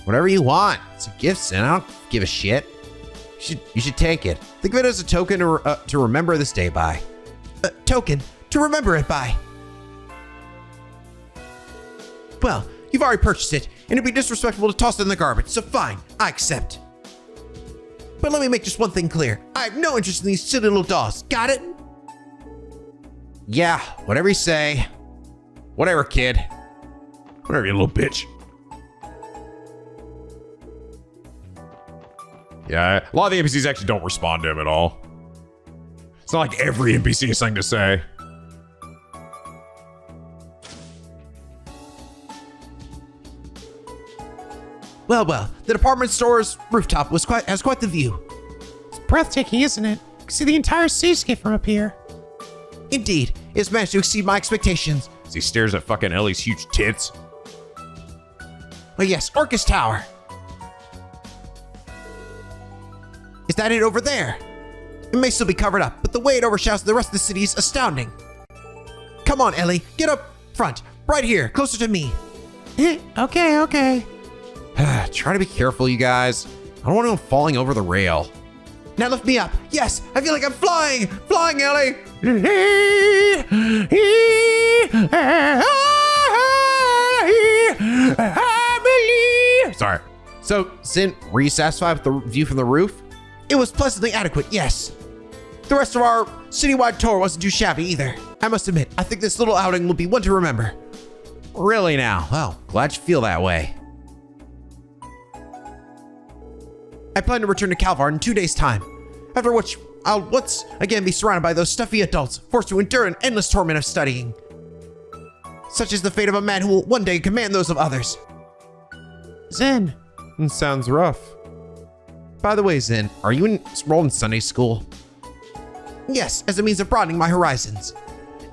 Whatever you want. It's a gift, Sin. I don't give a shit. You should take it. Think of it as a token to remember this day by. Token to remember it by. Well, you've already purchased it, and it'd be disrespectful to toss it in the garbage, so fine, I accept. But let me make just one thing clear. I have no interest in these silly little dolls. Got it? Yeah, whatever you say. Whatever, kid. Whatever, you little bitch. Yeah, a lot of the NPCs actually don't respond to him at all. It's not like every NPC has something to say. Well, the department store's rooftop has quite the view. It's breathtaking, isn't it? You can see the entire seascape from up here. Indeed, it's managed to exceed my expectations. As he stares at fucking Ellie's huge tits. Oh yes, Orcus Tower. Is that it over there? It may still be covered up, but the way it overshadows the rest of the city is astounding. Come on, Elie, get up front, right here, closer to me. Okay. Try to be careful, you guys. I don't want anyone falling over the rail. Now lift me up. Yes, I feel like I'm flying. Flying, Elie. Sorry. So, Sin, were you satisfied with the view from the roof? It was pleasantly adequate, yes. The rest of our citywide tour wasn't too shabby either. I must admit, I think this little outing will be one to remember. Really now? Well, glad you feel that way. I plan to return to Calvard in 2 days' time, after which I'll once again be surrounded by those stuffy adults, forced to endure an endless torment of studying. Such is the fate of a man who will one day command those of others. Zen. Sounds rough. By the way, Zen, are you enrolled in Sunday school? Yes, as a means of broadening my horizons.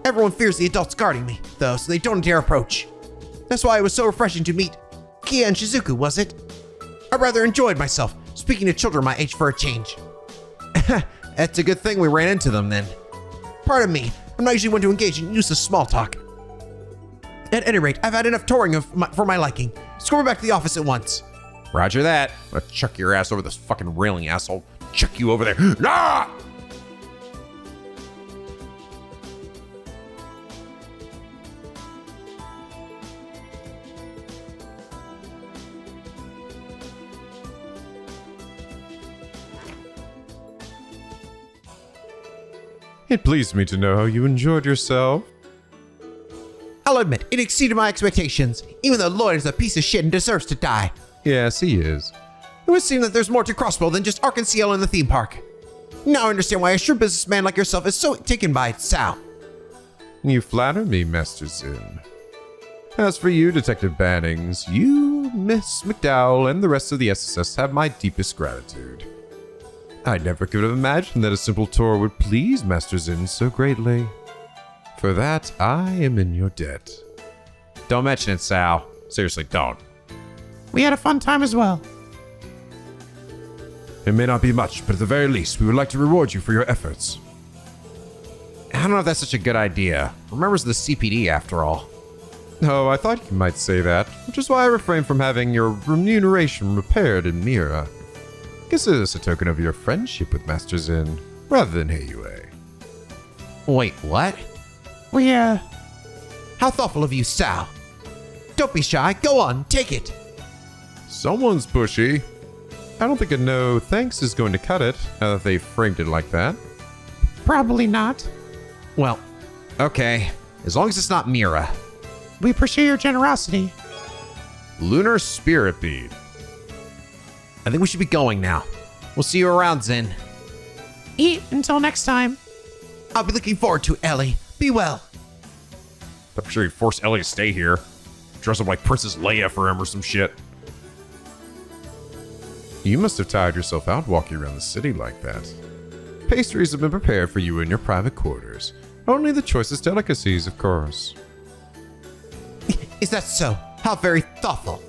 Everyone fears the adults guarding me, though, so they don't dare approach. That's why it was so refreshing to meet Kia and Shizuku, was it? I rather enjoyed myself, speaking to children my age for a change. That's a good thing we ran into them then. Pardon me, I'm not usually one to engage in useless small talk. At any rate, I've had enough touring for my liking. Escort me back to the office at once. Roger that. I'm gonna chuck your ass over this fucking railing, asshole. Chuck you over there. Ah! It pleased me to know how you enjoyed yourself. I'll admit, it exceeded my expectations, even though Lloyd is a piece of shit and deserves to die. Yes, he is. It would seem that there's more to Crossbell than just Ark and Cielo in the theme park. Now I understand why a shrewd businessman like yourself is so taken by Sal. You flatter me, Master Zin. As for you, Detective Bannings, you, Miss McDowell, and the rest of the SSS have my deepest gratitude. I never could have imagined that a simple tour would please Master Zin so greatly. For that, I am in your debt. Don't mention it, Sal. Seriously, don't. We had a fun time as well. It may not be much, but at the very least, we would like to reward you for your efforts. I don't know if that's such a good idea. Remembers the CPD after all. Oh, I thought you might say that, which is why I refrained from having your remuneration repaired in Mira. Consider this a token of your friendship with Master Zin, rather than Heiyue. Wait, what? How thoughtful of you, Sal. Don't be shy. Go on, take it. Someone's pushy. I don't think a no thanks is going to cut it, now that they framed it like that. Probably not. Well, okay. As long as it's not Mira. We appreciate your generosity. Lunar Spirit Bead. I think we should be going now. We'll see you around, Zin. Eat until next time. I'll be looking forward to Elie. Be well. I'm sure he forced Elie to stay here. Dress up like Princess Leia for him or some shit. You must have tired yourself out walking around the city like that. Pastries have been prepared for you in your private quarters. Only the choicest delicacies, of course. Is that so? How very thoughtful.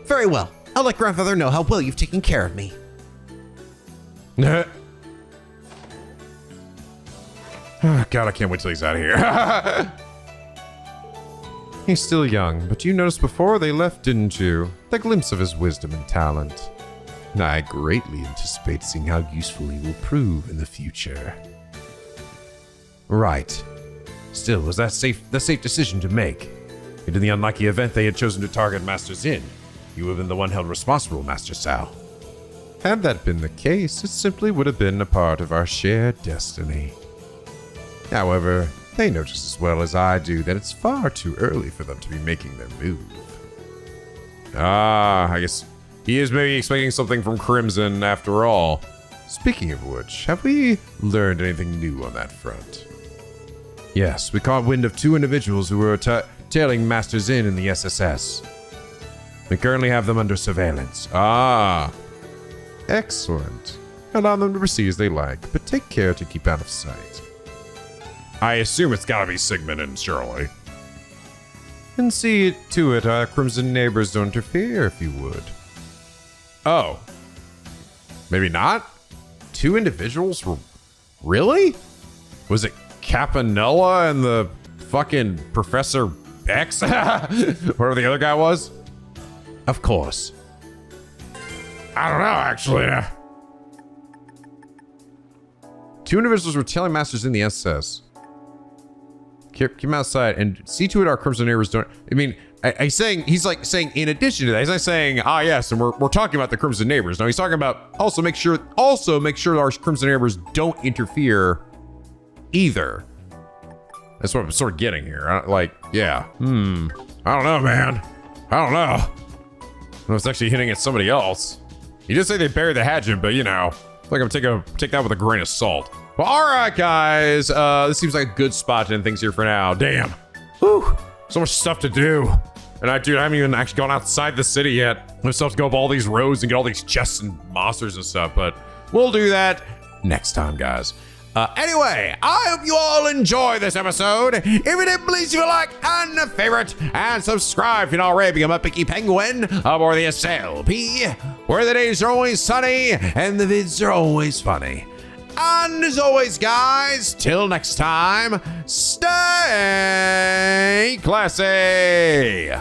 Very well. I'll let Grandfather know how well you've taken care of me. Oh, God, I can't wait till he's out of here. He's still young, but you noticed before they left, didn't you? The glimpse of his wisdom and talent. I greatly anticipate seeing how useful he will prove in the future. Right. Still, was that the safe decision to make? And in the unlucky event they had chosen to target Master Zin, you would have been the one held responsible, Master Sal. Had that been the case, it simply would have been a part of our shared destiny. However, they know just as well as I do that it's far too early for them to be making their move. Ah, I guess he is maybe expecting something from Crimson after all. Speaking of which, have we learned anything new on that front? Yes, we caught wind of two individuals who were tailing Master Zin in the SSS. We currently have them under surveillance. Ah. Excellent. Allow them to proceed as they like, but take care to keep out of sight. I assume it's gotta be Sigmund and Shirley. And see to it our crimson neighbors don't interfere, if you would. Oh. Maybe not? Two individuals were... Really? Was it Capanella and the fucking Professor X? Whatever the other guy was? Of course. I don't know, actually. Two individuals were tailing masters in the SS. Keep him outside and see to it our crimson neighbors don't... I mean, he's saying in addition to that, he's not saying, yes, and we're talking about the crimson neighbors. No, he's talking about also make sure our crimson neighbors don't interfere either. That's what I'm sort of getting here. I don't know, man. I don't know. I don't know if it's actually hitting at somebody else. He did say they buried the hatchet, but I feel like I'm take that with a grain of salt. Well, all right, guys. This seems like a good spot to end things here for now. Damn. Whew. So much stuff to do. And I haven't even actually gone outside the city yet. I still have to go up all these roads and get all these chests and monsters and stuff, but we'll do that next time, guys. Anyway, I hope you all enjoy this episode. If you did, please leave a like and a favorite, and subscribe if you're not already. Become a picky penguin aboard the SLP, where the days are always sunny and the vids are always funny. And as always, guys, till next time, stay classy.